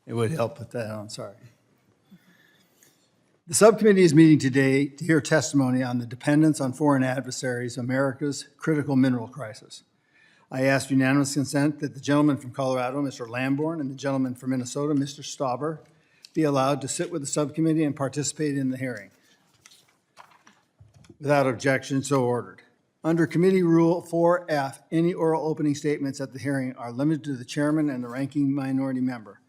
It would help put that on, sorry. The subcommittee is meeting today to hear testimony on the dependence on foreign adversaries, America's critical mineral crisis. I ask unanimous consent that the gentleman from Colorado, Mr. Lamborn, and the gentleman from Minnesota, Mr. Stauber, be allowed to sit with the subcommittee and participate in the hearing. Without objection, so ordered. Under Committee Rule 4F, any oral opening statements at the hearing are limited to the chairman and the ranking minority member.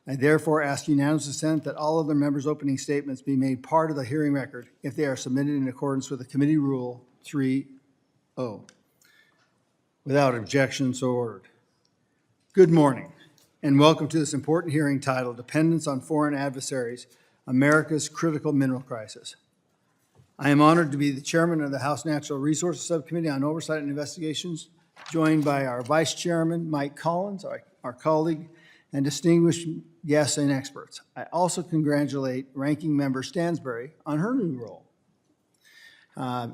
I therefore ask unanimous consent that all other members' opening statements be made part of the hearing record if they are submitted in accordance with the Committee Rule 3.0. Without objection, so ordered. Good morning, and welcome to this important hearing titled Dependence on Foreign Adversaries, America's Critical Mineral Crisis. I am honored to be the chairman of the House Natural Resources Subcommittee on Oversight and Investigations, joined by our vice chairman, Mike Collins, our colleague, and distinguished guests and experts. I also congratulate Ranking Member Stansbury on her new role.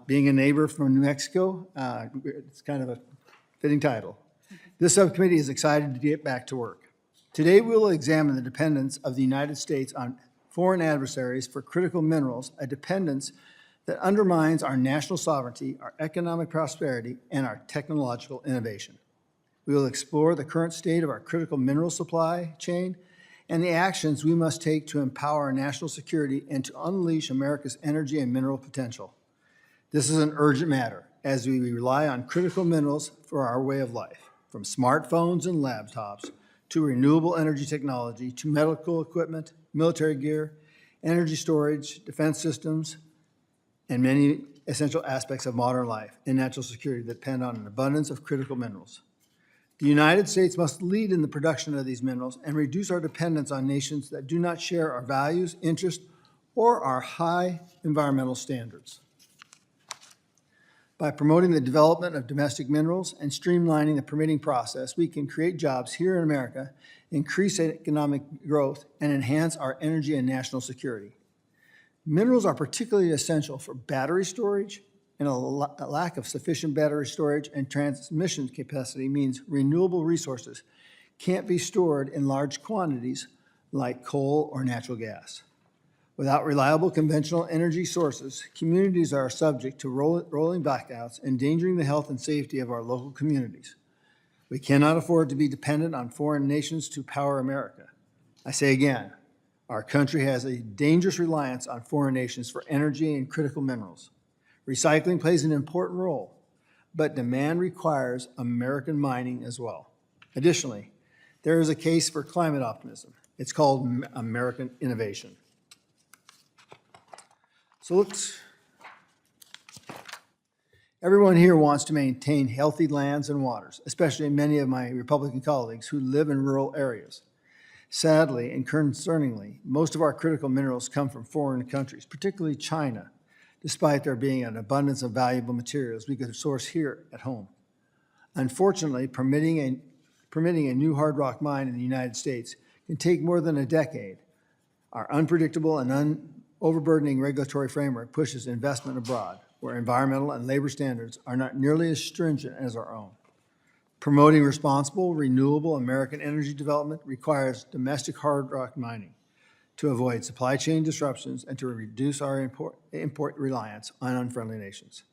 Being a neighbor from New Mexico, it's kind of a fitting title. This subcommittee is excited to get back to work. Today, we will examine the dependence of the United States on foreign adversaries for critical minerals, a dependence that undermines our national sovereignty, our economic prosperity, and our technological innovation. We will explore the current state of our critical mineral supply chain and the actions we must take to empower our national security and to unleash America's energy and mineral potential. This is an urgent matter as we rely on critical minerals for our way of life, from smartphones and laptops to renewable energy technology to medical equipment, military gear, energy storage, defense systems, and many essential aspects of modern life and national security that depend on an abundance of critical minerals. The United States must lead in the production of these minerals and reduce our dependence on nations that do not share our values, interests, or our high environmental standards. By promoting the development of domestic minerals and streamlining the permitting process, we can create jobs here in America, increase economic growth, and enhance our energy and national security. Minerals are particularly essential for battery storage, and a lack of sufficient battery storage and transmission capacity means renewable resources can't be stored in large quantities like coal or natural gas. Without reliable conventional energy sources, communities are subject to rolling blackouts, endangering the health and safety of our local communities. We cannot afford to be dependent on foreign nations to power America. I say again, our country has a dangerous reliance on foreign nations for energy and critical minerals. Recycling plays an important role, but demand requires American mining as well. Additionally, there is a case for climate optimism. It's called American innovation. So everyone here wants to maintain healthy lands and waters, especially many of my Republican colleagues who live in rural areas. Sadly and concerningly, most of our critical minerals come from foreign countries, particularly China, despite there being an abundance of valuable materials we could source here at home. Unfortunately, permitting a new hard rock mine in the United States can take more than a decade. Our unpredictable and overburdening regulatory framework pushes investment abroad, where environmental and labor standards are not nearly as stringent as our own. Promoting responsible, renewable American energy development requires domestic hard rock mining to avoid supply chain disruptions and to reduce our import reliance on unfriendly nations.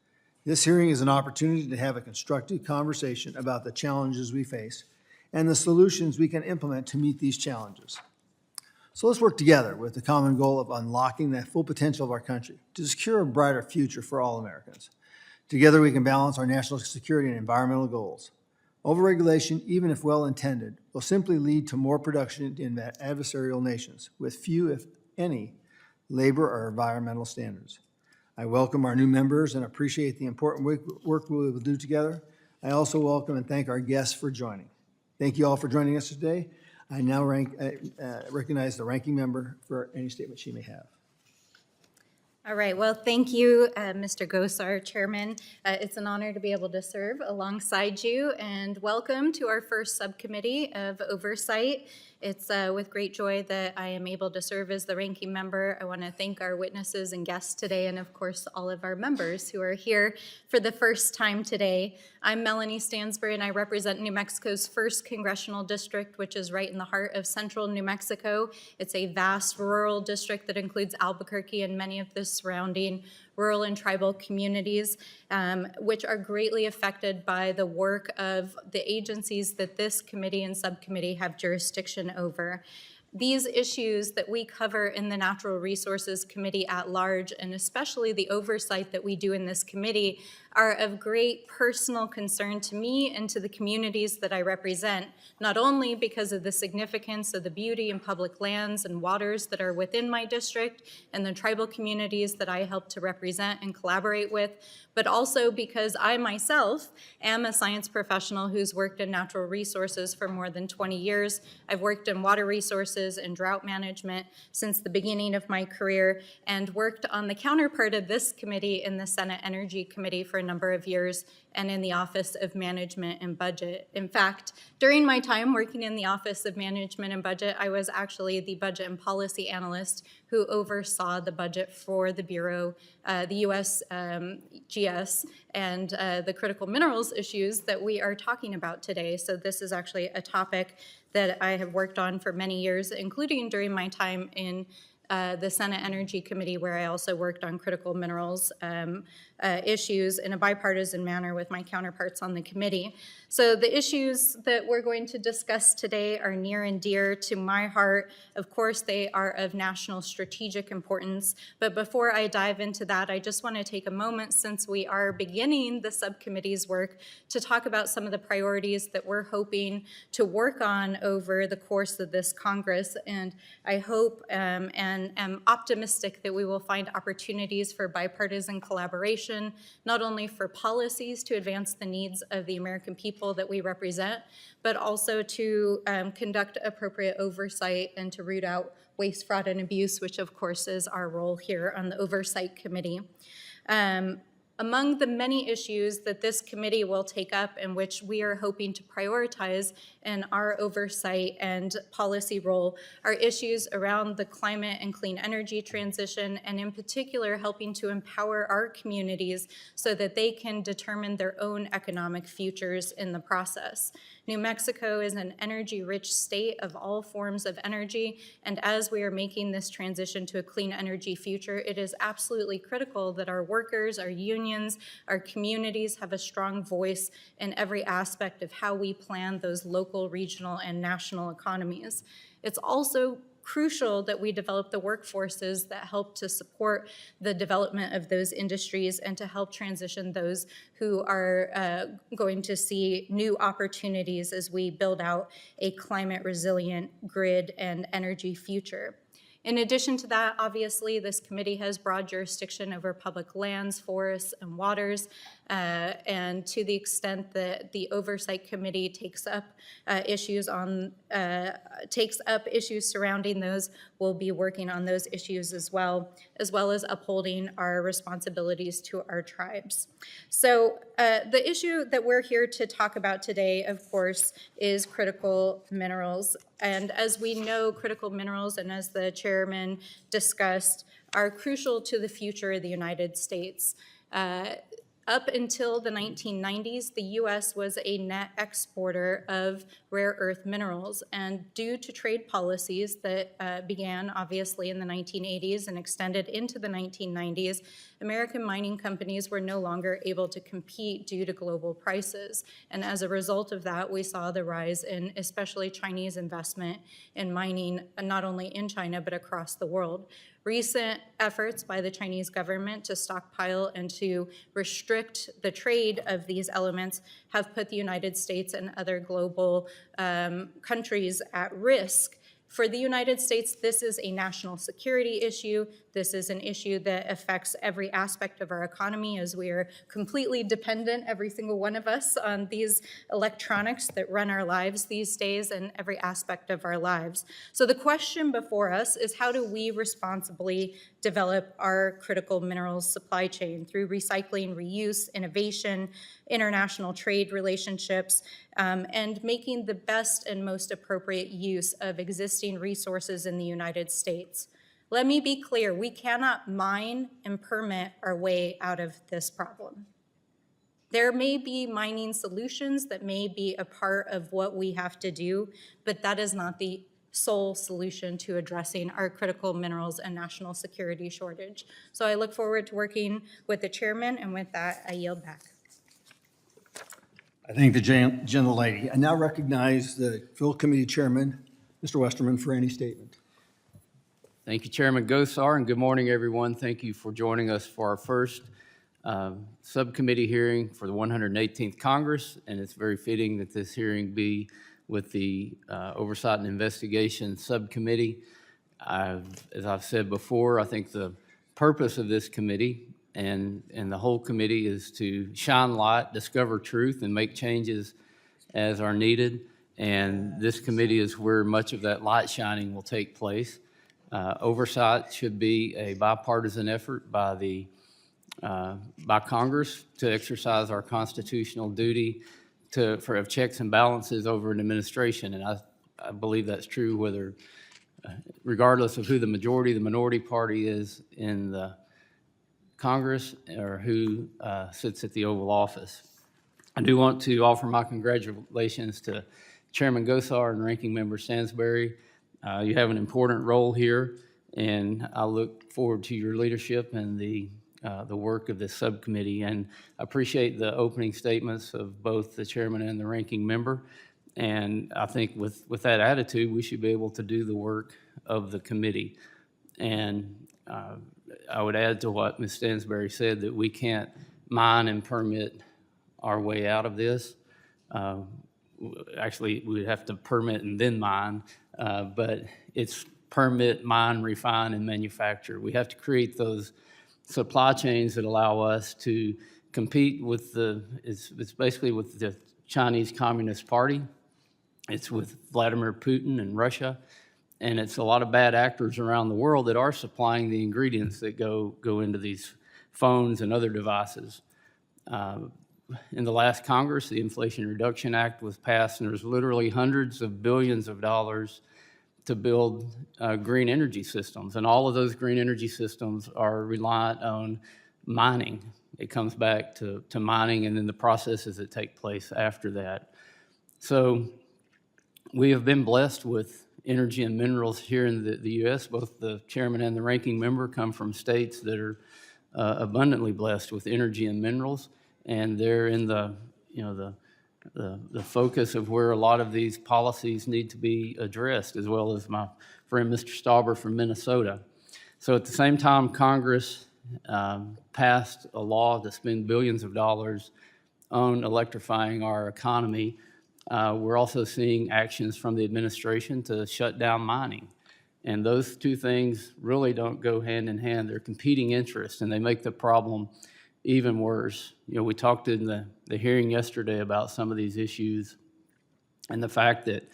This hearing is an opportunity to have a constructive conversation about the challenges we face and the solutions we can implement to meet these challenges. So let's work together with the common goal of unlocking the full potential of our country to secure a brighter future for all Americans. Together we can balance our national security and environmental goals. Overregulation, even if well-intended, will simply lead to more production in adversarial nations with few, if any, labor or environmental standards. I welcome our new members and appreciate the important work we will do together. I also welcome and thank our guests for joining. Thank you all for joining us today. I now recognize the ranking member for any statement she may have. All right, well, thank you, Mr. Gosar, Chairman. It's an honor to be able to serve alongside you, and welcome to our first subcommittee of oversight. It's with great joy that I am able to serve as the ranking member. I want to thank our witnesses and guests today, and of course, all of our members who are here for the first time today. I'm Melanie Stansbury, and I represent New Mexico's 1st Congressional District, which is right in the heart of central New Mexico. It's a vast rural district that includes Albuquerque and many of the surrounding rural and tribal communities, which are greatly affected by the work of the agencies that this committee and subcommittee have jurisdiction over. These issues that we cover in the Natural Resources Committee at large, and especially the oversight that we do in this committee, are of great personal concern to me and to the communities that I represent, not only because of the significance of the beauty and public lands and waters that are within my district and the tribal communities that I help to represent and collaborate with, but also because I myself am a science professional who's worked in natural resources for more than 20 years. I've worked in water resources and drought management since the beginning of my career, and worked on the counterpart of this committee in the Senate Energy Committee for a number of years, and in the Office of Management and Budget. In fact, during my time working in the Office of Management and Budget, I was actually the budget and policy analyst who oversaw the budget for the Bureau, the USGS, and the critical minerals issues that we are talking about today. So this is actually a topic that I have worked on for many years, including during my time in the Senate Energy Committee, where I also worked on critical minerals issues in a bipartisan manner with my counterparts on the committee. So the issues that we're going to discuss today are near and dear to my heart. Of course, they are of national strategic importance. But before I dive into that, I just want to take a moment, since we are beginning the subcommittee's work, to talk about some of the priorities that we're hoping to work on over the course of this Congress. And I hope and am optimistic that we will find opportunities for bipartisan collaboration, not only for policies to advance the needs of the American people that we represent, but also to conduct appropriate oversight and to root out waste, fraud, and abuse, which of course is our role here on the Oversight Committee. Among the many issues that this committee will take up and which we are hoping to prioritize in our oversight and policy role are issues around the climate and clean energy transition, and in particular helping to empower our communities so that they can determine their own economic futures in the process. New Mexico is an energy-rich state of all forms of energy, and as we are making this transition to a clean energy future, it is absolutely critical that our workers, our unions, our communities have a strong voice in every aspect of how we plan those local, regional, and national economies. It's also crucial that we develop the workforces that help to support the development of those industries and to help transition those who are going to see new opportunities as we build out a climate resilient grid and energy future. In addition to that, obviously, this committee has broad jurisdiction over public lands, forests, and waters, and to the extent that the Oversight Committee takes up issues surrounding those, we'll be working on those issues as well as upholding our responsibilities to our tribes. So the issue that we're here to talk about today, of course, is critical minerals. And as we know, critical minerals, and as the chairman discussed, are crucial to the future of the United States. Up until the 1990s, the U.S. was a net exporter of rare earth minerals, and due to trade policies that began obviously in the 1980s and extended into the 1990s, American mining companies were no longer able to compete due to global prices. And as a result of that, we saw the rise in especially Chinese investment in mining, not only in China, but across the world. Recent efforts by the Chinese government to stockpile and to restrict the trade of these elements have put the United States and other global countries at risk For the United States, this is a national security issue. This is an issue that affects every aspect of our economy, as we are completely dependent, every single one of us, on these electronics that run our lives these days and every aspect of our lives. So the question before us is, how do we responsibly develop our critical minerals supply chain through recycling, reuse, innovation, international trade relationships, and making the best and most appropriate use of existing resources in the United States. Let me be clear, we cannot mine and permit our way out of this problem. There may be mining solutions that may be a part of what we have to do, but that is not the sole solution to addressing our critical minerals and national security shortage. So I look forward to working with the chairman, and with that, I yield back. I thank the gentlelady. I now recognize the full committee chairman, Mr. Westerman, for any statement. Thank you, Chairman Gosar, and good morning, everyone. Thank you for joining us for our first subcommittee hearing for the 118th Congress, and it's very fitting that this hearing be with the Oversight and Investigation Subcommittee. As I've said before, I think the purpose of this committee and the whole committee is to shine light, discover truth, and make changes as are needed. And this committee is where much of that light shining will take place. Oversight should be a bipartisan effort by Congress to exercise our constitutional duty for checks and balances over an administration. And I believe that's true regardless of who the majority, the minority party is in the Congress or who sits at the Oval Office. I do want to offer my congratulations to Chairman Gosar and Ranking Member Stansberry. You have an important role here, and I look forward to your leadership and the work of this subcommittee. And I appreciate the opening statements of both the chairman and the ranking member. And I think with that attitude, we should be able to do the work of the committee. And I would add to what Ms. Stansberry said, that we can't mine and permit our way out of this. Actually, we would have to permit and then mine, but it's permit, mine, refine, and manufacture. We have to create those supply chains that allow us to compete with it's basically with the Chinese Communist Party. It's with Vladimir Putin and Russia. And it's a lot of bad actors around the world that are supplying the ingredients that go into these phones and other devices. In the last Congress, the Inflation Reduction Act was passed, and there's literally hundreds of billions of dollars to build green energy systems. And all of those green energy systems are reliant on mining. It comes back to mining and then the processes that take place after that. So we have been blessed with energy and minerals here in the U.S. Both the chairman and the ranking member come from states that are abundantly blessed with energy and minerals, and they're in the focus of where a lot of these policies need to be addressed, as well as my friend Mr. Stauber from Minnesota. So at the same time, Congress passed a law to spend billions of dollars on electrifying our economy. We're also seeing actions from the administration to shut down mining. And those two things really don't go hand in hand. They're competing interests, and they make the problem even worse. We talked in the hearing yesterday about some of these issues and the fact that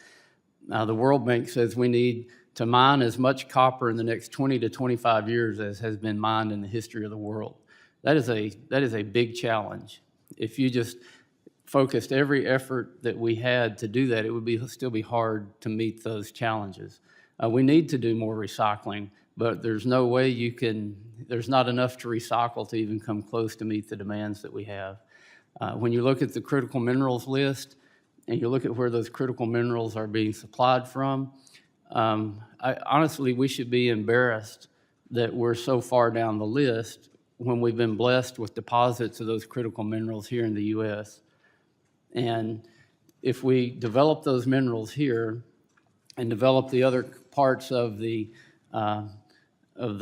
the World Bank says we need to mine as much copper in the next 20 to 25 years as has been mined in the history of the world. That is a big challenge. If you just focused every effort that we had to do that, it would still be hard to meet those challenges. We need to do more recycling, but there's no way there's not enough to recycle to even come close to meet the demands that we have. When you look at the critical minerals list and you look at where those critical minerals are being supplied from, honestly, we should be embarrassed that we're so far down the list when we've been blessed with deposits of those critical minerals here in the U.S. And if we develop those minerals here and develop the other parts of the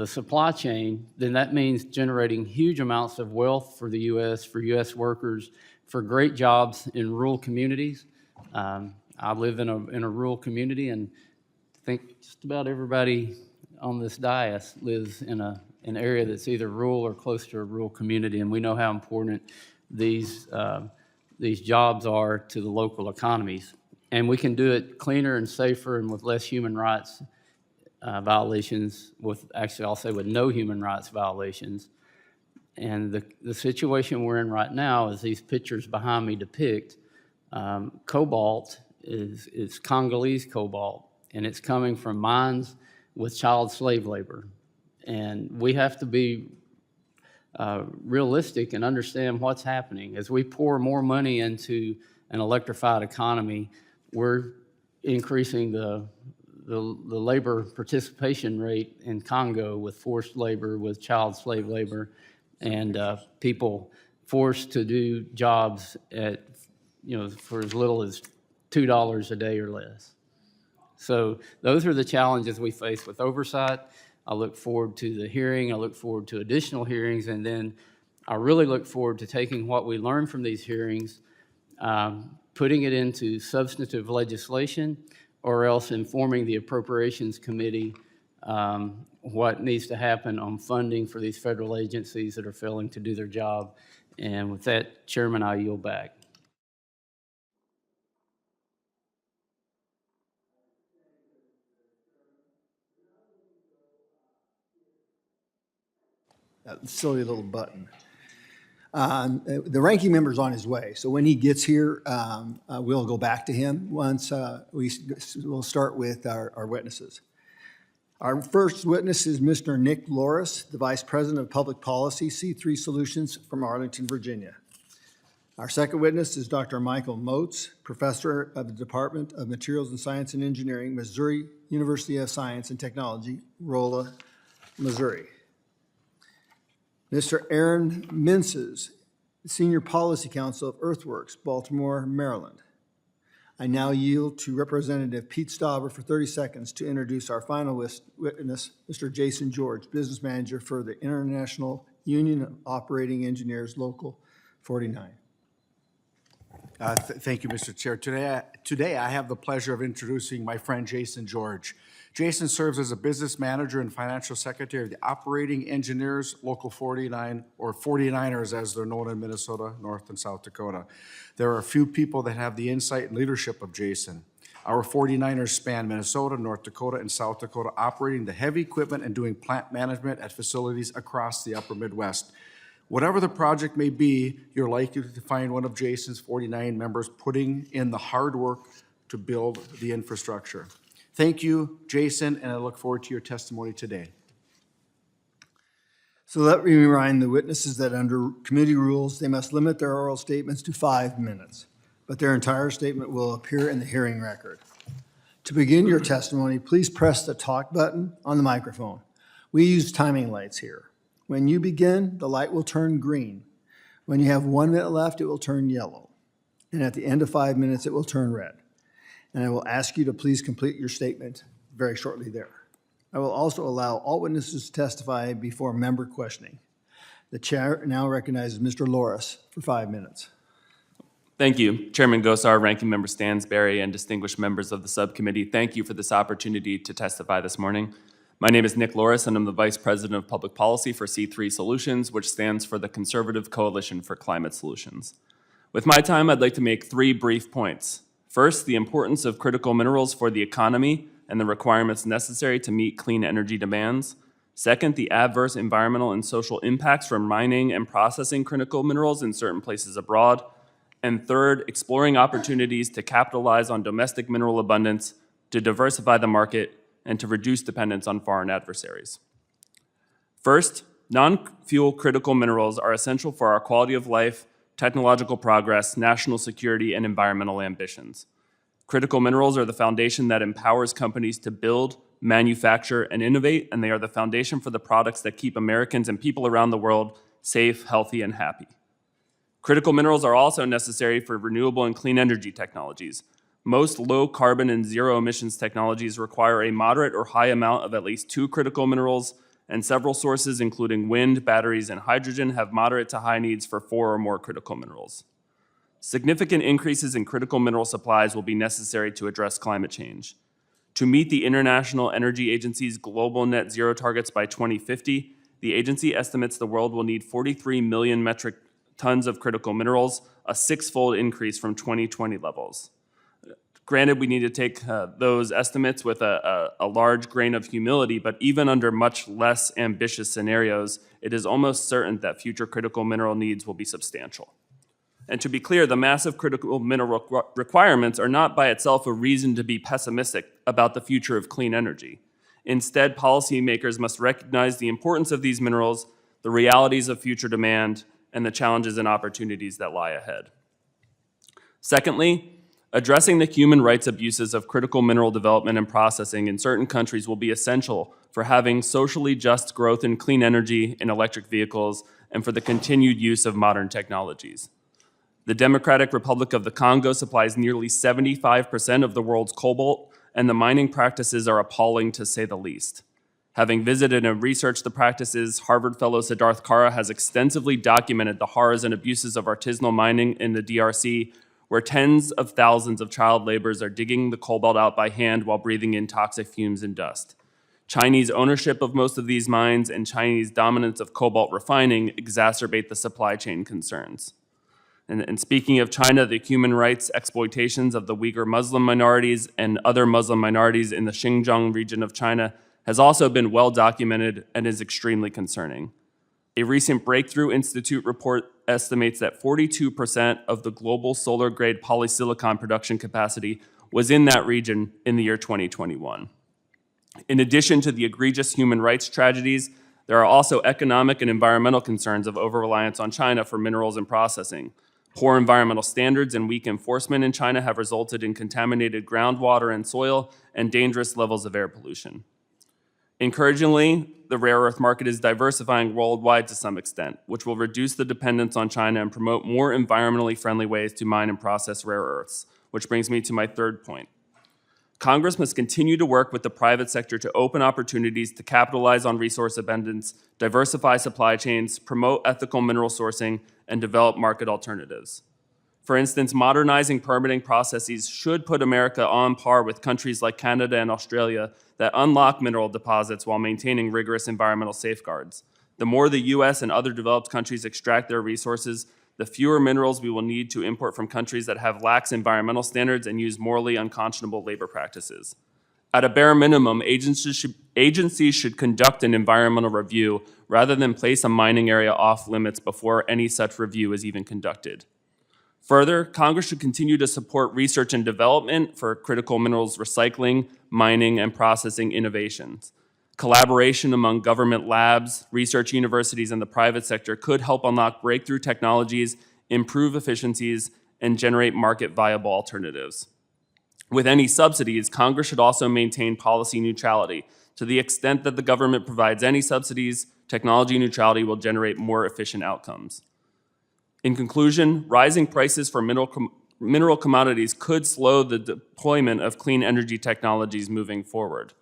supply chain, then that means generating huge amounts of wealth for the U.S., for U.S. workers, for great jobs in rural communities. I live in a rural community, and think just about everybody on this dais lives in an area that's either rural or close to a rural community, and we know how important these jobs are to the local economies. And we can do it cleaner and safer and with less human rights violations, actually I'll say with no human rights violations. And the situation we're in right now, as these pictures behind me depict, cobalt is Congolese cobalt, and it's coming from mines with child slave labor. And we have to be realistic and understand what's happening. As we pour more money into an electrified economy, we're increasing the labor participation rate in Congo with forced labor, with child slave labor, and people forced to do jobs at, for as little as $2 a day or less. So those are the challenges we face with oversight. I look forward to the hearing. I look forward to additional hearings, and then I really look forward to taking what we learn from these hearings, putting it into substantive legislation, or else informing the Appropriations Committee what needs to happen on funding for these federal agencies that are failing to do their job. And with that, Chairman, I yield back. That silly little button. The ranking member's on his way, so when he gets here, we'll go back to him once we'll start with our witnesses. Our first witness is Mr. Nick Loris, the Vice President of Public Policy, C3 Solutions from Arlington, Virginia. Our second witness is Dr. Michael Moats, Professor of the Department of Materials and Science and Engineering, Missouri University of Science and Technology, Rolla, Missouri. Mr. Aaron Minces, Senior Policy Counsel of Earthworks, Baltimore, Maryland. I now yield to Representative Pete Stauber for 30 seconds to introduce our final witness, Mr. Jason George, Business Manager for the International Union of Operating Engineers, Local 49. Thank you, Mr. Chair. Today, I have the pleasure of introducing my friend Jason George. Jason serves as a business manager and financial secretary of the Operating Engineers Local 49, or 49ers as they're known in Minnesota, North and South Dakota. There are a few people that have the insight and leadership of Jason. Our 49ers span Minnesota, North Dakota, and South Dakota, operating the heavy equipment and doing plant management at facilities across the upper Midwest. Whatever the project may be, you're likely to find one of Jason's 49 members putting in the hard work to build the infrastructure. Thank you, Jason, and I look forward to your testimony today. So let me remind the witnesses that under committee rules, they must limit their oral statements to 5 minutes, but their entire statement will appear in the hearing record. To begin your testimony, please press the talk button on the microphone. We use timing lights here. When you begin, the light will turn green. When you have 1 minute left, it will turn yellow. And at the end of 5 minutes, it will turn red. And I will ask you to please complete your statement very shortly there. I will also allow all witnesses to testify before member questioning. The chair now recognizes Mr. Loris for 5 minutes. Thank you, Chairman Gosar, Ranking Member Stansberry, and distinguished members of the subcommittee. Thank you for this opportunity to testify this morning. My name is Nick Loris, and I'm the Vice President of Public Policy for C3 Solutions, which stands for the Conservative Coalition for Climate Solutions. With my time, I'd like to make 3 brief points. First, the importance of critical minerals for the economy and the requirements necessary to meet clean energy demands. Second, the adverse environmental and social impacts from mining and processing critical minerals in certain places abroad. And third, exploring opportunities to capitalize on domestic mineral abundance, to diversify the market, and to reduce dependence on foreign adversaries. First, non-fuel critical minerals are essential for our quality of life, technological progress, national security, and environmental ambitions. Critical minerals are the foundation that empowers companies to build, manufacture, and innovate, and they are the foundation for the products that keep Americans and people around the world safe, healthy, and happy. Critical minerals are also necessary for renewable and clean energy technologies. Most low carbon and zero emissions technologies require a moderate or high amount of at least 2 critical minerals, and several sources, including wind, batteries, and hydrogen, have moderate to high needs for 4 or more critical minerals. Significant increases in critical mineral supplies will be necessary to address climate change. To meet the International Energy Agency's global net zero targets by 2050, the agency estimates the world will need 43 million metric tons of critical minerals, a six-fold increase from 2020 levels. Granted, we need to take those estimates with a large grain of humility, but even under much less ambitious scenarios, it is almost certain that future critical mineral needs will be substantial. And to be clear, the massive critical mineral requirements are not by itself a reason to be pessimistic about the future of clean energy. Instead, policymakers must recognize the importance of these minerals, the realities of future demand, and the challenges and opportunities that lie ahead. Secondly, addressing the human rights abuses of critical mineral development and processing in certain countries will be essential for having socially just growth in clean energy and electric vehicles and for the continued use of modern technologies. The Democratic Republic of the Congo supplies nearly 75% of the world's cobalt, and the mining practices are appalling to say the least. Having visited and researched the practices, Harvard fellow Siddharth Kara has extensively documented the horrors and abuses of artisanal mining in the DRC, where tens of thousands of child laborers are digging the cobalt out by hand while breathing in toxic fumes and dust. Chinese ownership of most of these mines and Chinese dominance of cobalt refining exacerbate the supply chain concerns. And speaking of China, the human rights exploitations of the Uyghur Muslim minorities and other Muslim minorities in the Xinjiang region of China has also been well documented and is extremely concerning. A recent Breakthrough Institute report estimates that 42% of the global solar-grade polysilicon production capacity was in that region in the year 2021. In addition to the egregious human rights tragedies, there are also economic and environmental concerns of over-reliance on China for minerals and processing. Poor environmental standards and weak enforcement in China have resulted in contaminated groundwater and soil and dangerous levels of air pollution. Encouragingly, the rare earth market is diversifying worldwide to some extent, which will reduce the dependence on China and promote more environmentally friendly ways to mine and process rare earths, which brings me to my third point. Congress must continue to work with the private sector to open opportunities to capitalize on resource abundance, diversify supply chains, promote ethical mineral sourcing, and develop market alternatives. For instance, modernizing permitting processes should put America on par with countries like Canada and Australia that unlock mineral deposits while maintaining rigorous environmental safeguards. The more the US and other developed countries extract their resources, the fewer minerals we will need to import from countries that have lax environmental standards and use morally unconscionable labor practices. At a bare minimum, agencies should conduct an environmental review rather than place a mining area off limits before any such review is even conducted. Further, Congress should continue to support research and development for critical minerals recycling, mining, and processing innovations. Collaboration among government labs, research universities, and the private sector could help unlock breakthrough technologies, improve efficiencies, and generate market-viable alternatives. With any subsidies, Congress should also maintain policy neutrality. To the extent that the government provides any subsidies, technology neutrality will generate more efficient outcomes. In conclusion, rising prices for mineral commodities could slow the deployment of clean energy technologies moving forward.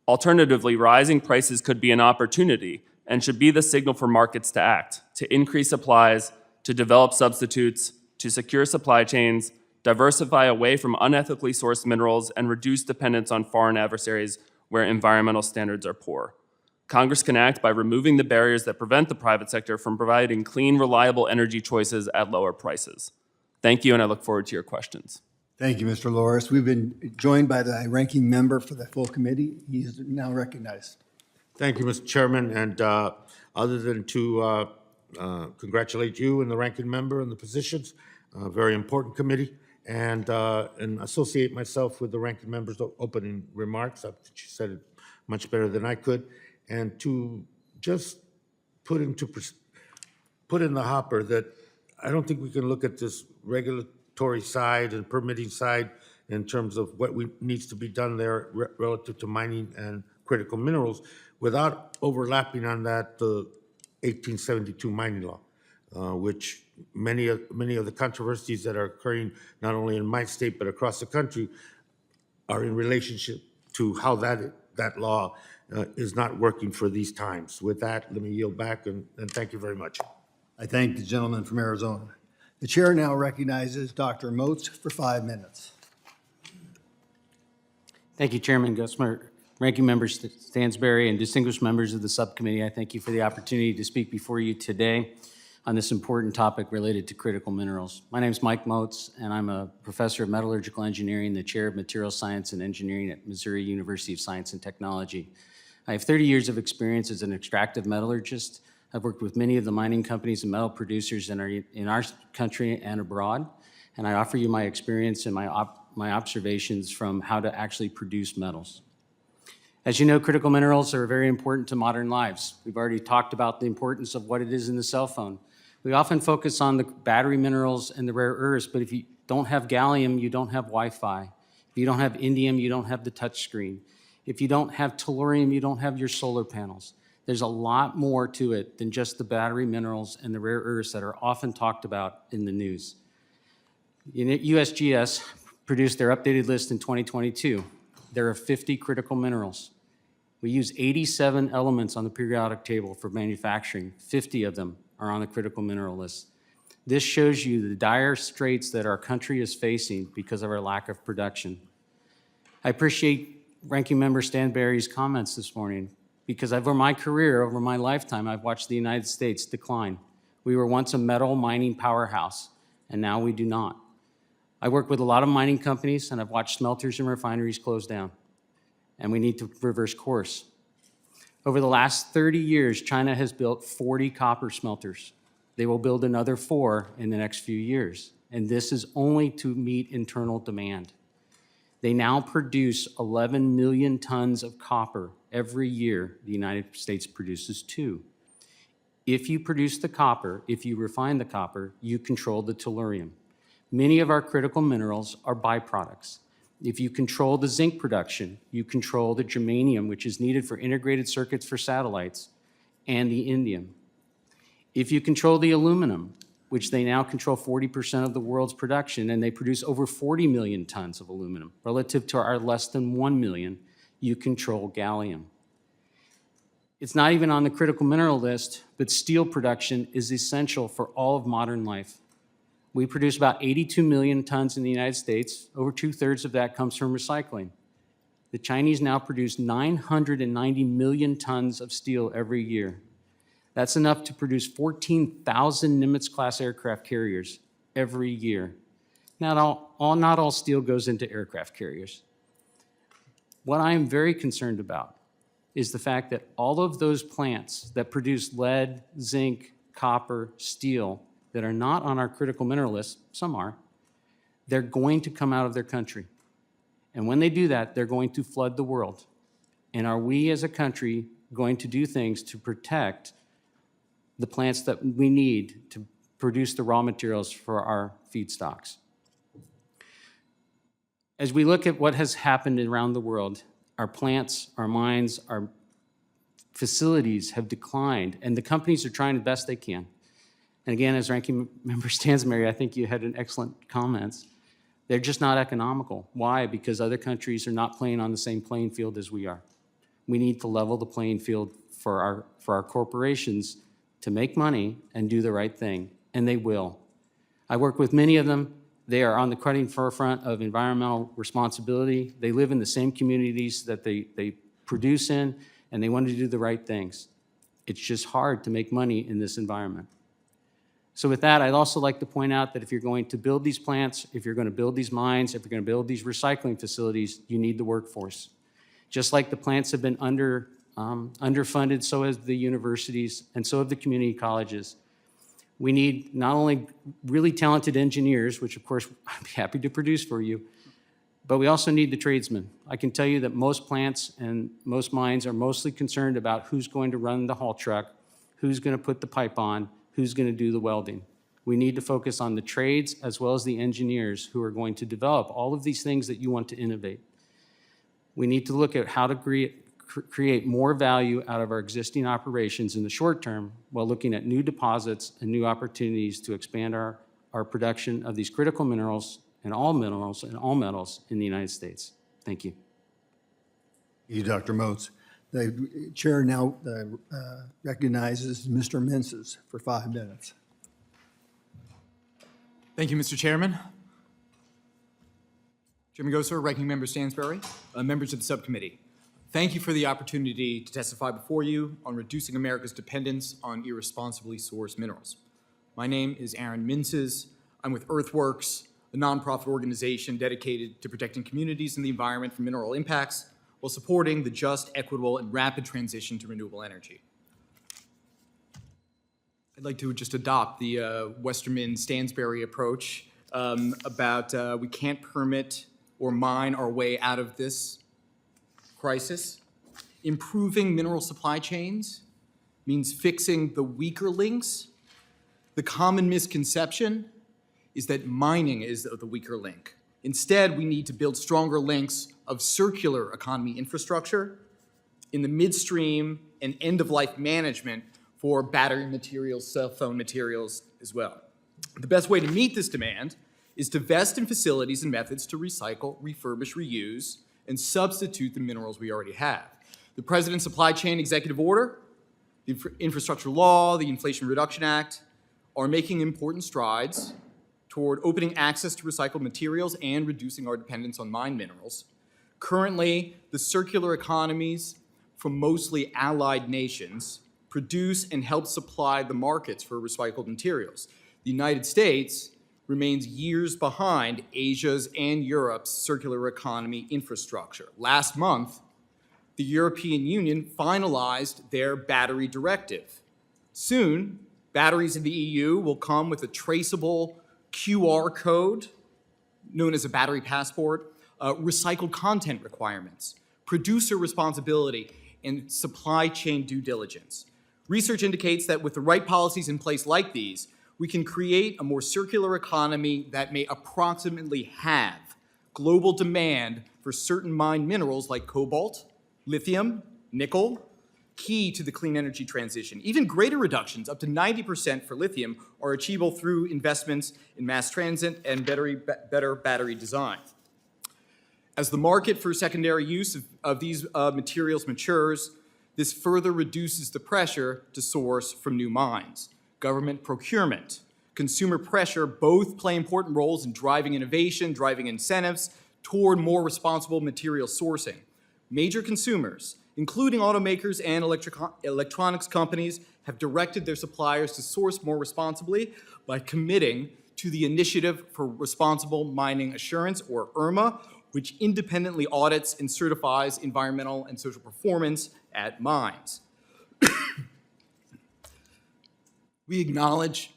Alternatively, rising prices could be an opportunity and should be the signal for markets to act, to increase supplies, to develop substitutes, to secure supply chains, diversify away from unethically sourced minerals, and reduce dependence on foreign adversaries where environmental standards are poor. Congress can act by removing the barriers that prevent the private sector from providing clean, reliable energy choices at lower prices. Thank you, and I look forward to your questions. Thank you, Mr. Loris. We've been joined by the ranking member for the full committee. He is now recognized. Thank you, Mr. Chairman, and other than to congratulate you and the ranking member on the positions, a very important committee, and associate myself with the ranking member's opening remarks. I think she said it much better than I could, and to just put in the hopper that I don't think we can look at this regulatory side and permitting side in terms of what needs to be done there relative to mining and critical minerals without overlapping on that the 1872 mining law, which many of the controversies that are occurring not only in my state but across the country are in relationship to how that law is not working for these times. With that, let me yield back and thank you very much. I thank the gentleman from Arizona. The chair now recognizes Dr. Moats for 5 minutes. Thank you, Chairman Gosmer, Ranking Member Stansberry, and distinguished members of the subcommittee. I thank you for the opportunity to speak before you today on this important topic related to critical minerals. My name is Mike Moats, and I'm a professor of metallurgical engineering, the chair of materials science and engineering at Missouri University of Science and Technology. I have 30 years of experience as an extractive metallurgist. I've worked with many of the mining companies and metal producers in our country and abroad, and I offer you my experience and my observations from how to actually produce metals. As you know, critical minerals are very important to modern lives. We've already talked about the importance of what it is in the cell phone. We often focus on the battery minerals and the rare earths, but if you don't have gallium, you don't have Wi-Fi. If you don't have indium, you don't have the touch screen. If you don't have tellurium, you don't have your solar panels. There's a lot more to it than just the battery minerals and the rare earths that are often talked about in the news. USGS produced their updated list in 2022. There are 50 critical minerals. We use 87 elements on the periodic table for manufacturing. 50 of them are on the critical mineral list. This shows you the dire straits that our country is facing because of our lack of production. I appreciate Ranking Member Stanberry's comments this morning because over my career, over my lifetime, I've watched the United States decline. We were once a metal mining powerhouse, and now we do not. I work with a lot of mining companies, and I've watched smelters and refineries close down, and we need to reverse course. Over the last 30 years, China has built 40 copper smelters. They will build another 4 in the next few years, and this is only to meet internal demand. They now produce 11 million tons of copper every year. The United States produces 2. If you produce the copper, if you refine the copper, you control the tellurium. Many of our critical minerals are byproducts. If you control the zinc production, you control the germanium, which is needed for integrated circuits for satellites, and the indium. If you control the aluminum, which they now control 40% of the world's production, and they produce over 40 million tons of aluminum, relative to our less than 1 million, you control gallium. It's not even on the critical mineral list, but steel production is essential for all of modern life. We produce about 82 million tons in the United States. Over 2/3 of that comes from recycling. The Chinese now produce 990 million tons of steel every year. That's enough to produce 14,000 Nimitz-class aircraft carriers every year. Not all steel goes into aircraft carriers. What I am very concerned about is the fact that all of those plants that produce lead, zinc, copper, steel, that are not on our critical mineral list, some are, they're going to come out of their country. And when they do that, they're going to flood the world. And are we as a country going to do things to protect the plants that we need to produce the raw materials for our feedstocks? As we look at what has happened around the world, our plants, our mines, our facilities have declined, and the companies are trying the best they can. And again, as Ranking Member Stansberry, I think you had an excellent comments. They're just not economical. Why? Because other countries are not playing on the same playing field as we are. We need to level the playing field for our corporations to make money and do the right thing, and they will. I work with many of them. They are on the cutting forefront of environmental responsibility. They live in the same communities that they produce in, and they want to do the right things. It's just hard to make money in this environment. So with that, I'd also like to point out that if you're going to build these plants, if you're going to build these mines, if you're going to build these recycling facilities, you need the workforce. Just like the plants have been underfunded, so has the universities, and so have the community colleges. We need not only really talented engineers, which of course I'd be happy to produce for you, but we also need the tradesmen. I can tell you that most plants and most mines are mostly concerned about who's going to run the haul truck, who's going to put the pipe on, who's going to do the welding. We need to focus on the trades as well as the engineers who are going to develop all of these things that you want to innovate. We need to look at how to create more value out of our existing operations in the short term while looking at new deposits and new opportunities to expand our production of these critical minerals and all metals in the United States. Thank you. Thank you, Dr. Moats. The chair now recognizes Mr. Menses for 5 minutes. Thank you, Mr. Chairman. Chairman Gosar, Ranking Member Stansberry, members of the subcommittee. Thank you for the opportunity to testify before you on reducing America's dependence on irresponsibly sourced minerals. My name is Aaron Minces. I'm with Earthworks, a nonprofit organization dedicated to protecting communities and the environment from mineral impacts while supporting the just, equitable, and rapid transition to renewable energy. I'd like to just adopt the Westerman-Stansberry approach about we can't permit or mine our way out of this crisis. Improving mineral supply chains means fixing the weaker links. The common misconception is that mining is the weaker link. Instead, we need to build stronger links of circular economy infrastructure in the midstream and end-of-life management for battery materials, cell phone materials as well. The best way to meet this demand is to invest in facilities and methods to recycle, refurbish, reuse, and substitute the minerals we already have. The President's Supply Chain Executive Order, the Infrastructure Law, the Inflation Reduction Act are making important strides toward opening access to recycled materials and reducing our dependence on mined minerals. Currently, the circular economies from mostly allied nations produce and help supply the markets for recycled materials. The United States remains years behind Asia's and Europe's circular economy infrastructure. Last month, the European Union finalized their battery directive. Soon, batteries in the EU will come with a traceable QR code, known as a battery passport, recycled content requirements, producer responsibility, and supply chain due diligence. Research indicates that with the right policies in place like these, we can create a more circular economy that may approximately halve global demand for certain mined minerals like cobalt, lithium, nickel, key to the clean energy transition. Even greater reductions, up to 90% for lithium, are achievable through investments in mass transit and better battery design. As the market for secondary use of these materials matures, this further reduces the pressure to source from new mines. Government procurement, consumer pressure both play important roles in driving innovation, driving incentives toward more responsible material sourcing. Major consumers, including automakers and electronics companies, have directed their suppliers to source more responsibly by committing to the Initiative for Responsible Mining Assurance, or IRMA, which independently audits and certifies environmental and social performance at mines. We acknowledge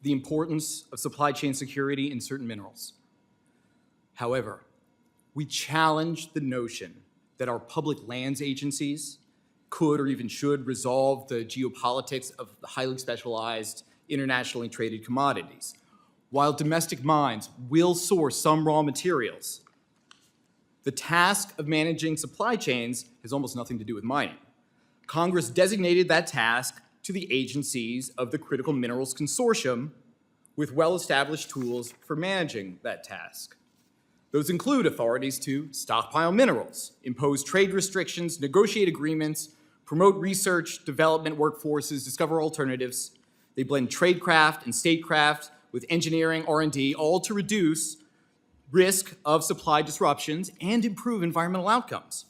the importance of supply chain security in certain minerals. However, we challenge the notion that our public lands agencies could or even should resolve the geopolitics of the highly specialized, internationally traded commodities. While domestic mines will source some raw materials, the task of managing supply chains has almost nothing to do with mining. Congress designated that task to the agencies of the Critical Minerals Consortium with well-established tools for managing that task. Those include authorities to stockpile minerals, impose trade restrictions, negotiate agreements, promote research, development workforces, discover alternatives. They blend tradecraft and statecraft with engineering, R&D, all to reduce risk of supply disruptions and improve environmental outcomes.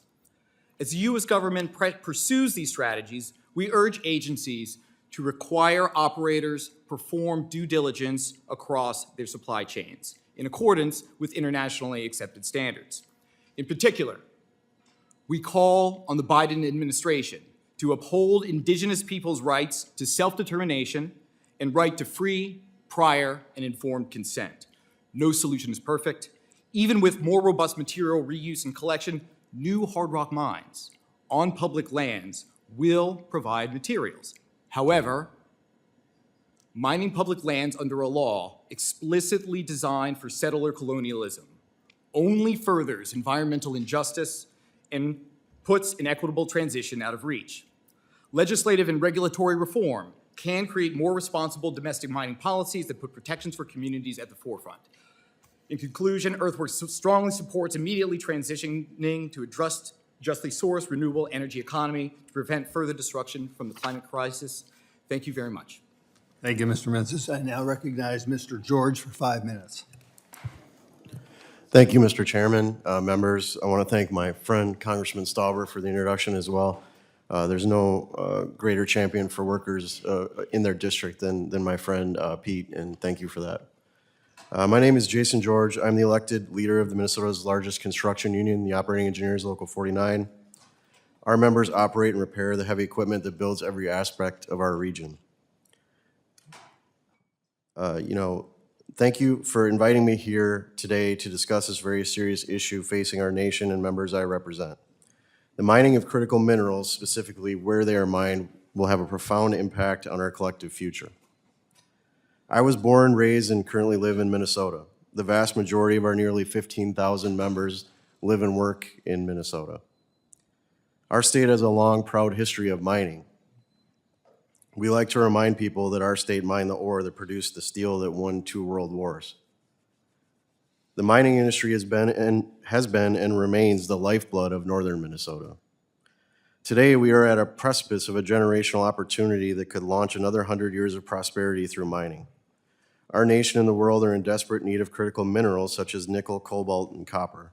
As the U.S. government pursues these strategies, we urge agencies to require operators perform due diligence across their supply chains in accordance with internationally accepted standards. In particular, we call on the Biden administration to uphold indigenous peoples' rights to self-determination and right to free, prior, and informed consent. No solution is perfect. Even with more robust material reuse and collection, new hard rock mines on public lands will provide materials. However, mining public lands under a law explicitly designed for settler colonialism only furthers environmental injustice and puts an equitable transition out of reach. Legislative and regulatory reform can create more responsible domestic mining policies that put protections for communities at the forefront. In conclusion, Earthworks strongly supports immediately transitioning to a justly sourced renewable energy economy to prevent further destruction from the climate crisis. Thank you very much. Thank you, Mr. Mensis. I now recognize Mr. George for 5 minutes. Thank you, Mr. Chairman. Members, I want to thank my friend Congressman Stauber for the introduction as well. There's no greater champion for workers in their district than my friend Pete, and thank you for that. My name is Jason George. I'm the elected leader of the Minnesota's largest construction union, the Operating Engineers Local 49. Our members operate and repair the heavy equipment that builds every aspect of our region. Thank you for inviting me here today to discuss this very serious issue facing our nation and members I represent. The mining of critical minerals, specifically where they are mined, will have a profound impact on our collective future. I was born, raised, and currently live in Minnesota. The vast majority of our nearly 15,000 members live and work in Minnesota. Our state has a long, proud history of mining. We like to remind people that our state mined the ore that produced the steel that won 2 world wars. The mining industry has been and remains the lifeblood of northern Minnesota. Today, we are at a precipice of a generational opportunity that could launch another 100 years of prosperity through mining. Our nation and the world are in desperate need of critical minerals such as nickel, cobalt, and copper.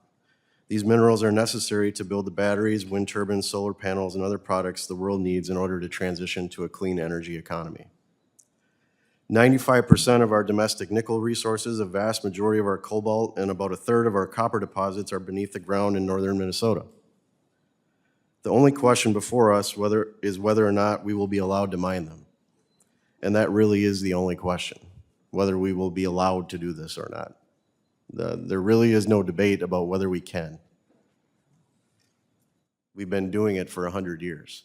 These minerals are necessary to build the batteries, wind turbines, solar panels, and other products the world needs in order to transition to a clean energy economy. 95% of our domestic nickel resources, a vast majority of our cobalt, and about 1/3 of our copper deposits are beneath the ground in northern Minnesota. The only question before us is whether or not we will be allowed to mine them. And that really is the only question, whether we will be allowed to do this or not. There really is no debate about whether we can. We've been doing it for 100 years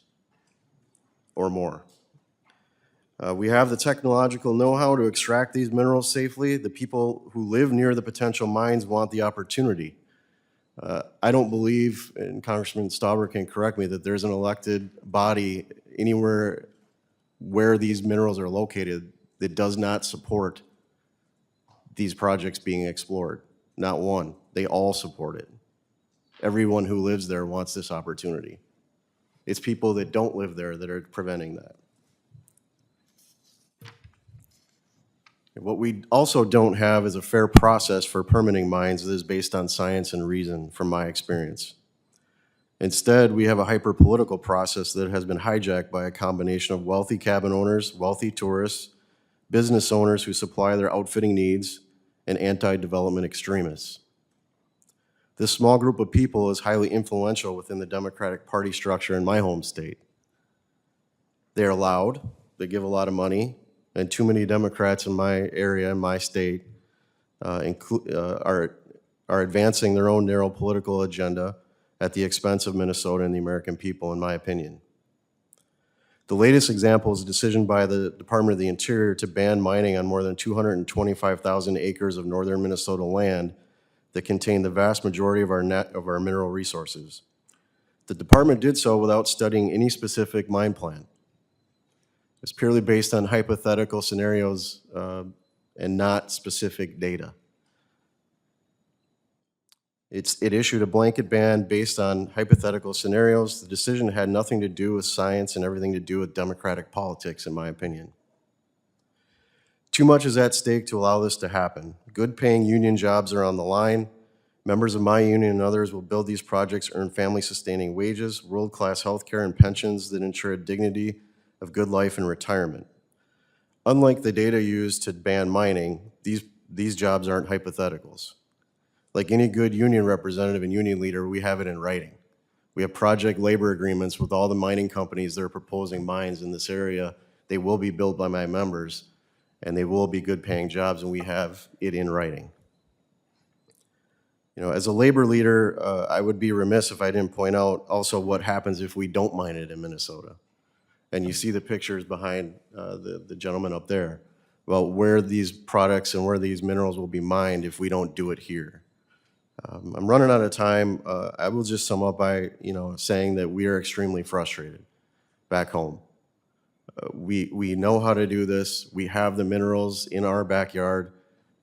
or more. We have the technological know-how to extract these minerals safely. The people who live near the potential mines want the opportunity. I don't believe, and Congressman Stauber can correct me, that there's an elected body anywhere where these minerals are located that does not support these projects being explored. Not one. They all support it. Everyone who lives there wants this opportunity. It's people that don't live there that are preventing that. What we also don't have is a fair process for permitting mines that is based on science and reason, from my experience. Instead, we have a hyper-political process that has been hijacked by a combination of wealthy cabin owners, wealthy tourists, business owners who supply their outfitting needs, and anti-development extremists. This small group of people is highly influential within the Democratic Party structure in my home state. They are loud, they give a lot of money, and too many Democrats in my area, in my state, are advancing their own narrow political agenda at the expense of Minnesota and the American people, in my opinion. The latest example is a decision by the Department of the Interior to ban mining on more than 225,000 acres of northern Minnesota land that contain the vast majority of our mineral resources. The department did so without studying any specific mine plan. It's purely based on hypothetical scenarios and not specific data. It issued a blanket ban based on hypothetical scenarios. The decision had nothing to do with science and everything to do with democratic politics, in my opinion. Too much is at stake to allow this to happen. Good-paying union jobs are on the line. Members of my union and others will build these projects, earn family-sustaining wages, world-class health care, and pensions that ensure a dignity of good life and retirement. Unlike the data used to ban mining, these jobs aren't hypotheticals. Like any good union representative and union leader, we have it in writing. We have project labor agreements with all the mining companies that are proposing mines in this area. They will be built by my members, and they will be good-paying jobs, and we have it in writing. You know, as a labor leader, I would be remiss if I didn't point out also what happens if we don't mine it in Minnesota. And you see the pictures behind the gentleman up there about where these products and where these minerals will be mined if we don't do it here. I'm running out of time. I will just sum up by saying that we are extremely frustrated back home. We know how to do this. We have the minerals in our backyard.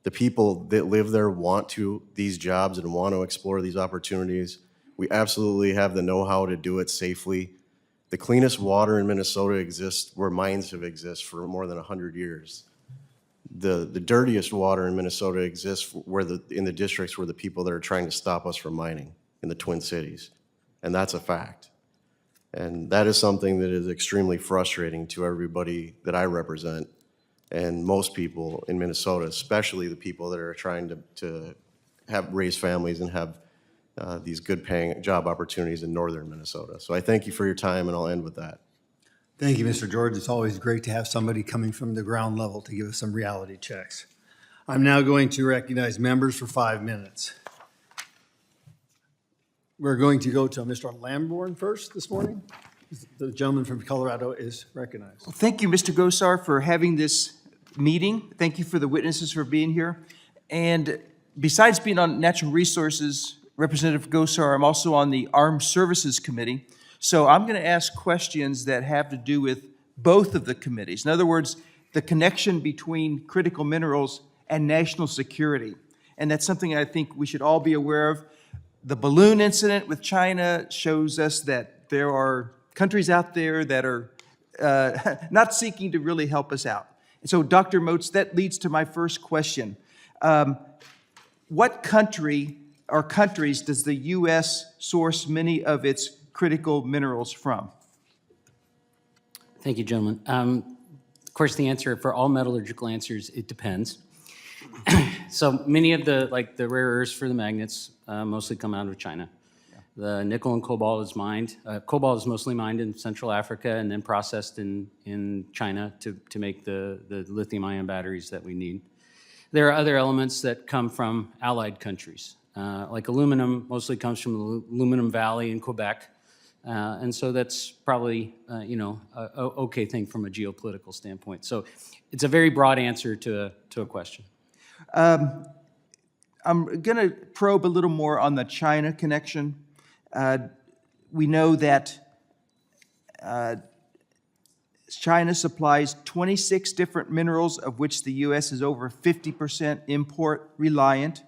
The people that live there want these jobs and want to explore these opportunities. We absolutely have the know-how to do it safely. The cleanest water in Minnesota exists where mines have existed for more than 100 years. the dirtiest water in Minnesota exists in the districts where the people that are trying to stop us from mining in the Twin Cities. And that's a fact. And that is something that is extremely frustrating to everybody that I represent and most people in Minnesota, especially the people that are trying to raise families and have these good paying job opportunities in northern Minnesota. So I thank you for your time, and I'll end with that. Thank you, Mr. George. It's always great to have somebody coming from the ground level to give us some reality checks. I'm now going to recognize members for 5 minutes. We're going to go to Mr. Lamborn first this morning. The gentleman from Colorado is recognized. Thank you, Mr. Gosar, for having this meeting. Thank you for the witnesses for being here. And besides being on Natural Resources, Representative Gosar, I'm also on the Armed Services Committee. So I'm going to ask questions that have to do with both of the committees. In other words, the connection between critical minerals and national security. And that's something I think we should all be aware of. The balloon incident with China shows us that there are countries out there that are not seeking to really help us out. And so, Dr. Moats, that leads to my first question. What country or countries does the U.S. source many of its critical minerals from? Thank you, gentlemen. Of course, the answer for all metallurgical answers, it depends. So many of the rare earths for the magnets mostly come out of China. The nickel and cobalt is mined. Cobalt is mostly mined in Central Africa and then processed in China to make the lithium-ion batteries that we need. There are other elements that come from allied countries. Like aluminum mostly comes from the Aluminum Valley in Quebec. And so that's probably, a okay thing from a geopolitical standpoint. So it's a very broad answer to a question. I'm going to probe a little more on the China connection. We know that China supplies 26 different minerals, of which the U.S. is over 50% import reliant.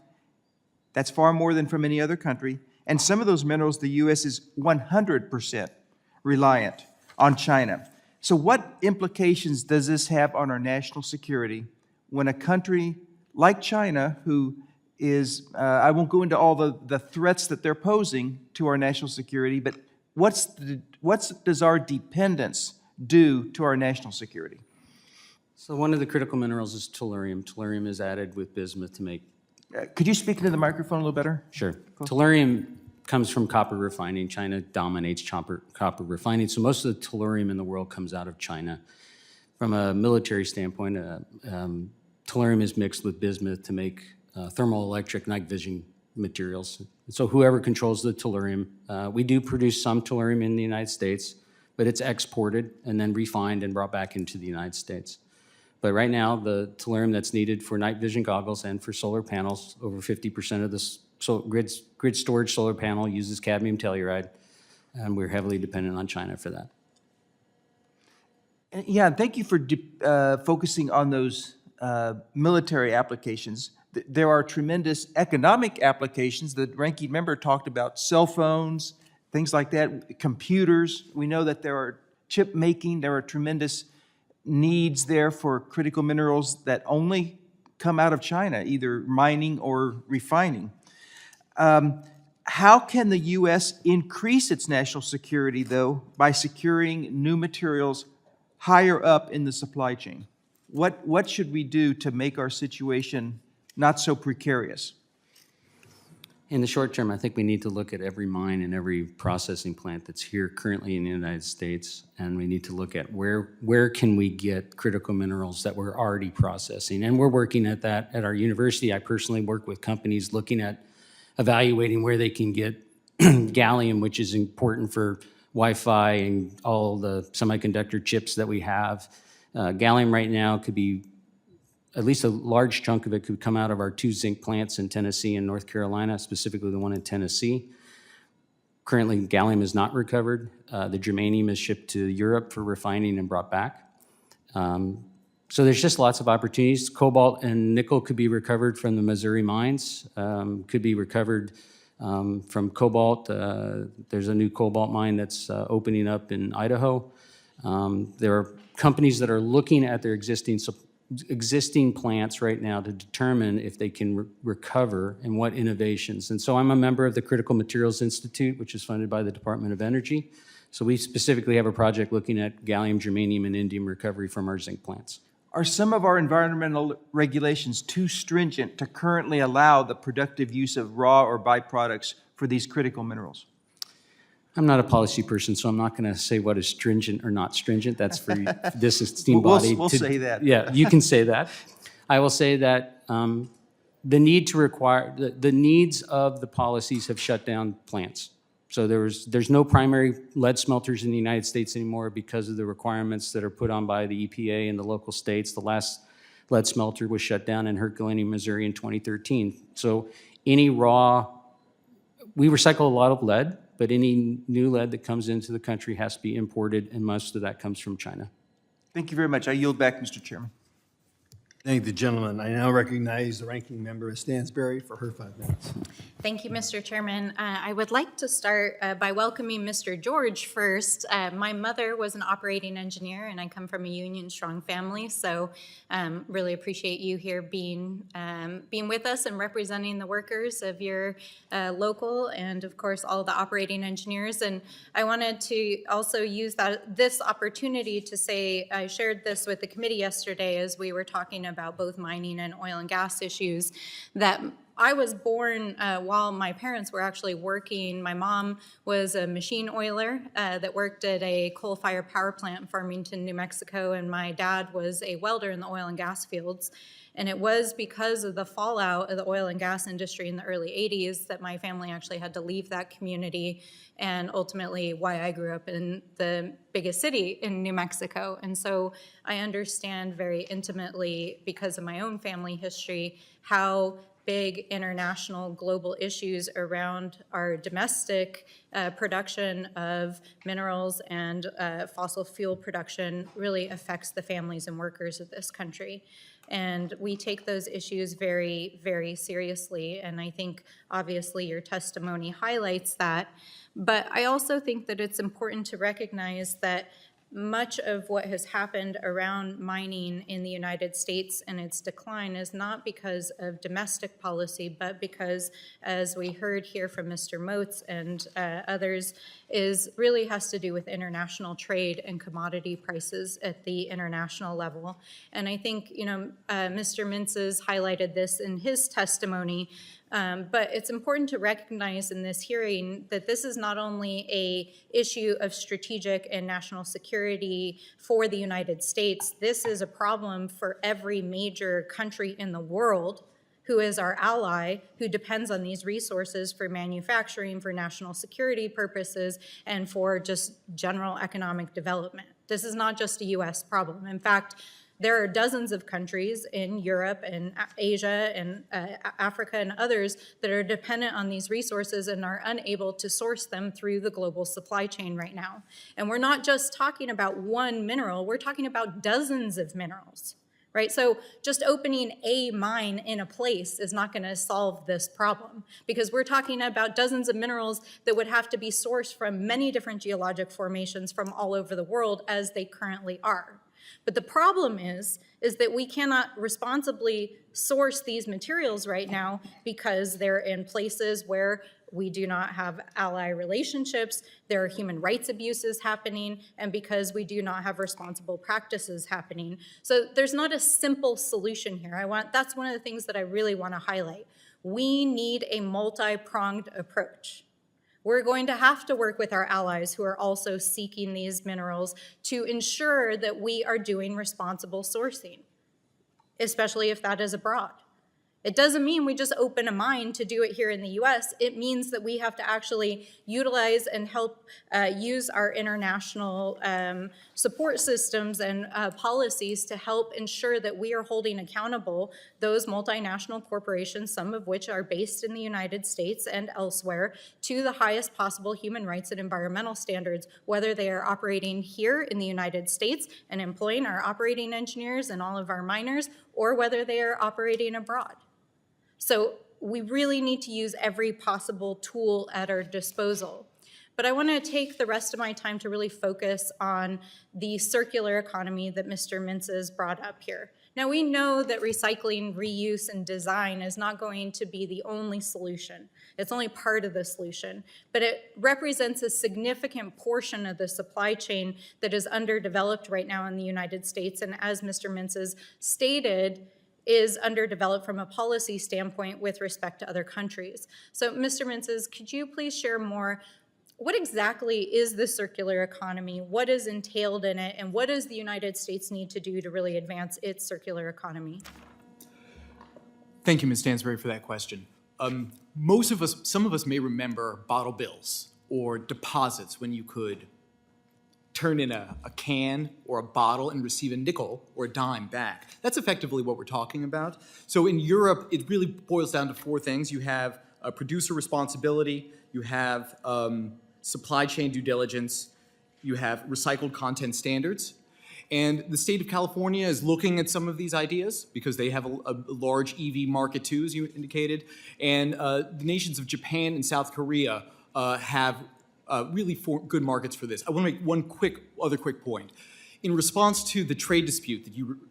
That's far more than from any other country. And some of those minerals, the U.S. is 100% reliant on China. So what implications does this have on our national security when a country like China, who is, I won't go into all the threats that they're posing to our national security, but what does our dependence do to our national security? So one of the critical minerals is tellurium. Tellurium is added with bismuth to make. Could you speak into the microphone a little better? Sure. Tellurium comes from copper refining. China dominates copper refining, so most of the tellurium in the world comes out of China. From a military standpoint, tellurium is mixed with bismuth to make thermoelectric night vision materials. So whoever controls the tellurium, we do produce some tellurium in the United States, but it's exported and then refined and brought back into the United States. But right now, the tellurium that's needed for night vision goggles and for solar panels, over 50% of the grid storage solar panel uses cadmium telluride, and we're heavily dependent on China for that. Yeah, thank you for focusing on those military applications. There are tremendous economic applications. The ranking member talked about cell phones, things like that, computers. We know that there are chip making, there are tremendous needs there for critical minerals that only come out of China, either mining or refining. How can the U.S. increase its national security, though, by securing new materials higher up in the supply chain? What should we do to make our situation not so precarious? In the short term, I think we need to look at every mine and every processing plant that's here currently in the United States, and we need to look at where can we get critical minerals that we're already processing. And we're working at that at our university. I personally work with companies looking at evaluating where they can get gallium, which is important for Wi-Fi and all the semiconductor chips that we have. Gallium right now could be, at least a large chunk of it could come out of our 2 zinc plants in Tennessee and North Carolina, specifically the one in Tennessee. Currently, gallium is not recovered. The germanium is shipped to Europe for refining and brought back. So there's just lots of opportunities. Cobalt and nickel could be recovered from the Missouri mines, could be recovered from cobalt. There's a new cobalt mine that's opening up in Idaho. There are companies that are looking at their existing existing plants right now to determine if they can recover and what innovations. And so I'm a member of the Critical Materials Institute, which is funded by the Department of Energy. So we specifically have a project looking at gallium, germanium, and indium recovery from our zinc plants. Are some of our environmental regulations too stringent to currently allow the productive use of raw or byproducts for these critical minerals? I'm not a policy person, so I'm not going to say what is stringent or not stringent. That's for this esteemed We'll- body. we'll say that. Yeah, you can say that. I will say that the need to require, the needs of the policies have shut down plants. So there's no primary lead smelters in the United States anymore because of the requirements that are put on by the EPA and the local states. The last lead smelter was shut down in Herculaneum, Missouri in 2013. So any raw, we recycle a lot of lead, but any new lead that comes into the country has to be imported, and most of that comes from China. Thank you very much. I yield back, Mr. Chairman. Thank the gentleman. I now recognize the ranking member, Stansberry, for her 5 minutes. Thank you, Mr. Chairman. I would like to start by welcoming Mr. George first. My mother was an operating engineer, and I come from a union-strong family, so really appreciate you here being with us and representing the workers of your local and, of course, all the operating engineers. And I wanted to also use this opportunity to say, I shared this with the committee yesterday as we were talking about both mining and oil and gas issues, that I was born while my parents were actually working. My mom was a machine oiler that worked at a coal-fired power plant in Farmington, New Mexico, and my dad was a welder in the oil and gas fields. And it was because of the fallout of the oil and gas industry in the early 80s that my family actually had to leave that community, and ultimately why I grew up in the biggest city in New Mexico. And so I understand very intimately, because of my own family history, how big international global issues around our domestic production of minerals and fossil fuel production really affects the families and workers of this country. And we take those issues very, very seriously. And I think obviously your testimony highlights that. But I also think that it's important to recognize that much of what has happened around mining in the United States and its decline is not because of domestic policy, but because, as we heard here from Mr. Moats and others, really has to do with international trade and commodity prices at the international level. And I think, Mr. Mintzes highlighted this in his testimony, but it's important to recognize in this hearing that this is not only an issue of strategic and national security for the United States, this is a problem for every major country in the world who is our ally, who depends on these resources for manufacturing, for national security purposes, and for just general economic development. This is not just a US problem. In fact, there are dozens of countries in Europe and Asia and Africa and others that are dependent on these resources and are unable to source them through the global supply chain right now. And we're not just talking about one mineral, we're talking about dozens of minerals, right? So just opening a mine in a place is not going to solve this problem, because we're talking about dozens of minerals that would have to be sourced from many different geologic formations from all over the world, as they currently are. But the problem is that we cannot responsibly source these materials right now because they're in places where we do not have ally relationships, there are human rights abuses happening, and because we do not have responsible practices happening. So there's not a simple solution here. That's one of the things that I really want to highlight. We need a multi-pronged approach. We're going to have to work with our allies who are also seeking these minerals to ensure that we are doing responsible sourcing, especially if that is abroad. It doesn't mean we just open a mine to do it here in the US. It means that we have to actually utilize and help use our international support systems and policies to help ensure that we are holding accountable those multinational corporations, some of which are based in the United States and elsewhere, to the highest possible human rights and environmental standards, whether they are operating here in the United States and employing our operating engineers and all of our miners, or whether they are operating abroad. So we really need to use every possible tool at our disposal. But I want to take the rest of my time to really focus on the circular economy that Mr. Mintzes brought up here. Now, we know that recycling, reuse, and design is not going to be the only solution. It's only part of the solution, but it represents a significant portion of the supply chain that is underdeveloped right now in the United States, and as Mr. Mintz has stated, is underdeveloped from a policy standpoint with respect to other countries. So, Mr. Mintz, could you please share more? What exactly is the circular economy? What is entailed in it? And what does the United States need to do to really advance its circular economy? Thank you, Ms. Stansberry, for that question. Some of us may remember bottle bills or deposits when you could turn in a can or a bottle and receive a nickel or a dime back. That's effectively what we're talking about. So in Europe, it really boils down to four things. You have producer responsibility, you have supply chain due diligence, you have recycled content standards. And the state of California is looking at some of these ideas because they have a large EV market too, as you indicated. And the nations of Japan and South Korea have really good markets for this. I want to make one other quick point. In response to the trade dispute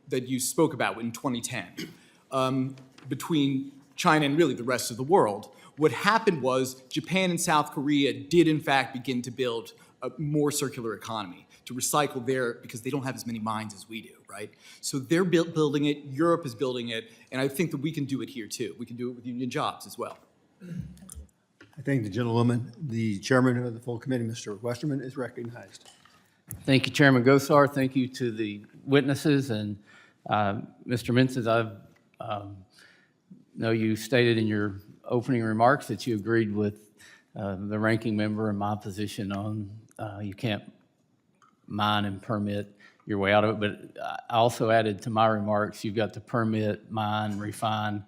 that you spoke about in 2010 between China and really the rest of the world, what happened was Japan and South Korea did in fact begin to build a more circular economy, to recycle there because they don't have as many mines as we do, right? So they're building it, Europe is building it, and I think that we can do it here too. We can do it with union jobs as well. I thank the gentlewoman. The chairman of the full committee, Mr. Westerman, is recognized. Thank you, Chairman Gosar. Thank you to the witnesses. And Mr. Mintz, I know you stated in your opening remarks that you agreed with the ranking member and my position on you can't mine and permit your way out of it. But I also added to my remarks, you've got to permit, mine, refine,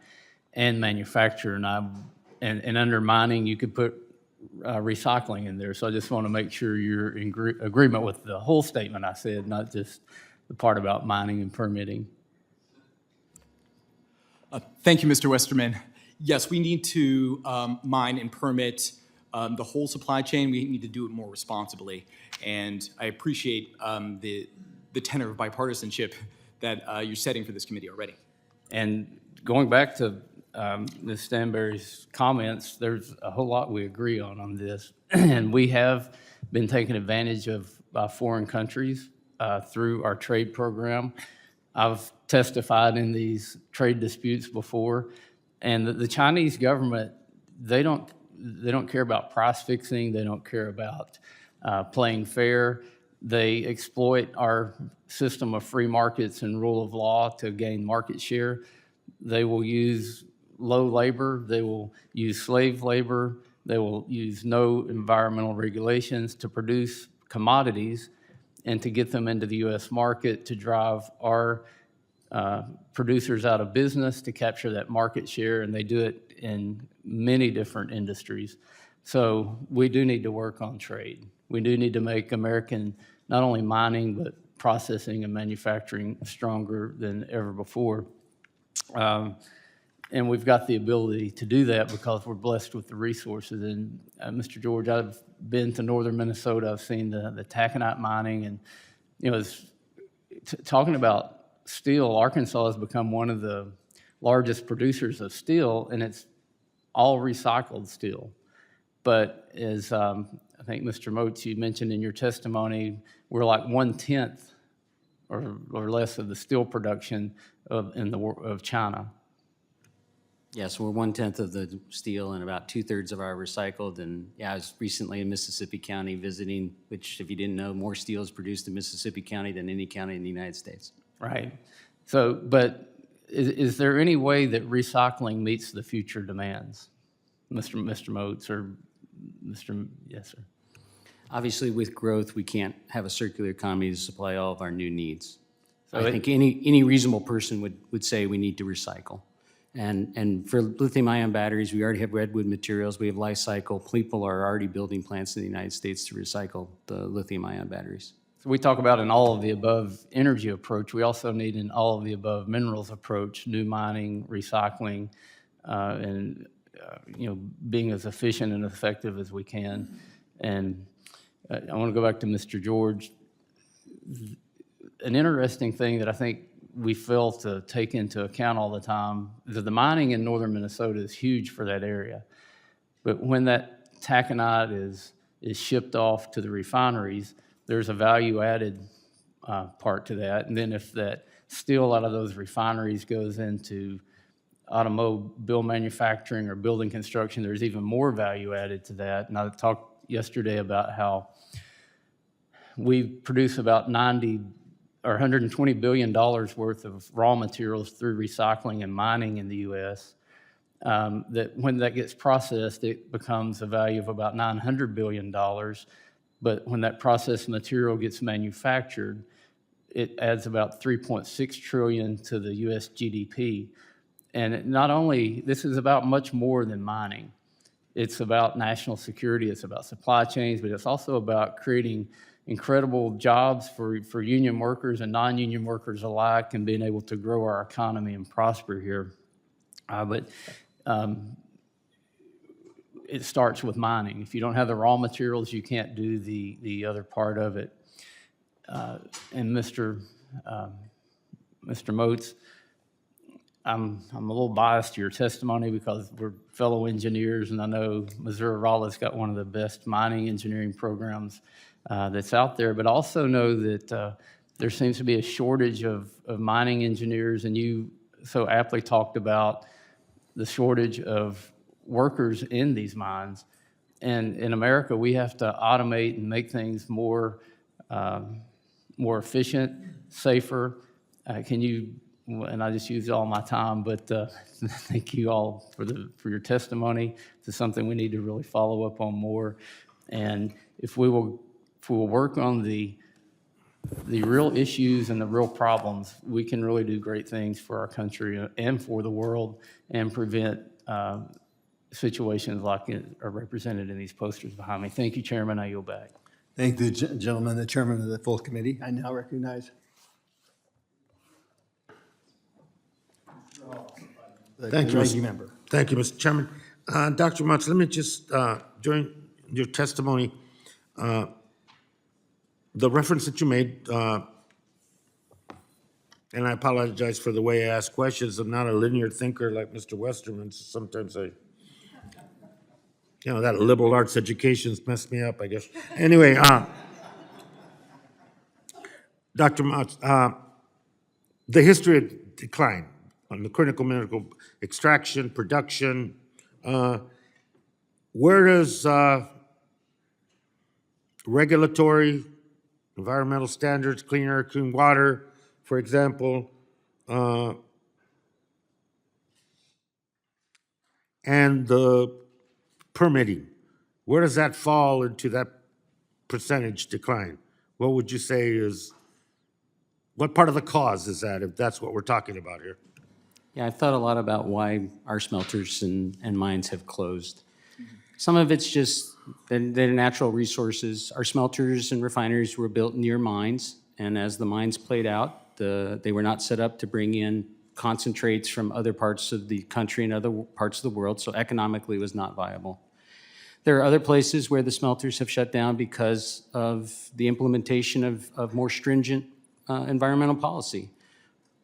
and manufacture. And under mining, you could put recycling in there. So I just want to make sure you're in agreement with the whole statement I said, not just the part about mining and permitting. Thank you, Mr. Westerman. Yes, we need to mine and permit the whole supply chain. We need to do it more responsibly. And I appreciate the tenor of bipartisanship that you're setting for this committee already. And going back to Ms. Stanberry's comments, there's a whole lot we agree on this. And we have been taken advantage of by foreign countries through our trade program. I've testified in these trade disputes before, and the Chinese government, they don't care about price fixing. They don't care about playing fair. They exploit our system of free markets and rule of law to gain market share. They will use low labor. They will use slave labor. They will use no environmental regulations to produce commodities and to get them into the U.S. market to drive our producers out of business, to capture that market share, and they do it in many different industries. So we do need to work on trade. We do need to make American, not only mining, but processing and manufacturing stronger than ever before. And we've got the ability to do that because we're blessed with the resources. And Mr. George, I've been to northern Minnesota. I've seen the taconite mining, and talking about steel, Arkansas has become one of the largest producers of steel, and it's all recycled steel. But as I think Mr. Moats, you mentioned in your testimony, we're like 1/10 or less of the steel production of China. Yes, we're 1/10 of the steel and about 2/3 of our recycled. And yeah, I was recently in Mississippi County visiting, which, if you didn't know, more steel is produced in Mississippi County than any county in the United States. Right. So, but is there any way that recycling meets the future demands, Mr. Moats or Mr. Yes, sir. Obviously, with growth, we can't have a circular economy to supply all of our new needs. So I think any reasonable person would say we need to recycle. And for lithium-ion batteries, we already have redwood materials. We have life cycle. People are already building plants in the United States to recycle the lithium-ion batteries. So we talk about an all-of-the-above energy approach. We also need an all-of-the-above minerals approach, new mining, recycling, and being as efficient and effective as we can. And I want to go back to Mr. George. An interesting thing that I think we fail to take into account all the time is that the mining in northern Minnesota is huge for that area. But when that taconite is shipped off to the refineries, there's a value-added part to that. And then if that steel out of those refineries goes into automobile manufacturing or building construction, there's even more value added to that. And I talked yesterday about how we produce about 90 or $120 billion worth of raw materials through recycling and mining in the U.S. That when that gets processed, it becomes a value of about $900 billion. But when that processed material gets manufactured, it adds about $3.6 trillion to the U.S. GDP. And not only, this is about much more than mining. It's about national security, it's about supply chains, but it's also about creating incredible jobs for union workers and non-union workers alike, and being able to grow our economy and prosper here. It starts with mining. If you don't have the raw materials, you can't do the other part of it. And Mr. Moats, I'm a little biased to your testimony because we're fellow engineers, and I know Missouri-Rolla's got one of the best mining engineering programs that's out there, but also know that there seems to be a shortage of mining engineers, and you so aptly talked about the shortage of workers in these mines. And in America, we have to automate and make things more efficient, safer. Can you, and I just used all my time, but thank you all for your testimony. It's something we need to really follow up on more. And if we will work on the real issues and the real problems, we can really do great things for our country and for the world, and prevent situations like are represented in these posters behind me. Thank you, Chairman. I yield back. Thank the gentleman, the chairman of the full committee. I now recognize the Thank you, ranking member. Thank you, Mr. Chairman. Dr. Mutz, let me just, during your testimony, the reference that you made, and I apologize for the way I ask questions. I'm not a linear thinker like Mr. Westerman, so sometimes that liberal arts education's messed me up, I guess. Anyway, Dr. Mutz, the history of decline on the critical mineral extraction, production, where does regulatory, environmental standards, clean air, clean water, for example, and the permitting, where does that fall into that percentage decline? What would you say is, what part of the cause is that, if that's what we're talking about here? Yeah, I've thought a lot about why our smelters and mines have closed. Some of it's just the natural resources. Our smelters and refineries were built near mines, and as the mines played out, they were not set up to bring in concentrates from other parts of the country and other parts of the world, so economically it was not viable. There are other places where the smelters have shut down because of the implementation of more stringent environmental policy.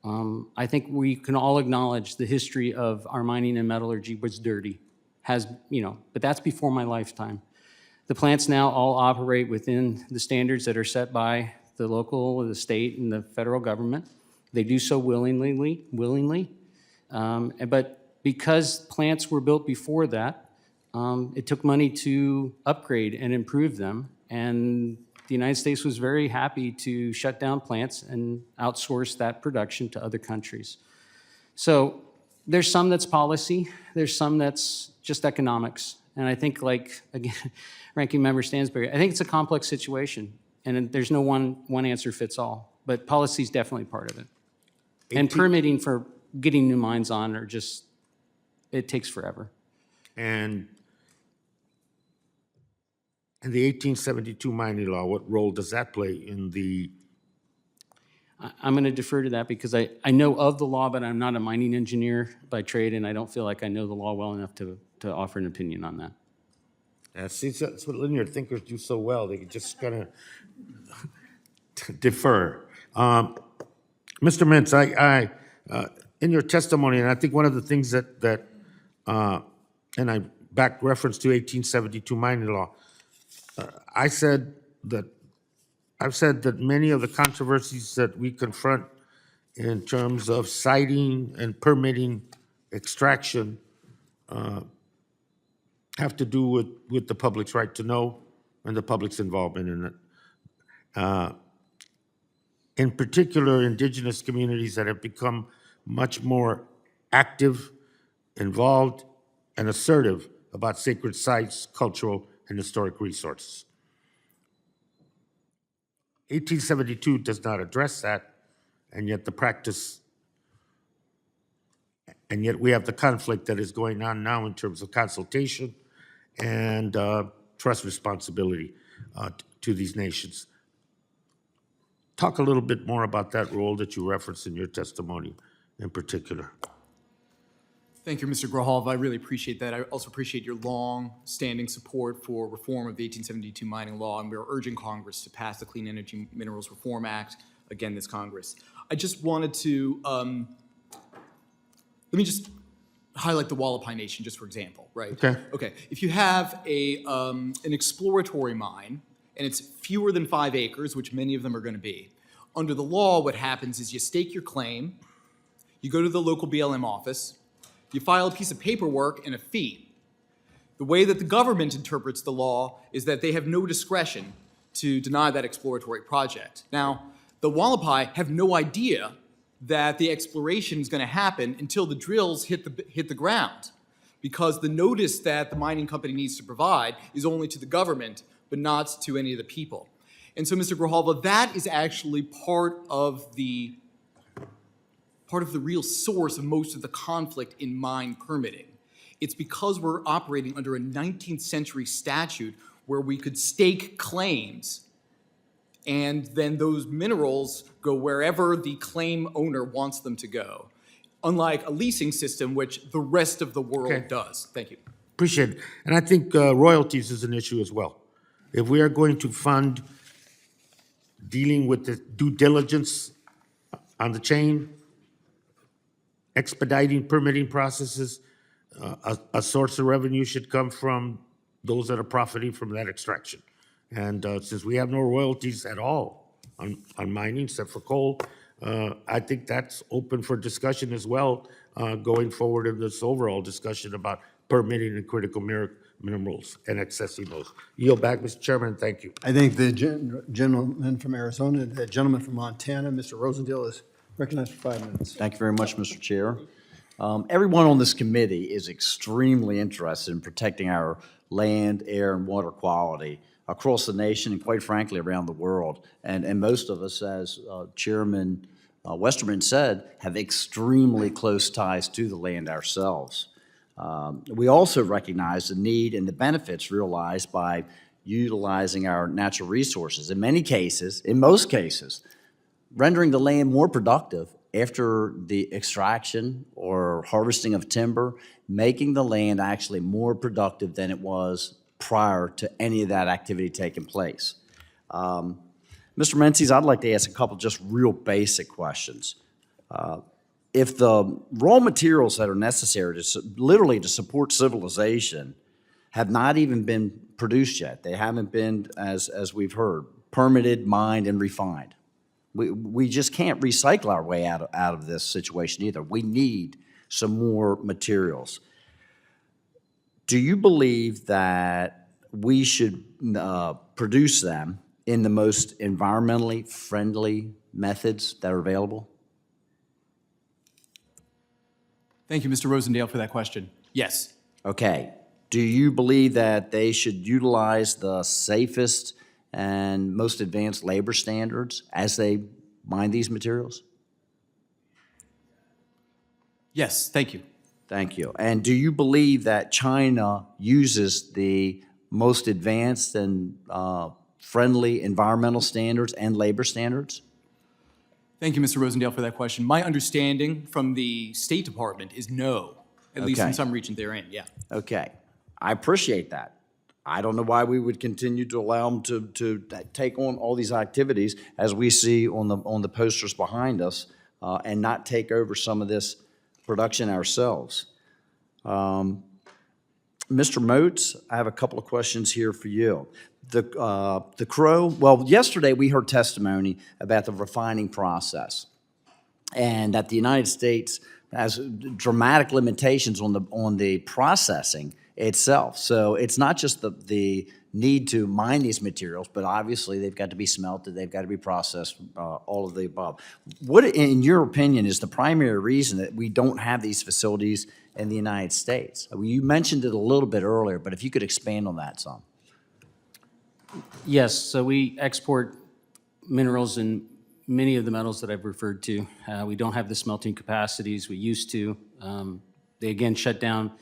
I think we can all acknowledge the history of our mining and metallurgy was dirty, but that's before my lifetime. The plants now all operate within the standards that are set by the local, the state, and the federal government. They do so willingly. But because plants were built before that, it took money to upgrade and improve them. And the United States was very happy to shut down plants and outsource that production to other countries. So there's some that's policy, there's some that's just economics. And I think, like, again, Ranking Member Stansberry, I think it's a complex situation, and there's no one answer fits all. But policy is definitely part of it. And permitting for getting new mines on it takes forever. And the 1872 mining law, what role does that play in the? I'm going to defer to that because I know of the law, but I'm not a mining engineer by trade, and I don't feel like I know the law well enough to offer an opinion on that. Yeah, see, that's what linear thinkers do so well. They can just kind of defer. Mr. Mintz, in your testimony, and I think one of the things and I back reference to 1872 mining law, I've said that many of the controversies that we confront in terms of siting and permitting extraction have to do with the public's right to know and the public's involvement in it. In particular, indigenous communities that have become much more active, involved, and assertive about sacred sites, cultural, and historic resources. 1872 does not address that, and yet we have the conflict that is going on now in terms of consultation and trust responsibility to these nations. Talk a little bit more about that role that you referenced in your testimony in particular. Thank you, Mr. Grohalv. I really appreciate that. I also appreciate your long-standing support for reform of the 1872 mining law, and we're urging Congress to pass the Clean Energy Minerals Reform Act again this Congress. I just wanted to, let me just highlight the Wallapai Nation, just for example, right? Okay. Okay, if you have an exploratory mine, and it's fewer than 5 acres, which many of them are going to be, under the law, what happens is you stake your claim, you go to the local BLM office, you file a piece of paperwork and a fee. The way that the government interprets the law is that they have no discretion to deny that exploratory project. Now, the Wallapai have no idea that the exploration is going to happen until the drills hit the ground, because the notice that the mining company needs to provide is only to the government, but not to any of the people. And so, Mr. Grohalva, that is actually part of the real source of most of the conflict in mine permitting. It's because we're operating under a 19th century statute where we could stake claims, and then those minerals go wherever the claim owner wants them to go, unlike a leasing system, which the rest of the world does. Thank you. Appreciate it. And I think royalties is an issue as well. If we are going to fund dealing with the due diligence on the chain, expediting permitting processes, a source of revenue should come from those that are profiting from that extraction. And since we have no royalties at all on mining except for coal, I think that's open for discussion as well going forward in this overall discussion about permitting and critical minerals and accessing those. Yield back, Mr. Chairman, thank you. I think the gentleman from Arizona, the gentleman from Montana, Mr. Rosendale, is recognized for 5 minutes. Thank you very much, Mr. Chair. Everyone on this committee is extremely interested in protecting our land, air, and water quality across the nation and, quite frankly, around the world. And most of us, as Chairman Westerman said, have extremely close ties to the land ourselves. We also recognize the need and the benefits realized by utilizing our natural resources. In most cases, rendering the land more productive after the extraction or harvesting of timber, making the land actually more productive than it was prior to any of that activity taking place. Mr. Menzies, I'd like to ask a couple just real basic questions. If the raw materials that are necessary literally to support civilization have not even been produced yet, they haven't been, as we've heard, permitted, mined, and refined. We just can't recycle our way out of this situation either. We need some more materials. Do you believe that we should produce them in the most environmentally friendly methods that are available? Thank you, Mr. Rosendale, for that question. Yes. Okay. Do you believe that they should utilize the safest and most advanced labor standards as they mine these materials? Yes, thank you. Thank you. And do you believe that China uses the most advanced and friendly environmental standards and labor standards? Thank you, Mr. Rosendale, for that question. My understanding from the State Department is no, at least in Okay. some region they're in, yeah. Okay. I appreciate that. I don't know why we would continue to allow them to take on all these activities as we see on the posters behind us and not take over some of this production ourselves. Mr. Moats, I have a couple of questions here for you. The Crow, well, yesterday we heard testimony about the refining process, and that the United States has dramatic limitations on the processing itself. So it's not just the need to mine these materials, but obviously they've got to be smelted, they've got to be processed, all of the above. What, in your opinion, is the primary reason that we don't have these facilities in the United States? You mentioned it a little bit earlier, but if you could expand on that some. Yes, so we export minerals and many of the metals that I've referred to. We don't have the smelting capacities we used to. They again shut down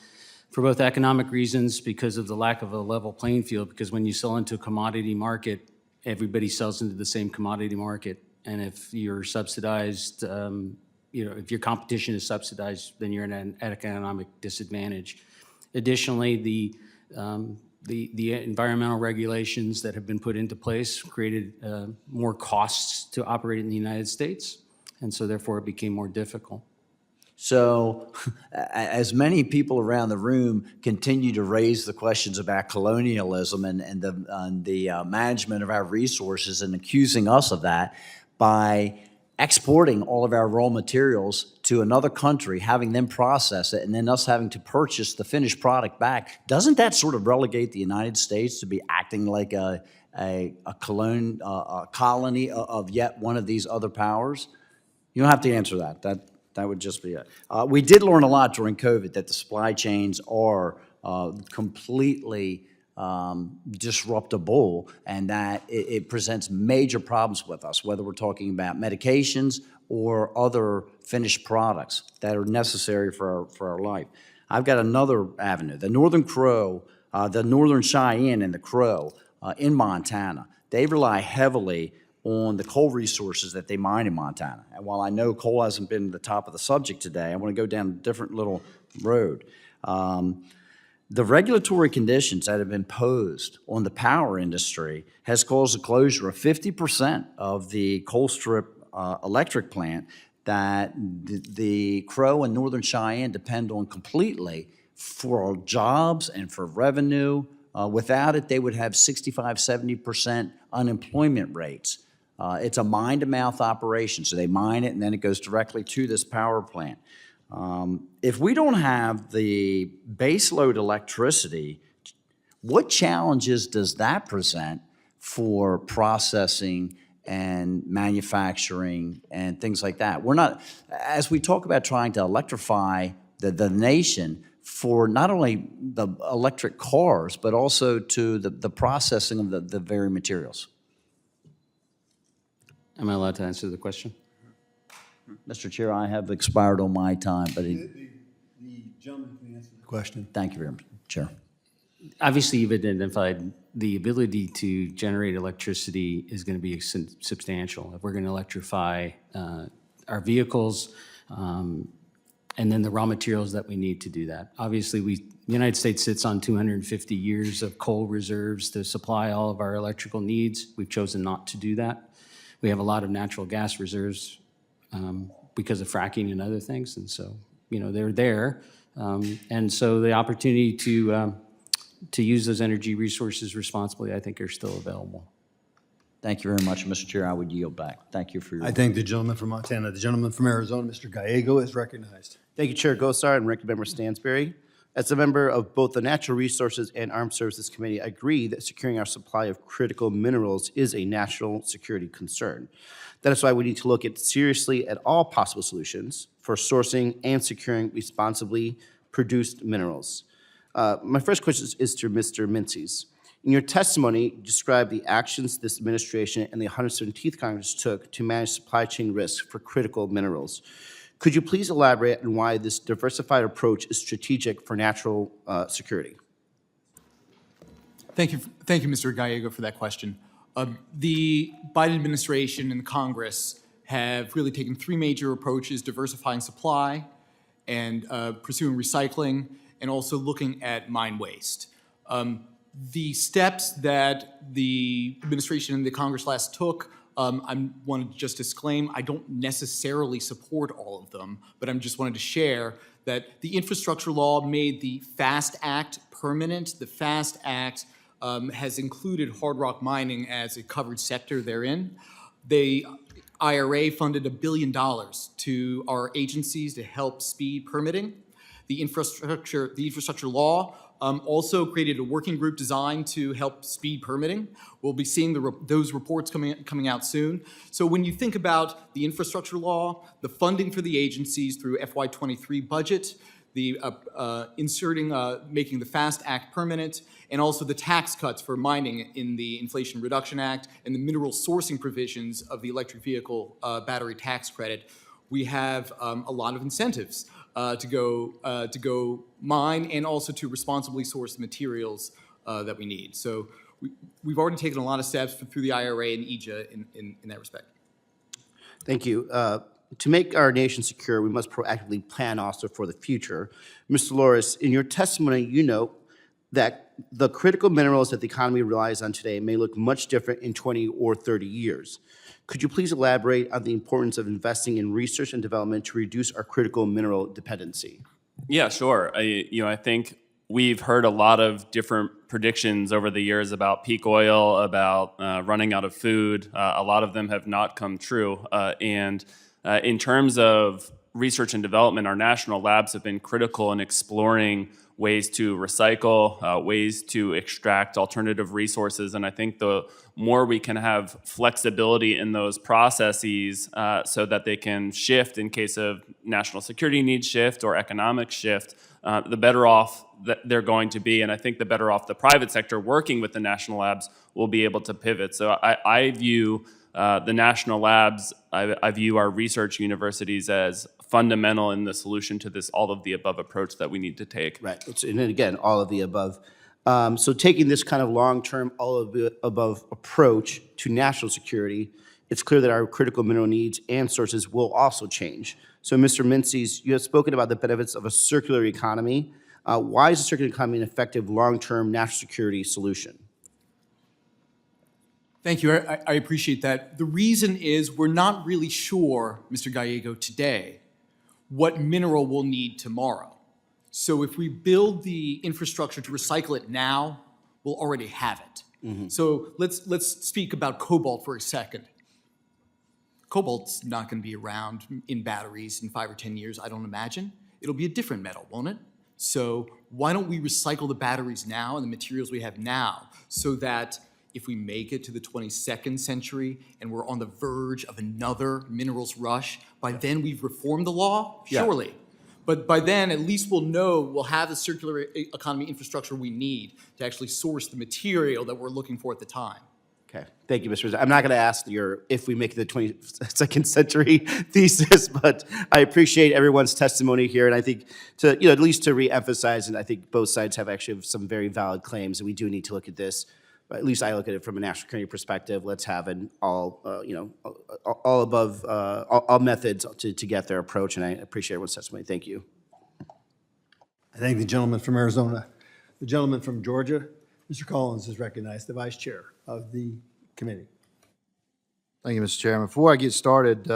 for both economic reasons because of the lack of a level playing field, because when you sell into a commodity market, everybody sells into the same commodity market. And if you're subsidized, if your competition is subsidized, then you're in an economic disadvantage. Additionally, the environmental regulations that have been put into place created more costs to operate in the United States, and so therefore it became more difficult. So as many people around the room continue to raise the questions about colonialism and the management of our resources and accusing us of that by exporting all of our raw materials to another country, having them process it, and then us having to purchase the finished product back, doesn't that sort of relegate the United States to be acting like a colony of yet one of these other powers? You don't have to answer that. That would just be it. We did learn a lot during COVID that the supply chains are completely disruptible, and that it presents major problems with us, whether we're talking about medications or other finished products that are necessary for our life. I've got another avenue. The Northern Crow, the Northern Cheyenne and the Crow in Montana, they rely heavily on the coal resources that they mine in Montana. And while I know coal hasn't been the top of the subject today, I want to go down a different little road. The regulatory conditions that have been imposed on the power industry has caused the closure of 50% of the coal strip electric plant that the Crow and Northern Cheyenne depend on completely for jobs and for revenue. Without it, they would have 65, 70% unemployment rates. It's a mine-to-mouth operation, so they mine it and then it goes directly to this power plant. If we don't have the baseload electricity, what challenges does that present for processing and manufacturing and things like that? We're not, as we talk about trying to electrify the nation for not only the electric cars, but also to the processing of the very materials. Am I allowed to answer the question? Mr. Chair, I have expired on my time, but The gentleman can answer the question. thank you very much, Chair. Obviously, you've identified the ability to generate electricity is going to be substantial. If we're going to electrify our vehicles, and then the raw materials that we need to do that. Obviously, the United States sits on 250 years of coal reserves to supply all of our electrical needs. We've chosen not to do that. We have a lot of natural gas reserves because of fracking and other things, and so, they're there. And so the opportunity to use those energy resources responsibly, I think, are still available. Thank you very much, Mr. Chair. I would yield back. Thank you for your. I thank the gentleman from Montana. The gentleman from Arizona, Mr. Gallego, is recognized. Thank you, Chair Gosar and Ranking Member Stansberry. As a member of both the Natural Resources and Armed Services Committee, I agree that securing our supply of critical minerals is a national security concern. That is why we need to look seriously at all possible solutions for sourcing and securing responsibly produced minerals. My first question is to Mr. Menzies. In your testimony, you described the actions this administration and the 117th Congress took to manage supply chain risks for critical minerals. Could you please elaborate on why this diversified approach is strategic for national security? Thank you, Mr. Gallego, for that question. The Biden administration and the Congress have really taken three major approaches: diversifying supply, and pursuing recycling, and also looking at mine waste. The steps that the administration and the Congress last took I want to just disclaim, I don't necessarily support all of them, but I'm just wanted to share that the infrastructure law made the FAST Act permanent. The FAST Act has included hard rock mining as a covered sector therein. The IRA funded $1 billion to our agencies to help speed permitting. The infrastructure law also created a working group designed to help speed permitting. We'll be seeing those reports coming out soon. So when you think about the infrastructure law, the funding for the agencies through FY23 budget, the making the FAST Act permanent, and also the tax cuts for mining in the Inflation Reduction Act and the mineral sourcing provisions of the electric vehicle battery tax credit, we have a lot of incentives to go mine and also to responsibly source the materials that we need. So we've already taken a lot of steps through the IRA and EJA in that respect. Thank you. To make our nation secure, we must proactively plan also for the future. Mr. Loris, in your testimony, you note that the critical minerals that the economy relies on today may look much different in 20 or 30 years. Could you please elaborate on the importance of investing in research and development to reduce our critical mineral dependency? Yeah, sure. I think we've heard a lot of different predictions over the years about peak oil, about running out of food. A lot of them have not come true. And in terms of research and development, our national labs have been critical in exploring ways to recycle, ways to extract alternative resources. And I think the more we can have flexibility in those processes so that they can shift in case of national security needs shift or economic shift, the better off that they're going to be. And I think the better off the private sector working with the national labs will be able to pivot. So I view the national labs, I view our research universities as fundamental in the solution to this all of the above approach that we need to take. Right, and then again, all of the above. So taking this kind of long-term, all of the above approach to national security, it's clear that our critical mineral needs and sources will also change. So Mr. Menzies, you have spoken about the benefits of a circular economy. Why is a circular economy an effective long-term national security solution? Thank you. I appreciate that. The reason is we're not really sure, Mr. Gallego, today, what mineral we'll need tomorrow. So if we build the infrastructure to recycle it now, we'll already have it. Mm-hmm. So let's speak about cobalt for a second. Cobalt's not going to be around in batteries in 5 or 10 years, I don't imagine. It'll be a different metal, won't it? So why don't we recycle the batteries now and the materials we have now so that if we make it to the 22nd century and we're on the verge of another minerals rush, by then we've reformed the law? Surely. Yeah. But by then, at least we'll have the circular economy infrastructure we need to actually source the material that we're looking for at the time. Okay, thank you, Mr. President. I'm not going to ask your if we make it to the 22nd century thesis, but I appreciate everyone's testimony here, and I think to at least to reemphasize, and I think both sides have actually some very valid claims, and we do need to look at this. But at least I look at it from a national security perspective. Let's have an all methods to get their approach, and I appreciate everyone's testimony. Thank you. I thank the gentleman from Arizona. The gentleman from Georgia, Mr. Collins, is recognized, the vice chair of the committee. Thank you, Mr. Chairman. Before I get started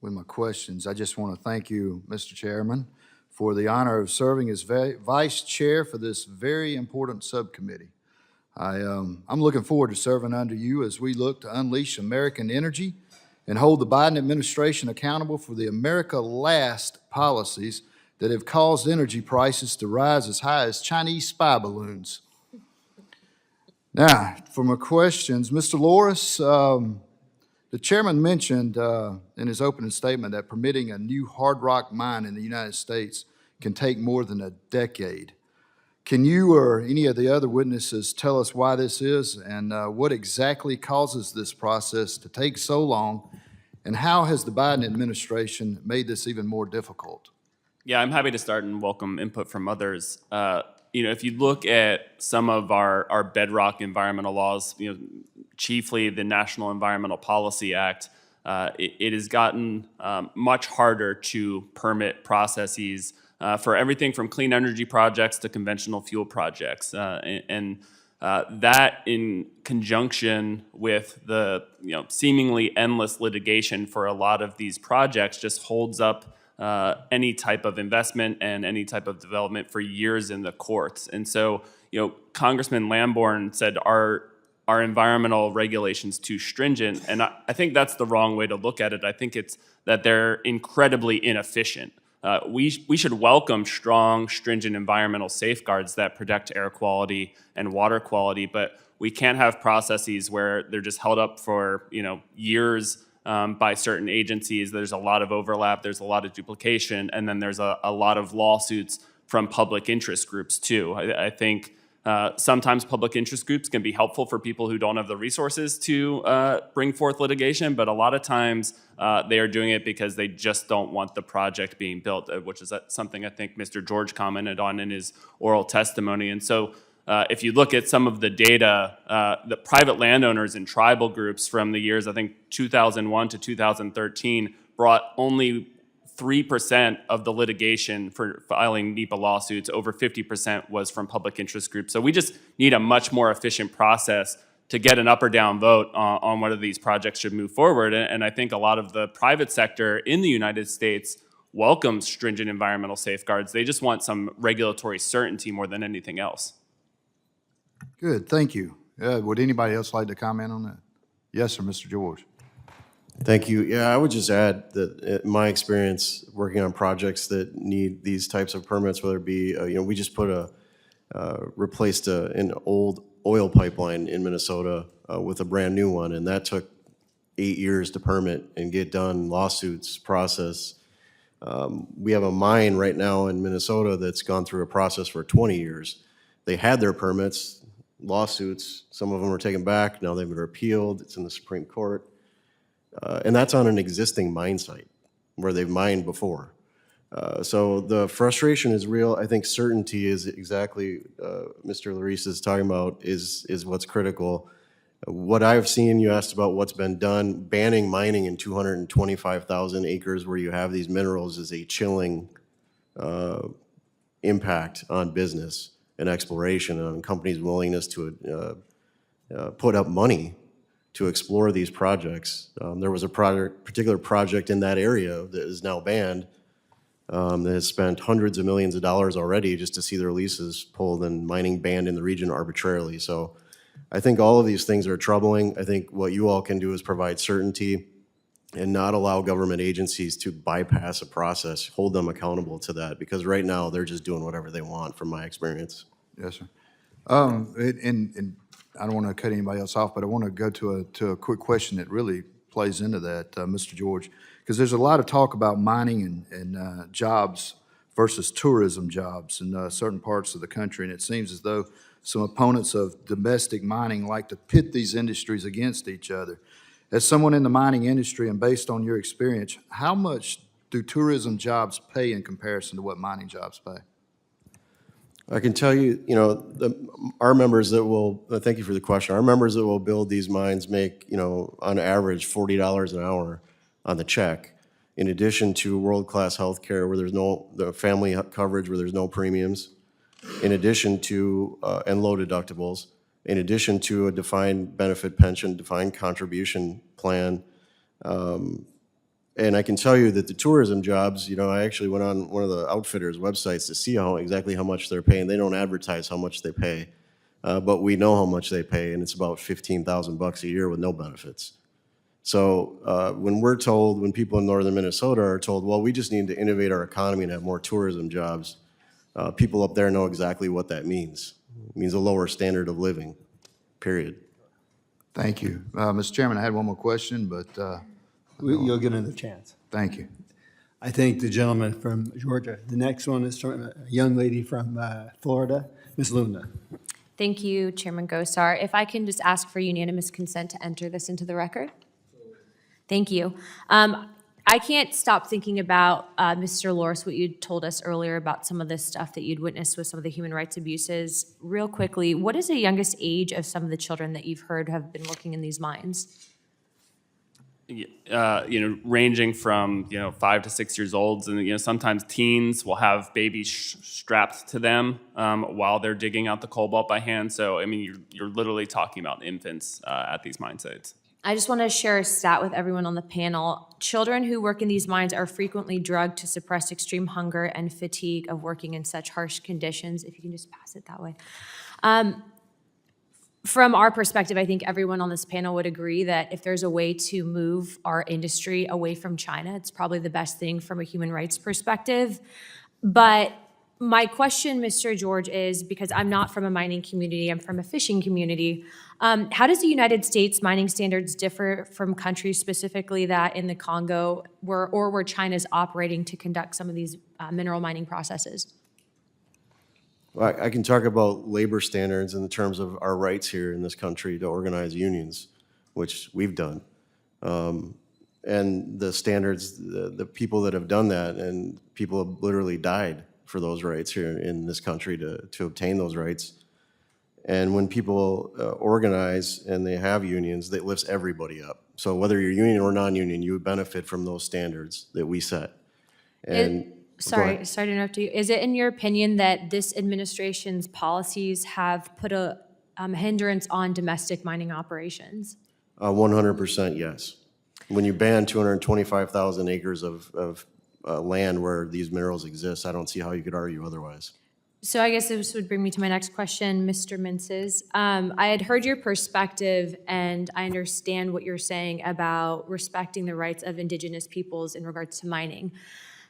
with my questions, I just want to thank you, Mr. Chairman, for the honor of serving as vice chair for this very important subcommittee. I'm looking forward to serving under you as we look to unleash American energy and hold the Biden administration accountable for the America Last policies that have caused energy prices to rise as high as Chinese spy balloons. Now, for my questions, Mr. Loris, the chairman mentioned in his opening statement that permitting a new hard rock mine in the United States can take more than a decade. Can you or any of the other witnesses tell us why this is and what exactly causes this process to take so long, and how has the Biden administration made this even more difficult? Yeah, I'm happy to start and welcome input from others. If you look at some of our bedrock environmental laws, chiefly the National Environmental Policy Act, it has gotten much harder to permit processes for everything from clean energy projects to conventional fuel projects. That in conjunction with the seemingly endless litigation for a lot of these projects just holds up any type of investment and any type of development for years in the courts. And so, Congressman Lamborn said our environmental regulations too stringent, and I think that's the wrong way to look at it. I think it's that they're incredibly inefficient. We should welcome strong, stringent environmental safeguards that protect air quality and water quality, but we can't have processes where they're just held up for years by certain agencies. There's a lot of overlap, there's a lot of duplication, and then there's a lot of lawsuits from public interest groups too. I think sometimes public interest groups can be helpful for people who don't have the resources to bring forth litigation, but a lot of times they are doing it because they just don't want the project being built, which is something I think Mr. George commented on in his oral testimony. And so if you look at some of the data, the private landowners and tribal groups from the years, I think 2001 to 2013, brought only 3% of the litigation for filing NEPA lawsuits. Over 50% was from public interest groups. So we just need a much more efficient process to get an up or down vote on whether these projects should move forward. And I think a lot of the private sector in the United States welcomes stringent environmental safeguards. They just want some regulatory certainty more than anything else. Good, thank you. Would anybody else like to comment on that? Yes, sir, Mr. George. Thank you. Yeah, I would just add that in my experience working on projects that need these types of permits, whether it be, we just replaced an old oil pipeline in Minnesota with a brand new one, and that took 8 years to permit and get done, lawsuits, process. We have a mine right now in Minnesota that's gone through a process for 20 years. They had their permits, lawsuits, some of them were taken back, now they've been appealed, it's in the Supreme Court. And that's on an existing mine site where they've mined before. So the frustration is real. I think certainty is exactly Mr. Larice is talking about is what's critical. What I've seen, you asked about what's been done, banning mining in 225,000 acres where you have these minerals is a chilling impact on business and exploration and on companies' willingness to put up money to explore these projects. There was a particular project in that area that is now banned that has spent hundreds of millions of dollars already just to see their leases pulled and mining banned in the region arbitrarily. So I think all of these things are troubling. I think what you all can do is provide certainty and not allow government agencies to bypass a process, hold them accountable to that, because right now they're just doing whatever they want from my experience. Yes, sir. And I don't want to cut anybody else off, but I want to go to a quick question that really plays into that, Mr. George, because there's a lot of talk about mining and jobs versus tourism jobs in certain parts of the country, and it seems as though some opponents of domestic mining like to pit these industries against each other. As someone in the mining industry and based on your experience, how much do tourism jobs pay in comparison to what mining jobs pay? I can tell you, our members that will, thank you for the question, our members that will build these mines make, on average $40 an hour on the check, in addition to world-class health care where there's the family coverage where there's no premiums, in addition to, and low deductibles, in addition to a defined benefit pension, defined contribution plan. And I can tell you that the tourism jobs, I actually went on one of the outfitters' websites to see exactly how much they're paying. They don't advertise how much they pay, but we know how much they pay, and it's about $15,000 a year with no benefits. So when people in northern Minnesota are told, well, we just need to innovate our economy and have more tourism jobs, people up there know exactly what that means. It means a lower standard of living, period. Thank you. Mr. Chairman, I had one more question, but You'll get another chance. thank you. I thank the gentleman from Georgia. The next one is from a young lady from Florida, Ms. Luna. Thank you, Chairman Gosar. If I can just ask for unanimous consent to enter this into the record? Thank you. I can't stop thinking about, Mr. Loris, what you told us earlier about some of the stuff that you'd witnessed with some of the human rights abuses. Real quickly, what is the youngest age of some of the children that you've heard have been working in these mines? ranging from 5 to 6 years old, and sometimes teens will have babies strapped to them while they're digging out the cobalt by hand. So I mean, you're literally talking about infants at these mine sites. I just want to share a stat with everyone on the panel. Children who work in these mines are frequently drugged to suppress extreme hunger and fatigue of working in such harsh conditions. If you can just pass it that way. From our perspective, I think everyone on this panel would agree that if there's a way to move our industry away from China, it's probably the best thing from a human rights perspective. But my question, Mr. George, is because I'm not from a mining community, I'm from a fishing community. How does the United States mining standards differ from countries specifically that in the Congo where China's operating to conduct some of these mineral mining processes? Well, I can talk about labor standards in terms of our rights here in this country to organize unions, which we've done. And the standards, the people that have done that, and people have literally died for those rights here in this country to obtain those rights. And when people organize and they have unions, that lifts everybody up. So whether you're union or non-union, you would benefit from those standards that we set. And Sorry to interrupt you. Is it in your opinion that this administration's policies have put a hindrance on domestic mining operations? 100% yes. When you ban 225,000 acres of land where these minerals exist, I don't see how you could argue otherwise. So I guess this would bring me to my next question, Mr. Minces. I had heard your perspective, and I understand what you're saying about respecting the rights of Indigenous peoples in regards to mining.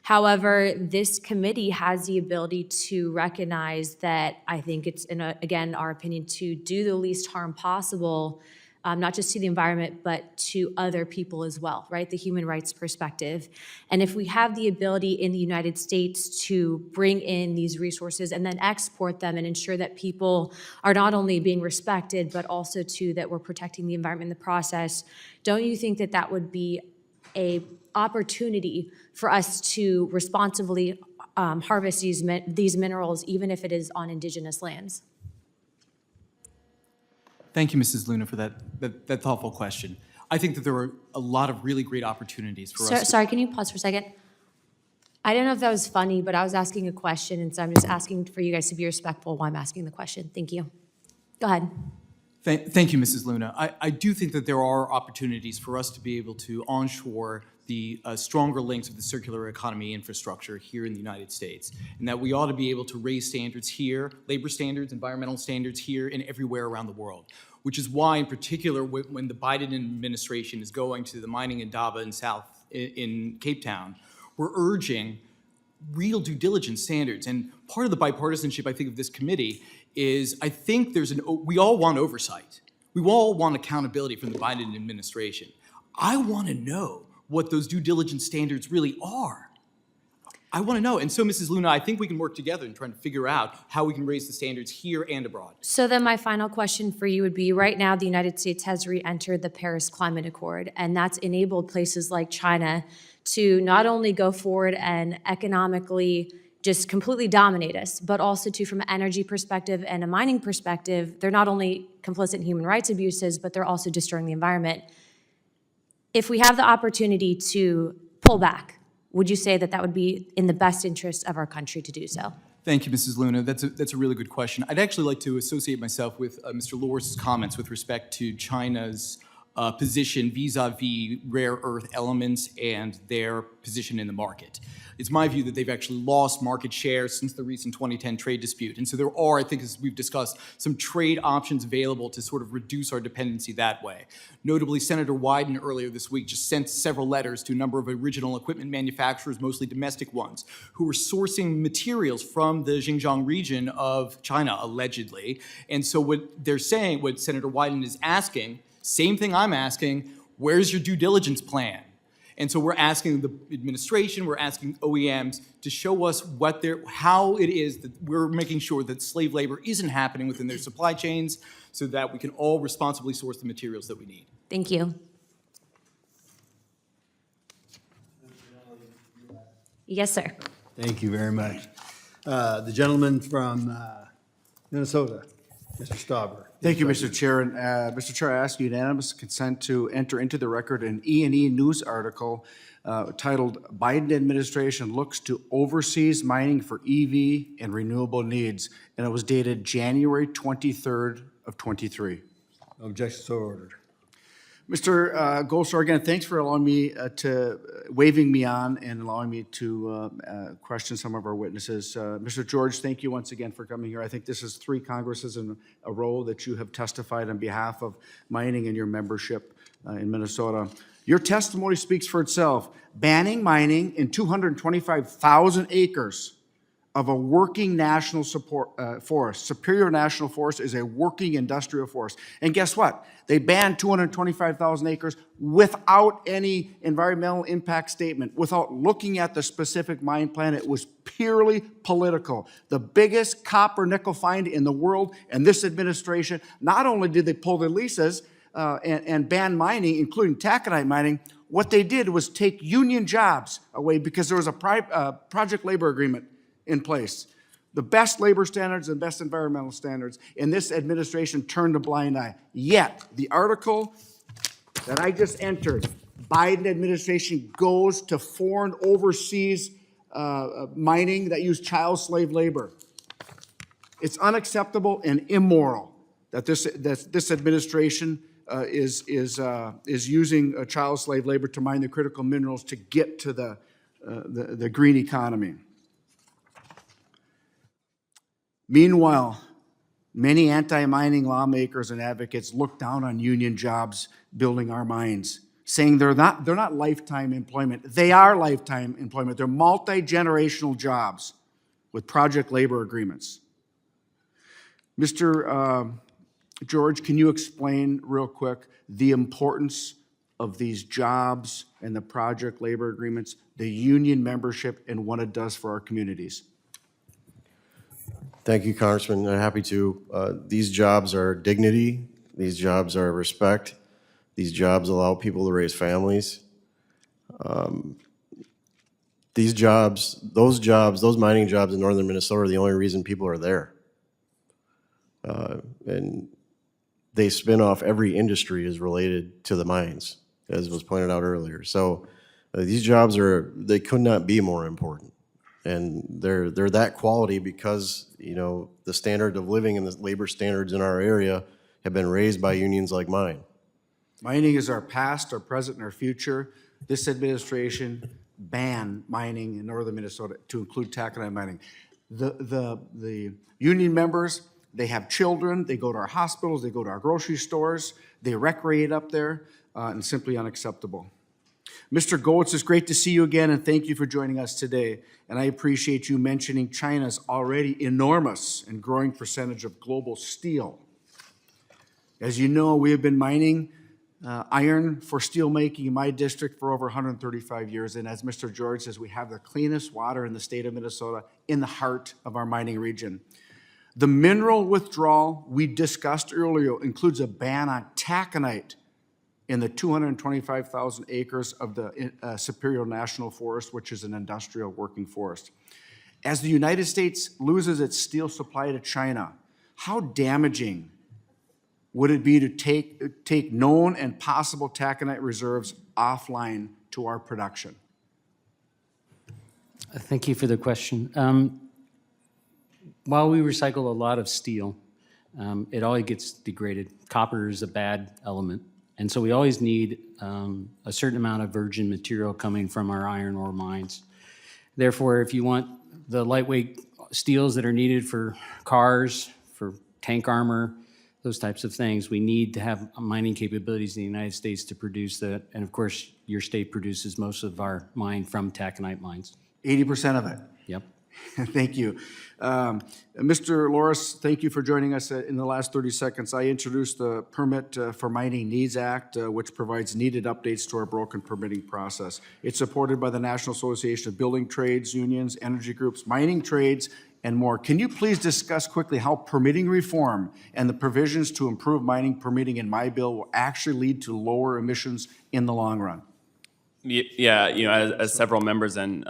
However, this committee has the ability to recognize that I think it's, again, our opinion, to do the least harm possible, not just to the environment, but to other people as well, right? The human rights perspective. And if we have the ability in the United States to bring in these resources and then export them and ensure that people are not only being respected, but also that we're protecting the environment in the process, don't you think that that would be a opportunity for us to responsibly harvest these minerals, even if it is on Indigenous lands? Thank you, Mrs. Luna, for that thoughtful question. I think that there are a lot of really great opportunities for us. Sorry, can you pause for a second? I don't know if that was funny, but I was asking a question, and so I'm just asking for you guys to be respectful while I'm asking the question. Thank you. Go ahead. Thank you, Mrs. Luna. I do think that there are opportunities for us to be able to onshore the stronger links of the circular economy infrastructure here in the United States, and that we ought to be able to raise standards here, labor standards, environmental standards here and everywhere around the world, which is why, in particular, when the Biden administration is going to the mining Indaba in Cape Town, we're urging real due diligence standards. And part of the bipartisanship, I think, of this committee is I think we all want oversight. We all want accountability from the Biden administration. I want to know what those due diligence standards really are. I want to know. And so, Mrs. Luna, I think we can work together in trying to figure out how we can raise the standards here and abroad. So then my final question for you would be, right now the United States has re-entered the Paris Climate Accord, and that's enabled places like China to not only go forward and economically just completely dominate us, but also from an energy perspective and a mining perspective, they're not only complicit in human rights abuses, but they're also destroying the environment. If we have the opportunity to pull back, would you say that that would be in the best interest of our country to do so? Thank you, Mrs. Luna. That's a really good question. I'd actually like to associate myself with Mr. Loris's comments with respect to China's position vis-a-vis rare earth elements and their position in the market. It's my view that they've actually lost market share since the recent 2010 trade dispute. And so there are, I think, as we've discussed, some trade options available to sort of reduce our dependency that way. Notably, Senator Wyden earlier this week just sent several letters to a number of original equipment manufacturers, mostly domestic ones, who were sourcing materials from the Xinjiang region of China, allegedly. And so what they're saying, what Senator Wyden is asking, same thing I'm asking, where's your due diligence plan? And so we're asking the administration, we're asking OEMs to show us how it is that we're making sure that slave labor isn't happening within their supply chains so that we can all responsibly source the materials that we need. Thank you. Yes, sir. Thank you very much. The gentleman from Minnesota. Mr. Stauber. Thank you, Mr. Chair. And, Mr. Chair, I ask unanimous consent to enter into the record an E&E News article titled "Biden Administration Looks to Overseas Mining for EV and Renewable Needs," and it was dated January 23rd of 23. Objection so ordered. Mr. Golsar, again, thanks for allowing me waving me on and allowing me to question some of our witnesses. Mr. George, thank you once again for coming here. I think this is 3 Congresses in a row that you have testified on behalf of mining and your membership in Minnesota. Your testimony speaks for itself. Banning mining in 225,000 acres of a working national forest. Superior National Forest is a working industrial forest. And guess what? They banned 225,000 acres without any environmental impact statement, without looking at the specific mine plan. It was purely political. The biggest copper nickel find in the world, and this administration, not only did they pull the leases and ban mining, including taconite mining, what they did was take union jobs away because there was a project labor agreement in place. The best labor standards and best environmental standards, and this administration turned a blind eye. Yet, the article that I just entered, Biden administration goes to foreign overseas mining that use child slave labor. It's unacceptable and immoral that this administration is using child slave labor to mine the critical minerals to get to the green economy. Meanwhile, many anti-mining lawmakers and advocates look down on union jobs building our mines, saying they're not lifetime employment. They are lifetime employment. They're multi-generational jobs with project labor agreements. Mr. George, can you explain real quick the importance of these jobs and the project labor agreements, the union membership, and what it does for our communities? Thank you, Congressman. I'm happy to. These jobs are dignity. These jobs are respect. These jobs allow people to raise families. These jobs, those mining jobs in northern Minnesota are the only reason people are there. And they spin off every industry is related to the mines, as was pointed out earlier. So these jobs they could not be more important. And they're that quality because, you know, the standard of living and the labor standards in our area have been raised by unions like mine. Mining is our past, our present, and our future. This administration banned mining in northern Minnesota to include taconite mining. The union members, they have children, they go to our hospitals, they go to our grocery stores, they recreate up there, and simply unacceptable. Mr. Goetz, it's great to see you again, and thank you for joining us today. And I appreciate you mentioning China's already enormous and growing percentage of global steel. As you know, we have been mining iron for steel making in my district for over 135 years. And as Mr. George says, we have the cleanest water in the state of Minnesota in the heart of our mining region. The mineral withdrawal we discussed earlier includes a ban on taconite in the 225,000 acres of the Superior National Forest, which is an industrial working forest. As the United States loses its steel supply to China, how damaging would it be to take known and possible taconite reserves offline to our production? Thank you for the question. While we recycle a lot of steel, it always gets degraded. Copper is a bad element. And so we always need a certain amount of virgin material coming from our iron ore mines. Therefore, if you want the lightweight steels that are needed for cars, for tank armor, those types of things, we need to have mining capabilities in the United States to produce that. And of course, your state produces most of our mine from taconite mines. 80% of it. Yep. Thank you. Mr. Loris, thank you for joining us in the last 30 seconds. I introduced the Permit for Mining Needs Act, which provides needed updates to our broken permitting process. It's supported by the National Association of Building Trades Unions, energy groups, mining trades, and more. Can you please discuss quickly how permitting reform and the provisions to improve mining permitting in my bill will actually lead to lower emissions in the long run? Yeah, you know, as several members and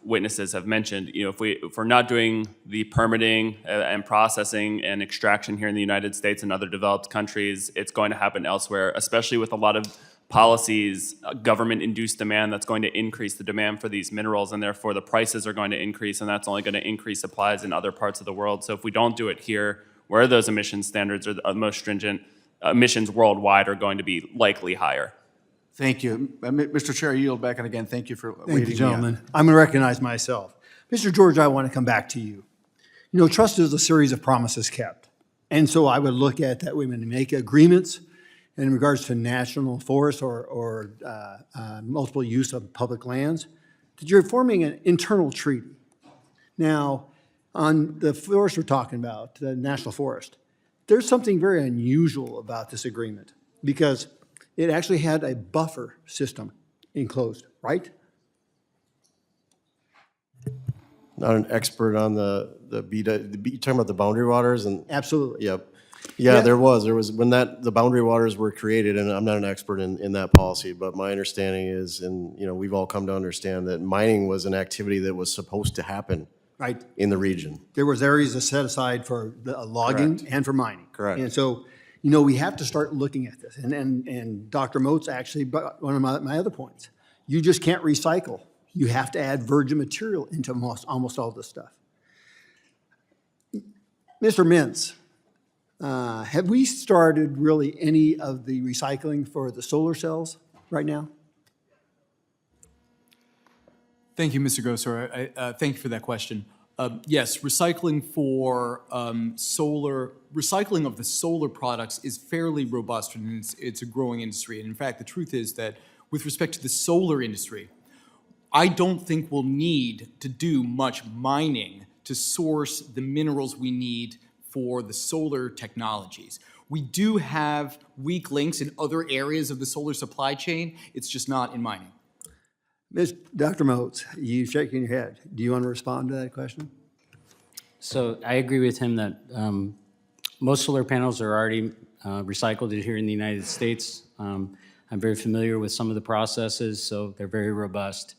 witnesses have mentioned, if we're not doing the permitting and processing and extraction here in the United States and other developed countries, it's going to happen elsewhere, especially with a lot of policies, government-induced demand that's going to increase the demand for these minerals, and therefore the prices are going to increase, and that's only going to increase supplies in other parts of the world. So if we don't do it here, where those emission standards are the most stringent, emissions worldwide are going to be likely higher. Thank you. Mr. Chair, I yield back, and again, thank you for Thank waiting. you, gentlemen. I'm going to recognize myself. Mr. George, I want to come back to you. Trust is a series of promises kept. And so I would look at that when we make agreements in regards to national forests or multiple use of public lands, that you're forming an internal treaty. Now, on the forest we're talking about, the national forest, there's something very unusual about this agreement because it actually had a buffer system enclosed, right? Not an expert on the you're talking about the boundary waters and? Absolutely. Yep. Yeah, there was when the boundary waters were created, and I'm not an expert in that policy, but my understanding is, and we've all come to understand that mining was an activity that was supposed to happen Right. in the region. There was areas set aside for the logging Correct. and for mining. Correct. And so, we have to start looking at this. And Dr. Moats actually brought one of my other points. You just can't recycle. You have to add virgin material into almost all this stuff. Mr. Mintz, have we started really any of the recycling for the solar cells right now? Thank you, Mr. Gosar. Thank you for that question. Yes, recycling recycling of the solar products is fairly robust, and it's a growing industry. And in fact, the truth is that with respect to the solar industry, I don't think we'll need to do much mining to source the minerals we need for the solar technologies. We do have weak links in other areas of the solar supply chain. It's just not in mining. Dr. Moats, you shaking your head. Do you want to respond to that question? So I agree with him that most solar panels are already recycled here in the United States. I'm very familiar with some of the processes, so they're very robust.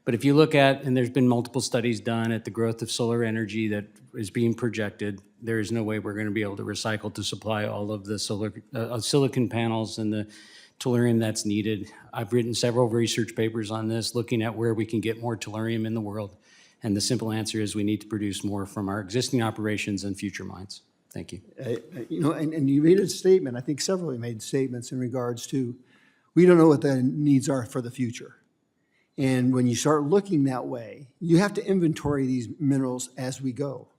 But if you look at, and there's been multiple studies done at the growth of solar energy that is being projected, there is no way we're going to be able to recycle to supply all of the silicon panels and the tellurium that's needed. I've written several research papers on this, looking at where we can get more tellurium in the world. And the simple answer is we need to produce more from our existing operations and future mines. Thank you. And you made a statement, I think several of you made statements in regards to, we don't know what the needs are for the future. And when you start looking that way, you have to inventory these minerals as we go.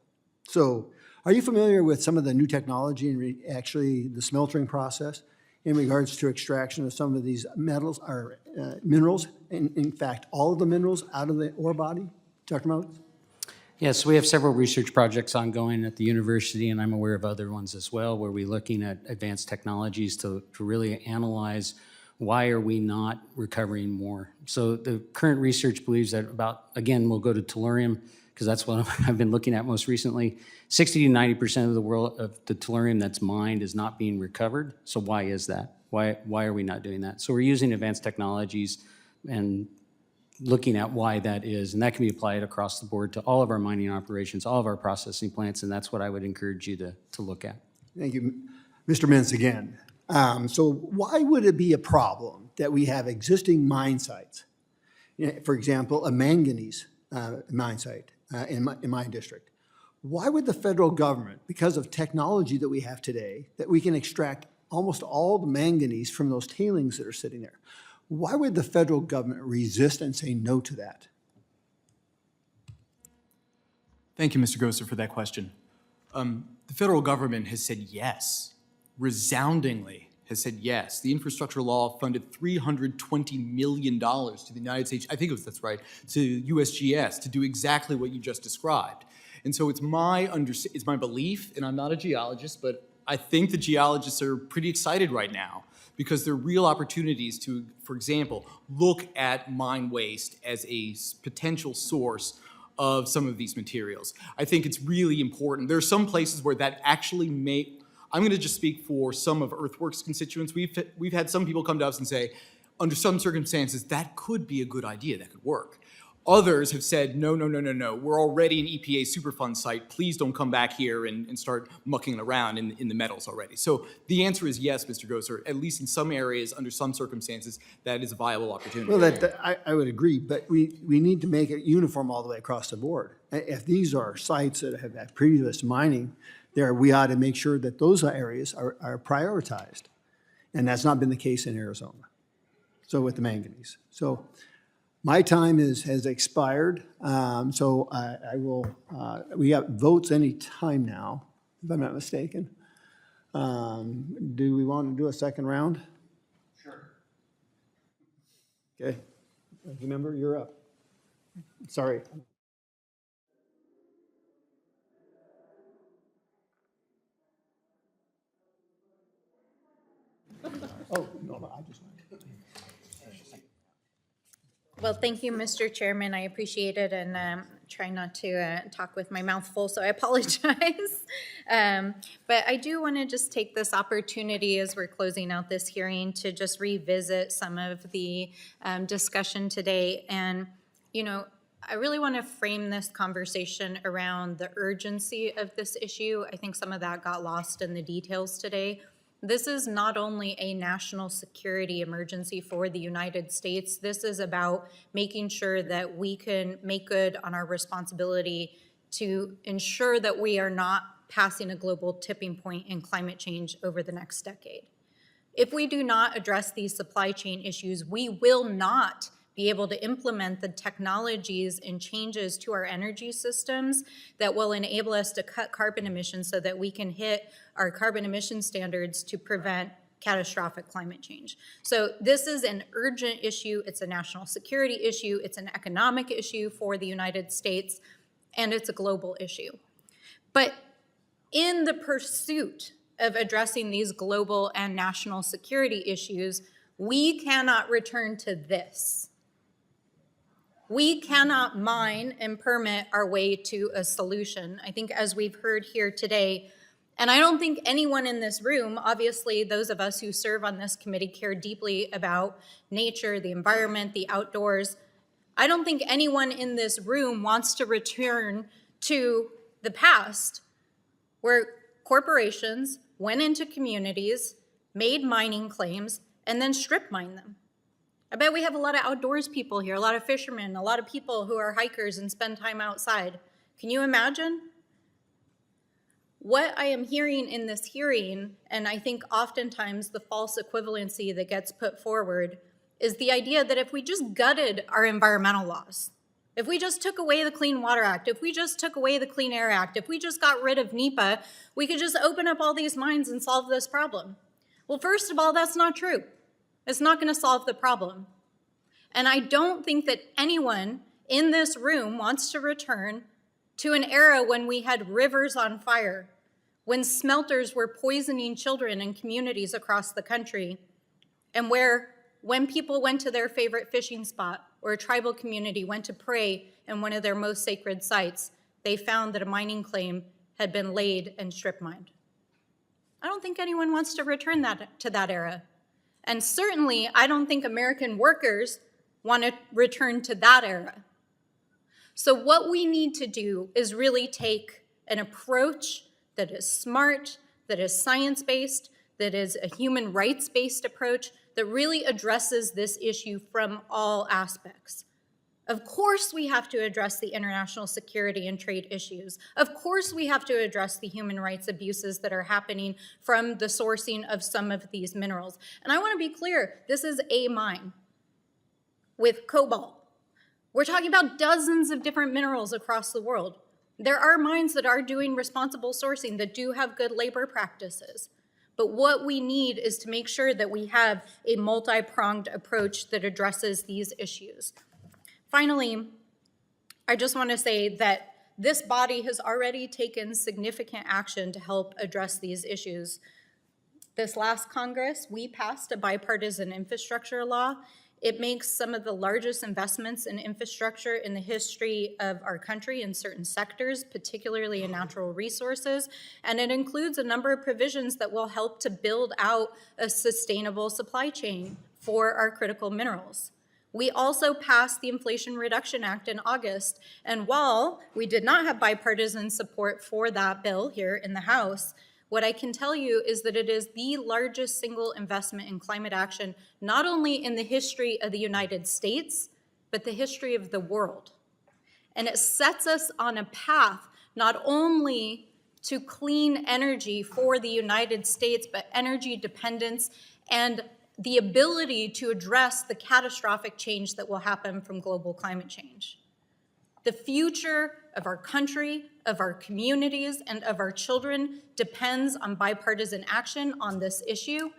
So are you familiar with some of the new technology and actually the smelting process in regards to extraction of some of these metals or minerals, in fact, all of the minerals out of the ore body? Dr. Moats? Yes, we have several research projects ongoing at the university, and I'm aware of other ones as well, where we're looking at advanced technologies to really analyze why are we not recovering more. So the current research believes that again, we'll go to tellurium, because that's what I've been looking at most recently. 60 to 90% of the tellurium that's mined is not being recovered. So why is that? Why are we not doing that? So we're using advanced technologies and looking at why that is, and that can be applied across the board to all of our mining operations, all of our processing plants, and that's what I would encourage you to look at. Thank you. Mr. Mintz again. So why would it be a problem that we have existing mine sites? For example, a manganese mine site in my district. Why would the federal government, because of technology that we have today, that we can extract almost all the manganese from those tailings that are sitting there, why would the federal government resist and say no to that? Thank you, Mr. Gosar, for that question. The federal government has said yes, resoundingly has said yes. The infrastructure law funded $320 million to the United States, I think that's right, to USGS to do exactly what you just described. And so it's my belief, and I'm not a geologist, but I think the geologists are pretty excited right now because there are real opportunities to, for example, look at mine waste as a potential source of some of these materials. I think it's really important. There are some places where that actually I'm going to just speak for some of Earthworks constituents. We've had some people come to us and say, under some circumstances, that could be a good idea, that could work. Others have said, no, no, no, no, no. We're already an EPA Superfund site. Please don't come back here and start mucking around in the metals already. So the answer is yes, Mr. Gosar. At least in some areas, under some circumstances, that is a viable opportunity. Well, I would agree, but we need to make it uniform all the way across the board. If these are sites that have had previous mining, we ought to make sure that those areas are prioritized. And that's not been the case in Arizona. So with the manganese. So my time has expired, so I will, we have votes any time now, if I'm not mistaken. Do we want to do a second round? Sure. Okay. Ranking member, you're up. Sorry. Oh, no, I just. Well, thank you, Mr. Chairman. I appreciate it, and try not to talk with my mouth full, so I apologize. But I do want to just take this opportunity as we're closing out this hearing to just revisit some of the discussion today. And, you know, I really want to frame this conversation around the urgency of this issue. I think some of that got lost in the details today. This is not only a national security emergency for the United States, this is about making sure that we can make good on our responsibility to ensure that we are not passing a global tipping point in climate change over the next decade. If we do not address these supply chain issues, we will not be able to implement the technologies and changes to our energy systems that will enable us to cut carbon emissions so that we can hit our carbon emission standards to prevent catastrophic climate change. So this is an urgent issue. It's a national security issue. It's an economic issue for the United States, and it's a global issue. But in the pursuit of addressing these global and national security issues, we cannot return to this. We cannot mine and permit our way to a solution. I think as we've heard here today, and I don't think anyone in this room, obviously those of us who serve on this committee care deeply about nature, the environment, the outdoors. I don't think anyone in this room wants to return to the past where corporations went into communities, made mining claims, and then strip mined them. I bet we have a lot of outdoors people here, a lot of fishermen, a lot of people who are hikers and spend time outside. Can you imagine? What I am hearing in this hearing, and I think oftentimes the false equivalency that gets put forward, is the idea that if we just gutted our environmental laws, if we just took away the Clean Water Act, if we just took away the Clean Air Act, if we just got rid of NEPA, we could just open up all these mines and solve this problem. Well, first of all, that's not true. It's not going to solve the problem. And I don't think that anyone in this room wants to return to an era when we had rivers on fire, when smelters were poisoning children in communities across the country, and where when people went to their favorite fishing spot or a tribal community went to pray in one of their most sacred sites, they found that a mining claim had been laid and strip mined. I don't think anyone wants to return to that era. And certainly, I don't think American workers want to return to that era. So what we need to do is really take an approach that is smart, that is science-based, that is a human rights-based approach that really addresses this issue from all aspects. Of course, we have to address the international security and trade issues. Of course, we have to address the human rights abuses that are happening from the sourcing of some of these minerals. And I want to be clear, this is a mine with cobalt. We're talking about dozens of different minerals across the world. There are mines that are doing responsible sourcing that do have good labor practices. But what we need is to make sure that we have a multi-pronged approach that addresses these issues. Finally, I just want to say that this body has already taken significant action to help address these issues. This last Congress, we passed a bipartisan infrastructure law. It makes some of the largest investments in infrastructure in the history of our country in certain sectors, particularly in natural resources, and it includes a number of provisions that will help to build out a sustainable supply chain for our critical minerals. We also passed the Inflation Reduction Act in August, and while we did not have bipartisan support for that bill here in the House, what I can tell you is that it is the largest single investment in climate action, not only in the history of the United States, but the history of the world. And it sets us on a path not only to clean energy for the United States, but energy dependence and the ability to address the catastrophic change that will happen from global climate change. The future of our country, of our communities, and of our children depends on bipartisan action on this issue.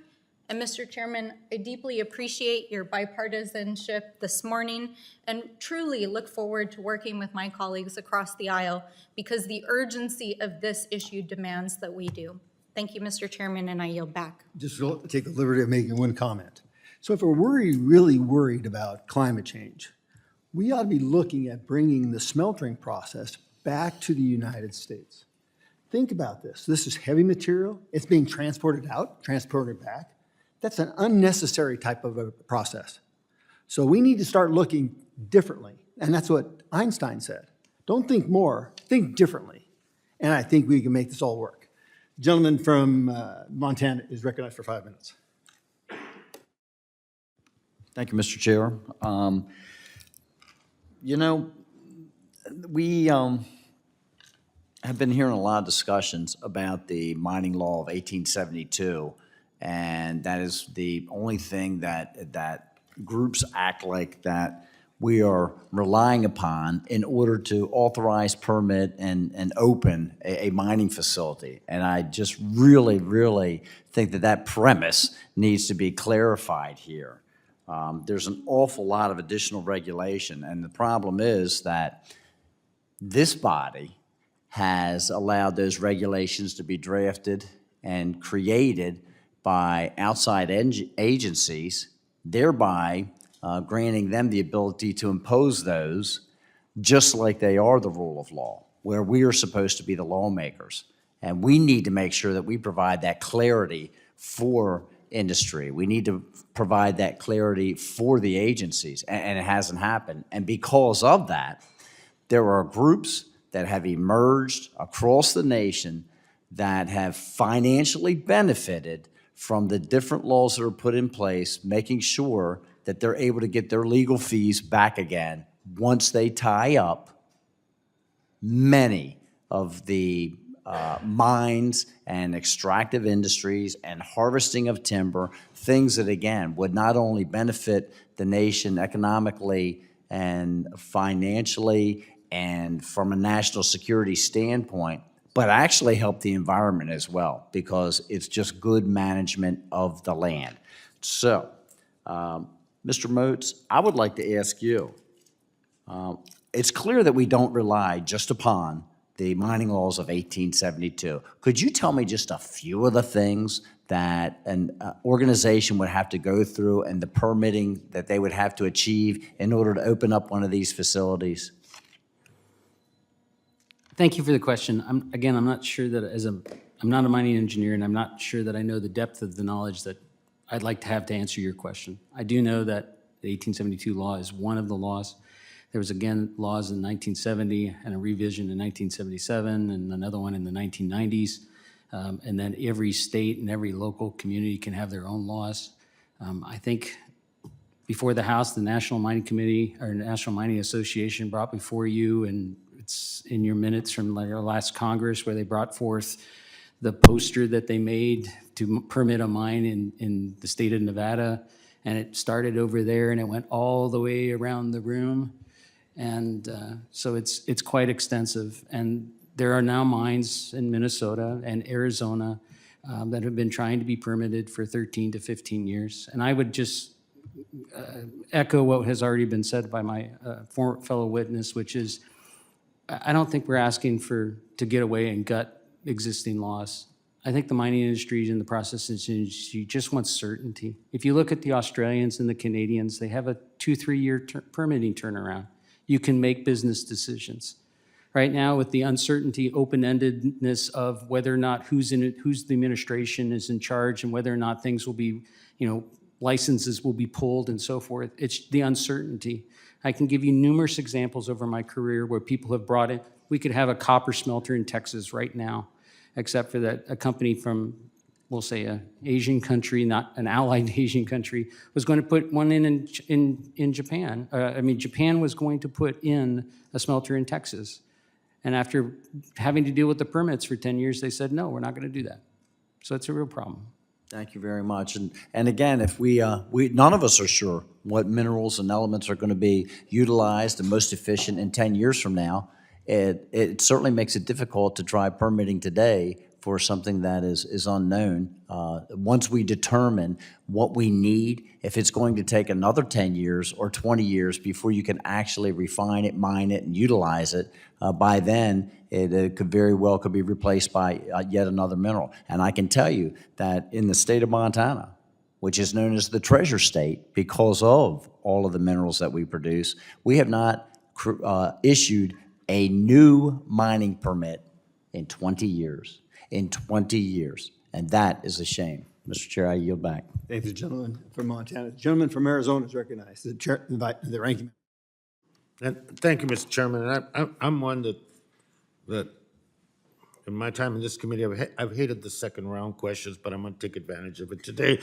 And Mr. Chairman, I deeply appreciate your bipartisanship this morning and truly look forward to working with my colleagues across the aisle because the urgency of this issue demands that we do. Thank you, Mr. Chairman, and I yield back. Just take the liberty of making one comment. So if we're really worried about climate change, we ought to be looking at bringing the smelting process back to the United States. Think about this. This is heavy material. It's being transported out, transported back. That's an unnecessary type of a process. So we need to start looking differently. And that's what Einstein said. Don't think more, think differently. And I think we can make this all work. Gentleman from Montana is recognized for 5 minutes. Thank you, Mr. Chair. You know, we have been hearing a lot of discussions about the mining law of 1872, and that is the only thing that groups act like that we are relying upon in order to authorize, permit, and open a mining facility. And I just really, really think that premise needs to be clarified here. There's an awful lot of additional regulation, and the problem is that this body has allowed those regulations to be drafted and created by outside agencies, thereby granting them the ability to impose those just like they are the rule of law, where we are supposed to be the lawmakers. And we need to make sure that we provide that clarity for industry. We need to provide that clarity for the agencies, and it hasn't happened. And because of that, there are groups that have emerged across the nation that have financially benefited from the different laws that are put in place, making sure that they're able to get their legal fees back again once they tie up many of the mines and extractive industries and harvesting of timber, things that, again, would not only benefit the nation economically and financially and from a national security standpoint, but actually help the environment as well, because it's just good management of the land. So, Mr. Moats, I would like to ask you, it's clear that we don't rely just upon the mining laws of 1872. Could you tell me just a few of the things that an organization would have to go through and the permitting that they would have to achieve in order to open up one of these facilities? Thank you for the question. I'm not sure that I'm not a mining engineer, and I'm not sure that I know the depth of the knowledge that I'd like to have to answer your question. I do know that the 1872 law is one of the laws. There was, again, laws in 1970 and a revision in 1977 and another one in the 1990s. And then every state and every local community can have their own laws. I think before the House, the National Mining Committee or National Mining Association brought before you, and it's in your minutes from our last Congress, where they brought forth the poster that they made to permit a mine in the state of Nevada. And it started over there and it went all the way around the room. And so it's quite extensive. And there are now mines in Minnesota and Arizona that have been trying to be permitted for 13 to 15 years. And I would just echo what has already been said by my fellow witness, which is I don't think we're asking to get away and gut existing laws. I think the mining industry and the processing industry just wants certainty. If you look at the Australians and the Canadians, they have a 2-3 year permitting turnaround. You can make business decisions. Right now, with the uncertainty, open-endedness of whether or not who's the administration is in charge and whether or not things will be, licenses will be pulled and so forth. It's the uncertainty. I can give you numerous examples over my career where people have brought in, we could have a copper smelter in Texas right now, except for that a company from, we'll say, an Asian country, not an allied Asian country, was going to put one in Japan. Japan was going to put in a smelter in Texas. And after having to deal with the permits for 10 years, they said, no, we're not going to do that. So it's a real problem. Thank you very much. And again, if we none of us are sure what minerals and elements are going to be utilized and most efficient in 10 years from now, it certainly makes it difficult to try permitting today for something that is unknown. Once we determine what we need, if it's going to take another 10 years or 20 years before you can actually refine it, mine it, and utilize it, by then it could very well be replaced by yet another mineral. And I can tell you that in the state of Montana, which is known as the treasure state because of all of the minerals that we produce, we have not issued a new mining permit in 20 years. In 20 years, and that is a shame. Mr. Chair, I yield back. Thank you, gentleman from Montana. The gentleman from Arizona is recognized. The ranking. And thank you, Mr. Chairman. And I'm one that in my time in this committee, I've hated the second round questions, but I'm going to take advantage of it today.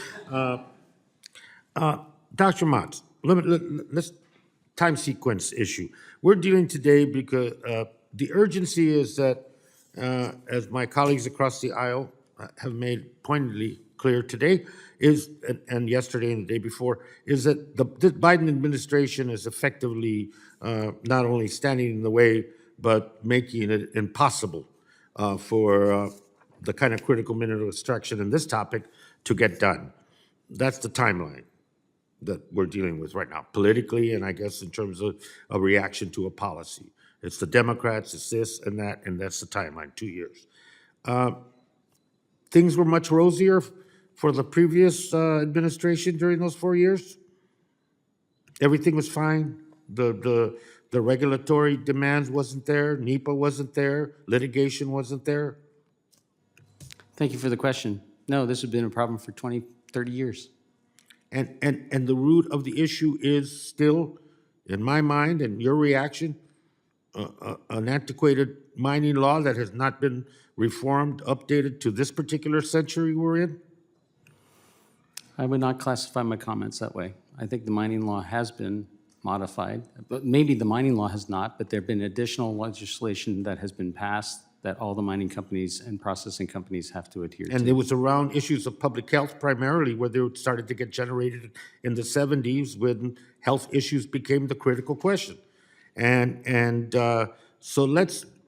Dr. Motz, let's time sequence issue. We're dealing today because the urgency is that, as my colleagues across the aisle have made pointedly clear today, and yesterday and the day before, is that the Biden administration is effectively not only standing in the way, but making it impossible for the kind of critical mineral extraction in this topic to get done. That's the timeline that we're dealing with right now, politically, and I guess in terms of a reaction to a policy. It's the Democrats, it's this and that, and that's the timeline, 2 years. Things were much rosier for the previous administration during those 4 years. Everything was fine. The regulatory demands wasn't there, NEPA wasn't there, litigation wasn't there. Thank you for the question. No, this has been a problem for 20, 30 years. And the root of the issue is still, in my mind, and your reaction, an antiquated mining law that has not been reformed, updated to this particular century we're in? I would not classify my comments that way. I think the mining law has been modified, but maybe the mining law has not, but there have been additional legislation that has been passed that all the mining companies and processing companies have to adhere to. And it was around issues of public health primarily, where they started to get generated in the 70s when health issues became the critical question. So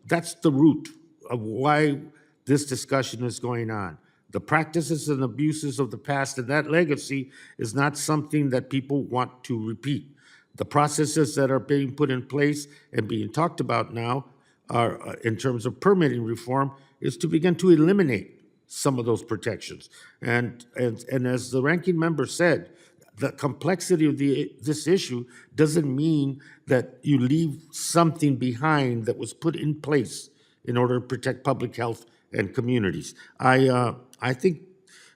that's the root of why this discussion is going on. The practices and abuses of the past and that legacy is not something that people want to repeat. The processes that are being put in place and being talked about now are, in terms of permitting reform, is to begin to eliminate some of those protections. And as the ranking member said, the complexity of this issue doesn't mean that you leave something behind that was put in place in order to protect public health and communities. I think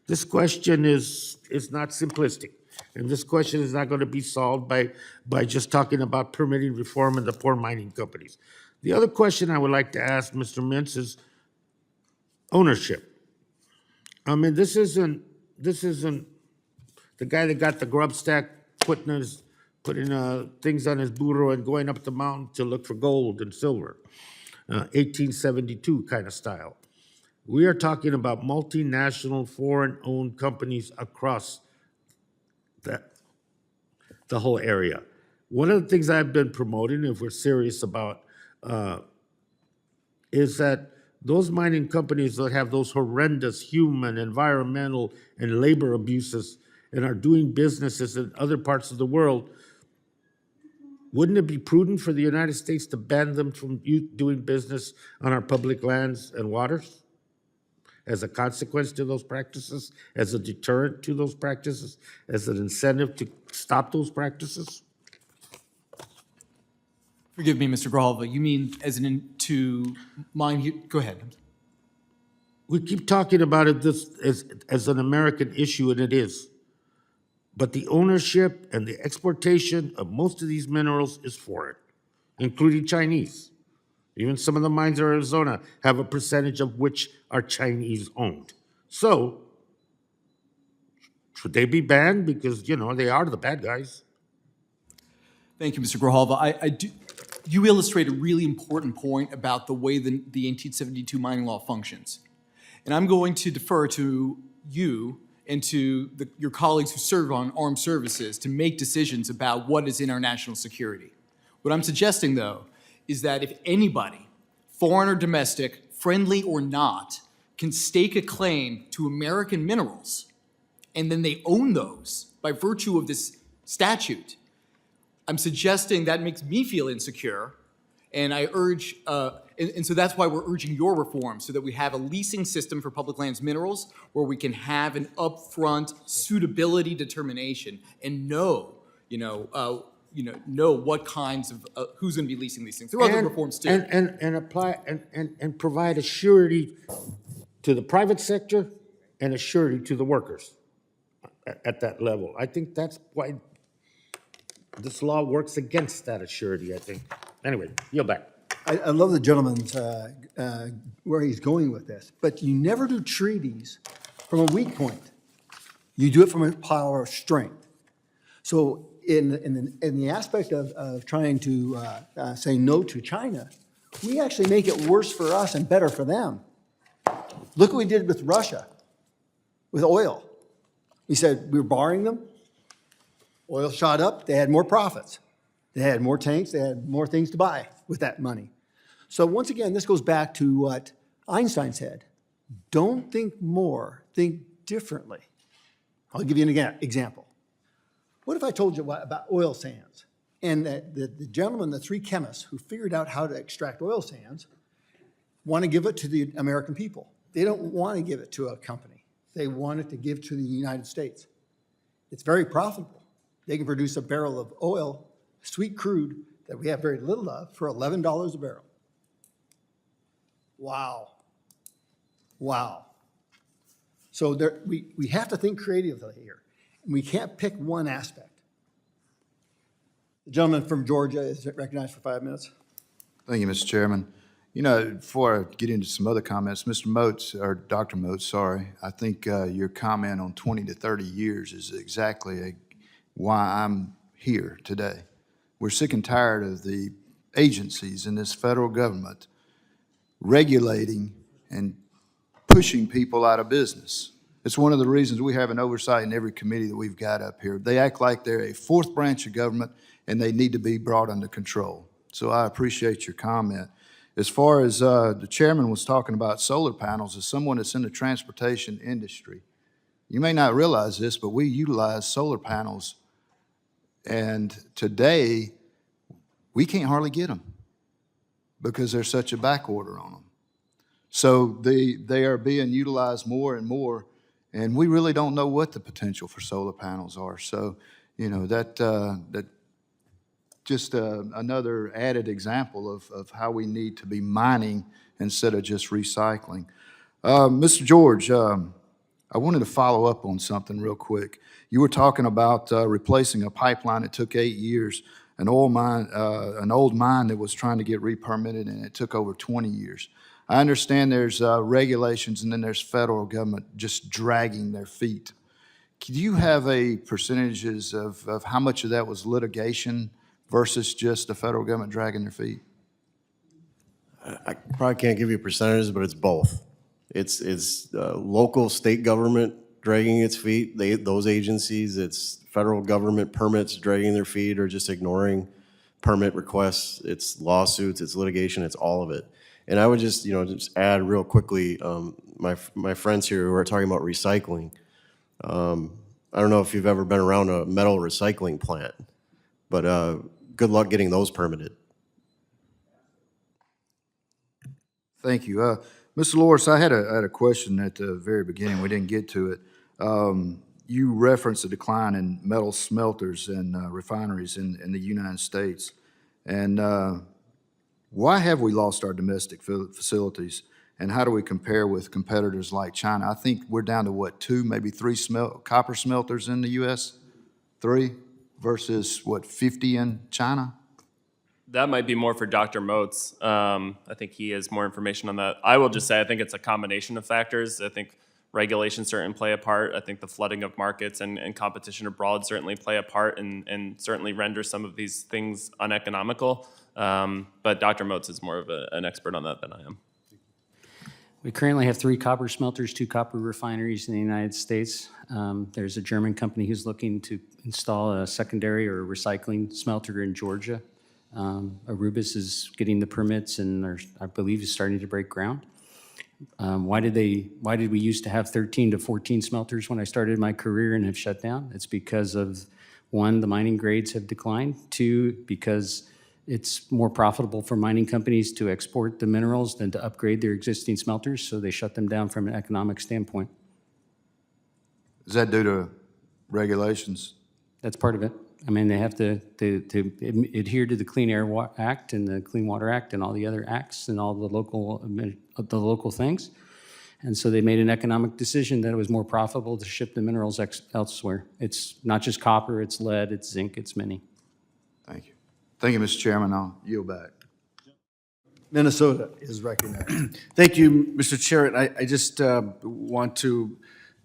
this question is not simplistic, and this question is not going to be solved by just talking about permitting reform and the poor mining companies. The other question I would like to ask Mr. Mintz is ownership. I mean, this isn't the guy that got the grub stack putting things on his burro and going up the mountain to look for gold and silver, 1872 kind of style. We are talking about multinational, foreign-owned companies across the whole area. One of the things I've been promoting, if we're serious about, is that those mining companies that have those horrendous human, environmental, and labor abuses and are doing businesses in other parts of the world, wouldn't it be prudent for the United States to ban them from doing business on our public lands and waters as a consequence to those practices, as a deterrent to those practices, as an incentive to stop those practices? Forgive me, Mr. Grijalva, you mean to mine, go ahead. We keep talking about it as an American issue, and it is. but the ownership and the exportation of most of these minerals is foreign, including Chinese. Even some of the mines in Arizona have a percentage of which are Chinese-owned. So, should they be banned? Because, you know, they are the bad guys. Thank you, Mr. Grijalva. You illustrate a really important point about the way the 1872 mining law functions. And I'm going to defer to you and to your colleagues who serve on armed services to make decisions about what is in our national security. What I'm suggesting, though, is that if anybody, foreign or domestic, friendly or not, can stake a claim to American minerals, and then they own those by virtue of this statute, I'm suggesting that makes me feel insecure, and I urge, and so that's why we're urging your reform, so that we have a leasing system for public lands minerals where we can have an upfront suitability determination and know what kinds of, who's going to be leasing these things. There are other reforms too. And apply and provide a surety to the private sector and a surety to the workers at that level. I think that's why this law works against that assurity, I think. Anyway, yield back. I love the gentleman's, where he's going with this, but you never do treaties from a weak point. You do it from a power of strength. So in the aspect of trying to say no to China, we actually make it worse for us and better for them. Look what we did with Russia, with oil. We said we were barring them. Oil shot up, they had more profits. They had more tanks, they had more things to buy with that money. So once again, this goes back to what Einstein said. Don't think more, think differently. I'll give you an example. What if I told you about oil sands? And the gentleman, the three chemists who figured out how to extract oil sands, want to give it to the American people. They don't want to give it to a company. They want it to give to the United States. It's very profitable. They can produce a barrel of oil, sweet crude, that we have very little of, for $11 a barrel. Wow. Wow. So we have to think creatively here. And we can't pick one aspect. The gentleman from Georgia is recognized for 5 minutes. Thank you, Mr. Chairman. You know, before I get into some other comments, Mr. Moats, or Dr. Moats, sorry, I think your comment on 20 to 30 years is exactly why I'm here today. We're sick and tired of the agencies in this federal government regulating and pushing people out of business. It's one of the reasons we have an oversight in every committee that we've got up here. They act like they're a fourth branch of government and they need to be brought under control. So I appreciate your comment. As far as the chairman was talking about solar panels, as someone that's in the transportation industry, you may not realize this, but we utilize solar panels, and today we can't hardly get them because there's such a back order on them. So they are being utilized more and more, and we really don't know what the potential for solar panels are. So, you know, that just another added example of how we need to be mining instead of just recycling. Mr. George, I wanted to follow up on something real quick. You were talking about replacing a pipeline that took 8 years, an old mine that was trying to get re-permitted, and it took over 20 years. I understand there's regulations and then there's federal government just dragging their feet. Do you have a percentages of how much of that was litigation versus just the federal government dragging their feet? I probably can't give you percentages, but it's both. It's local, state government dragging its feet, those agencies. It's federal government permits dragging their feet or just ignoring permit requests. It's lawsuits, it's litigation, it's all of it. And I would just add real quickly, my friends here who are talking about recycling. I don't know if you've ever been around a metal recycling plant, but good luck getting those permitted. Thank you. Mr. Loris, I had a question at the very beginning. We didn't get to it. You referenced a decline in metal smelters and refineries in the United States. And why have we lost our domestic facilities? And how do we compare with competitors like China? I think we're down to, what, 2, maybe 3 copper smelters in the U.S.? 3 versus, what, 50 in China? That might be more for Dr. Moats. I think he has more information on that. I will just say, I think it's a combination of factors. I think regulations certainly play a part. I think the flooding of markets and competition abroad certainly play a part and certainly render some of these things uneconomical. But Dr. Moats is more of an expert on that than I am. We currently have 3 copper smelters, 2 copper refineries in the United States. There's a German company who's looking to install a secondary or recycling smelter in Georgia. Arubis is getting the permits and I believe is starting to break ground. Why did we used to have 13 to 14 smelters when I started my career and have shut down? It's because of, 1, the mining grades have declined. 2, because it's more profitable for mining companies to export the minerals than to upgrade their existing smelters, so they shut them down from an economic standpoint. Is that due to regulations? That's part of it. I mean, they have to adhere to the Clean Air Act and the Clean Water Act and all the other acts and all the local things. And so they made an economic decision that it was more profitable to ship the minerals elsewhere. It's not just copper, it's lead, it's zinc, it's many. Thank you. Thank you, Mr. Chairman. I'll yield back. Minnesota is recognized. Thank you, Mr. Chair. I just want to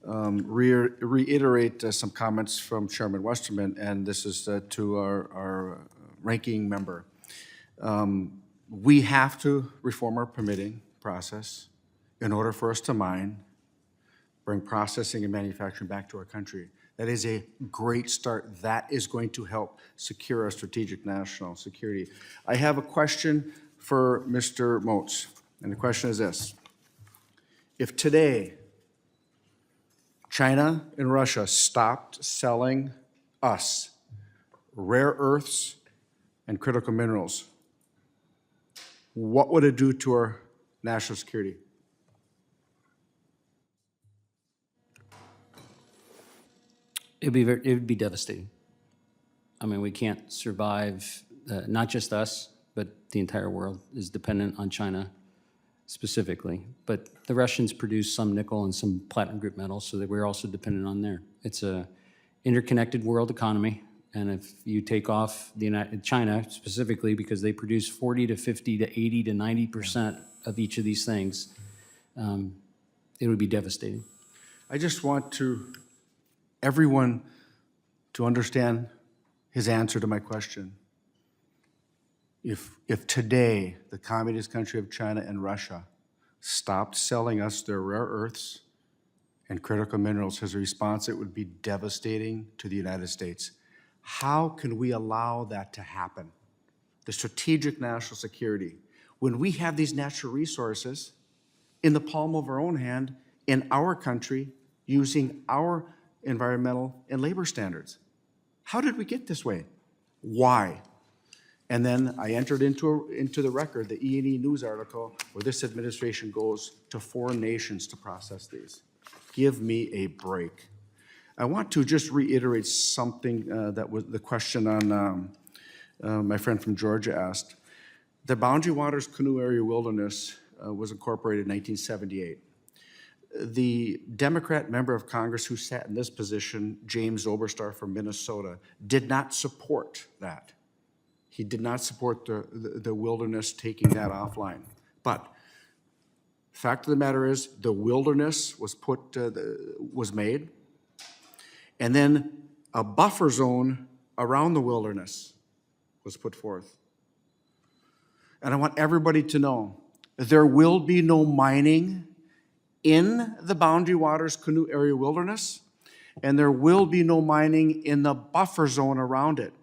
reiterate some comments from Chairman Westerman, and this is to our ranking member. We have to reform our permitting process in order for us to mine, bring processing and manufacturing back to our country. That is a great start. That is going to help secure our strategic national security. I have a question for Mr. Moats, and the question is this. If today China and Russia stopped selling us rare earths and critical minerals, what would it do to our national security? It would be devastating. I mean, we can't survive, not just us, but the entire world is dependent on China specifically. But the Russians produce some nickel and some platinum group metals, so that we're also dependent on there. It's a interconnected world economy, and if you take off China specifically, because they produce 40 to 50 to 80 to 90% of each of these things, it would be devastating. I just want everyone to understand his answer to my question. If today the communist country of China and Russia stopped selling us their rare earths and critical minerals, his response, it would be devastating to the United States. How can we allow that to happen? The strategic national security, when we have these natural resources in the palm of our own hand, in our country, using our environmental and labor standards. How did we get this way? Why? And then I entered into the record the E&E News article where this administration goes to foreign nations to process these. Give me a break. I want to just reiterate something that was the question on my friend from Georgia asked. The Boundary Waters Canoe Area Wilderness was incorporated in 1978. The Democrat member of Congress who sat in this position, James Oberstar from Minnesota, did not support that. He did not support the wilderness taking that offline. But the fact of the matter is, the wilderness was made, and then a buffer zone around the wilderness was put forth. And I want everybody to know there will be no mining in the Boundary Waters Canoe Area Wilderness, and there will be no mining in the buffer zone around it.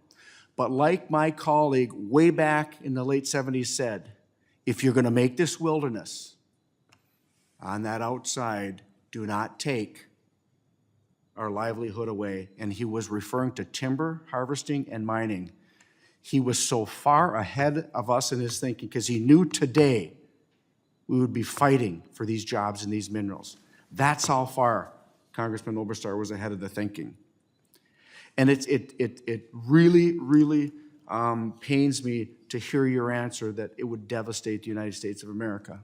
But like my colleague way back in the late 70s said, if you're going to make this wilderness on that outside, do not take our livelihood away. And he was referring to timber harvesting and mining. He was so far ahead of us in his thinking because he knew today we would be fighting for these jobs and these minerals. That's how far Congressman Oberstar was ahead of the thinking. And it really, really pains me to hear your answer that it would devastate the United States of America.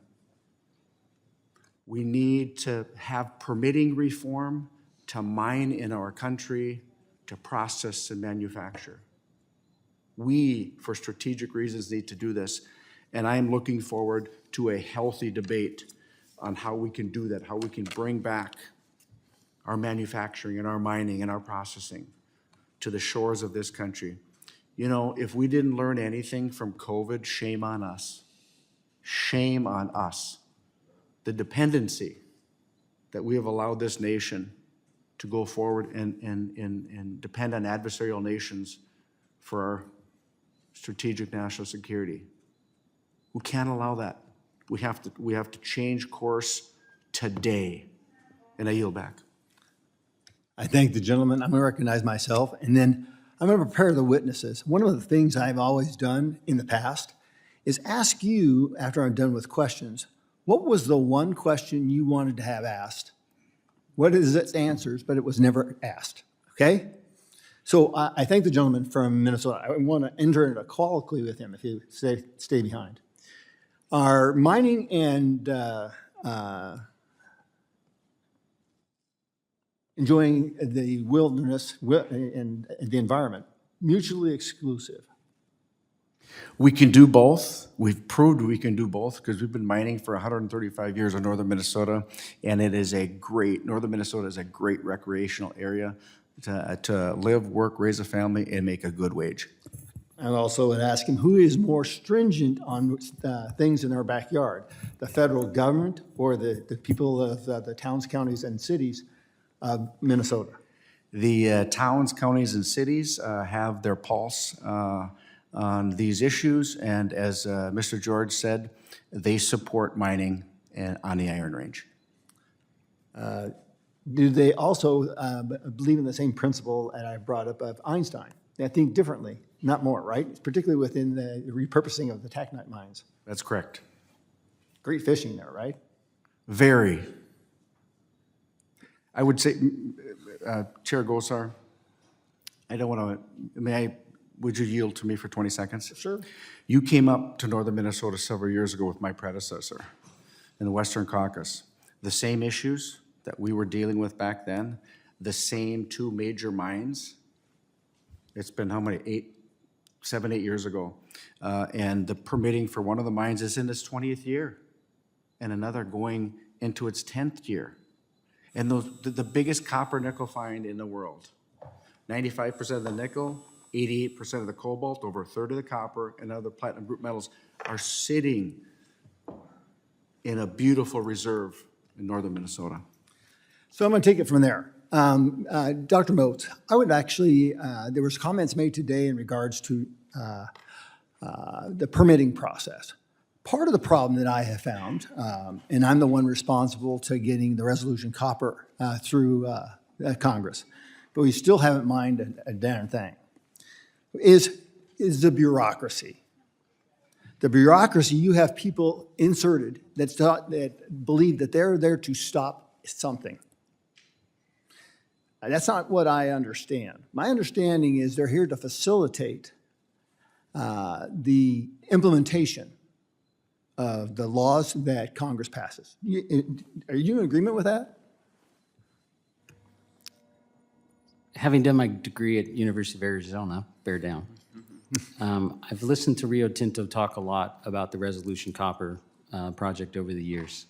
We need to have permitting reform to mine in our country to process and manufacture. We, for strategic reasons, need to do this, and I am looking forward to a healthy debate on how we can do that, how we can bring back our manufacturing and our mining and our processing to the shores of this country. You know, if we didn't learn anything from COVID, shame on us. Shame on us. The dependency that we have allowed this nation to go forward and depend on adversarial nations for our strategic national security. We can't allow that. We have to change course today. And I yield back. I thank the gentleman. I'm going to recognize myself, and then I'm going to prepare the witnesses. One of the things I've always done in the past is ask you, after I'm done with questions, what was the one question you wanted to have asked? What is its answers, but it was never asked, okay? So I thank the gentleman from Minnesota. I want to enter into a colloquy with him if you stay behind. Are mining and enjoying the wilderness and the environment mutually exclusive? We can do both. We've proved we can do both because we've been mining for 135 years in northern Minnesota, and northern Minnesota is a great recreational area to live, work, raise a family, and make a good wage. I also would ask him, who is more stringent on things in our backyard, the federal government or the people of the towns, counties, and cities of Minnesota? The towns, counties, and cities have their pulse on these issues, and as Mr. George said, they support mining on the Iron Range. Do they also believe in the same principle that I brought up of Einstein? They think differently, not more, right? Particularly within the repurposing of the taconite mines. That's correct. Great fishing there, right? Very. I would say, Chair Gosar, I don't want to, would you yield to me for 20 seconds? Sure. You came up to northern Minnesota several years ago with my predecessor in the Western Caucasus. The same issues that we were dealing with back then, the same two major mines. It's been how many, 7, 8 years ago. And the permitting for one of the mines is in its 20th year and another going into its 10th year. And the biggest copper nickel find in the world. 95% of the nickel, 88% of the cobalt, over a third of the copper, and other platinum group metals are sitting in a beautiful reserve in northern Minnesota. So I'm going to take it from there. Dr. Moats, I would actually, there was comments made today in regards to the permitting process. Part of the problem that I have found, and I'm the one responsible to getting the resolution copper through Congress, but we still haven't mined a darn thing, is the bureaucracy. The bureaucracy, you have people inserted that believe that they're there to stop something. That's not what I understand. My understanding is they're here to facilitate the implementation of the laws that Congress passes. Are you in agreement with that? Having done my degree at University of Arizona, bear down. I've listened to Rio Tinto talk a lot about the Resolution Copper project over the years.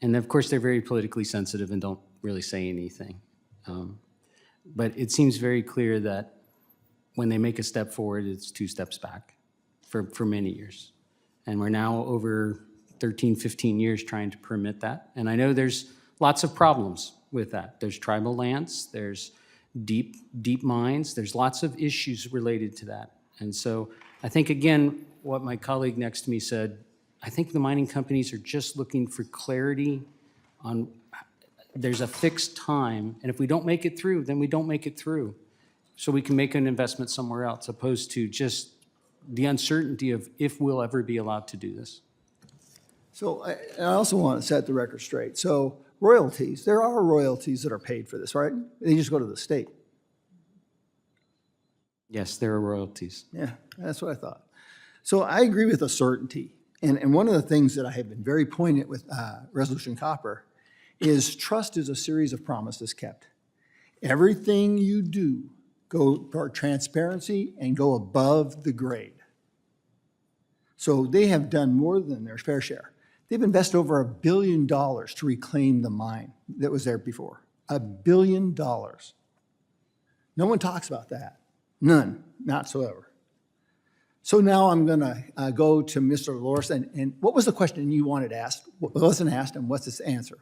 And of course, they're very politically sensitive and don't really say anything. But it seems very clear that when they make a step forward, it's 2 steps back for many years. And we're now over 13, 15 years trying to permit that. And I know there's lots of problems with that. There's tribal lands, there's deep mines, there's lots of issues related to that. And so I think, again, what my colleague next to me said, I think the mining companies are just looking for clarity on, there's a fixed time, and if we don't make it through, then we don't make it through. So we can make an investment somewhere else, opposed to just the uncertainty of if we'll ever be allowed to do this. So I also want to set the record straight. So royalties, there are royalties that are paid for this, right? They just go to the state. Yes, there are royalties. Yeah, that's what I thought. So I agree with the certainty. And one of the things that I have been very poignant with Resolution Copper is trust is a series of promises kept. Everything you do, go for transparency and go above the grade. So they have done more than their fair share. They've invested over $1 billion to reclaim the mine that was there before. $1 billion. No one talks about that. None, not whatsoever. So now I'm going to go to Mr. Loris. And what was the question you wanted asked? What wasn't asked, and what's its answer?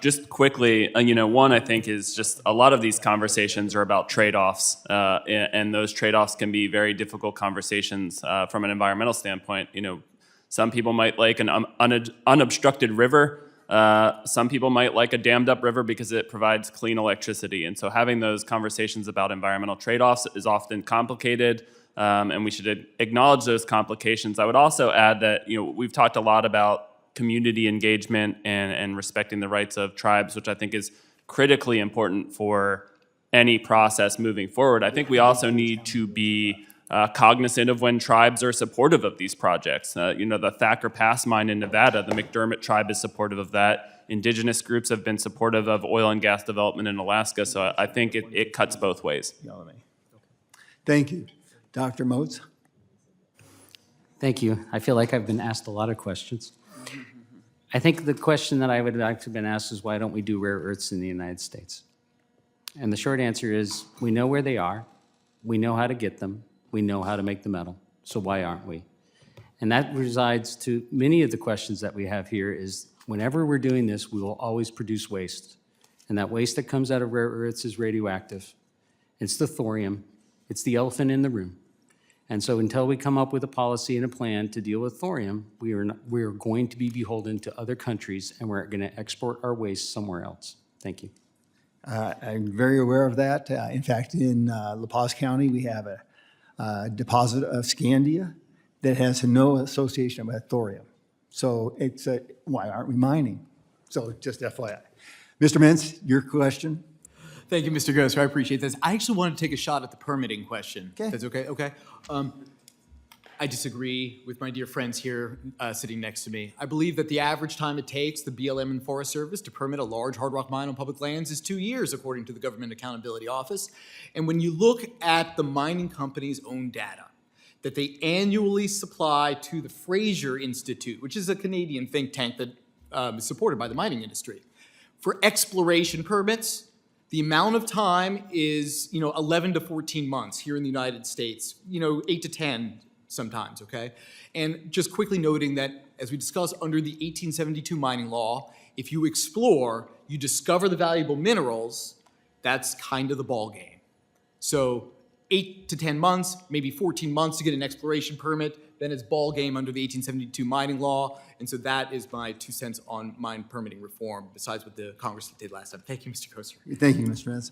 Just quickly, one I think is just a lot of these conversations are about trade-offs, and those trade-offs can be very difficult conversations from an environmental standpoint. Some people might like an unobstructed river. Some people might like a dammed up river because it provides clean electricity. And so having those conversations about environmental trade-offs is often complicated, and we should acknowledge those complications. I would also add that, we've talked a lot about community engagement and respecting the rights of tribes, which I think is critically important for any process moving forward. I think we also need to be cognizant of when tribes are supportive of these projects. The Thacker Pass mine in Nevada, the McDermott tribe is supportive of that. Indigenous groups have been supportive of oil and gas development in Alaska, so I think it cuts both ways. Thank you. Dr. Moats? Thank you. I feel like I've been asked a lot of questions. I think the question that I would like to have been asked is, why don't we do rare earths in the United States? And the short answer is, we know where they are, we know how to get them, we know how to make the metal, so why aren't we? And that resides to many of the questions that we have here is, whenever we're doing this, we will always produce waste. And that waste that comes out of rare earths is radioactive. It's the thorium, it's the elephant in the room. And so until we come up with a policy and a plan to deal with thorium, we are going to be beholden to other countries, and we're going to export our waste somewhere else. Thank you. I'm very aware of that. In fact, in La Paz County, we have a deposit of scandia that has no association with thorium. So it's why aren't we mining? So just FYI. Mr. Mintz, your question? Thank you, Mr. Gosar. I appreciate this. I actually want to take a shot at the permitting question. Okay. That's okay? Okay. I disagree with my dear friends here sitting next to me. I believe that the average time it takes the BLM and Forest Service to permit a large hard rock mine on public lands is 2 years, according to the Government Accountability Office. And when you look at the mining company's own data that they annually supply to the Fraser Institute, which is a Canadian think tank that is supported by the mining industry, for exploration permits, the amount of time is, 11 to 14 months here in the United States, 8 to 10 sometimes, okay? And just quickly noting that, as we discussed under the 1872 mining law, if you explore, you discover the valuable minerals, that's kind of the ball game. So 8 to 10 months, maybe 14 months to get an exploration permit, then it's ball game under the 1872 mining law. And so that is my 2 cents on mine permitting reform, besides what the Congress did last time. Thank you, Mr. Koster. Thank you, Mr. Mintz.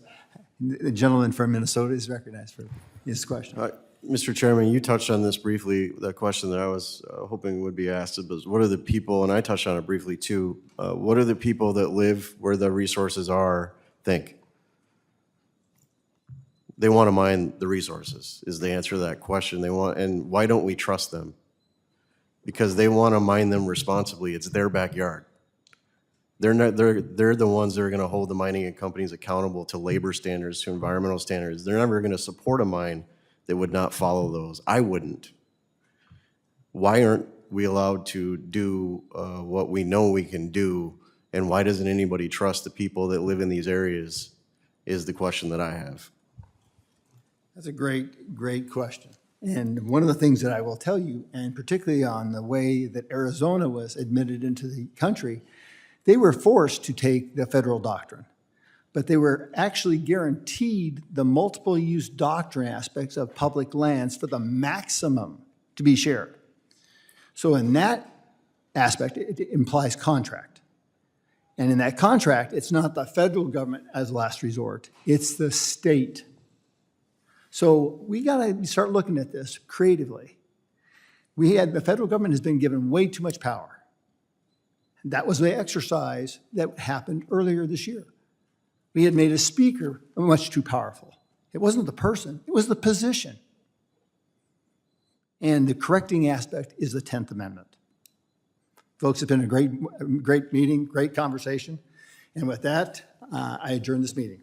The gentleman from Minnesota is recognized for his question. Mr. Chairman, you touched on this briefly, the question that I was hoping would be asked was, what are the people, and I touched on it briefly too, what are the people that live where the resources are think? They want to mine the resources, is the answer to that question. And why don't we trust them? Because they want to mine them responsibly. It's their backyard. They're the ones that are going to hold the mining companies accountable to labor standards, to environmental standards. They're never going to support a mine that would not follow those. I wouldn't. Why aren't we allowed to do what we know we can do, and why doesn't anybody trust the people that live in these areas is the question that I have. That's a great question. And one of the things that I will tell you, and particularly on the way that Arizona was admitted into the country, they were forced to take the federal doctrine, but they were actually guaranteed the multiple use doctrine aspects of public lands for the maximum to be shared. So in that aspect, it implies contract. And in that contract, it's not the federal government as last resort, it's the state. So we gotta start looking at this creatively. The federal government has been given way too much power. That was the exercise that happened earlier this year. We had made a speaker much too powerful. It wasn't the person, it was the position. And the correcting aspect is the 10th Amendment. Folks, it's been a great meeting, great conversation. And with that, I adjourn this meeting.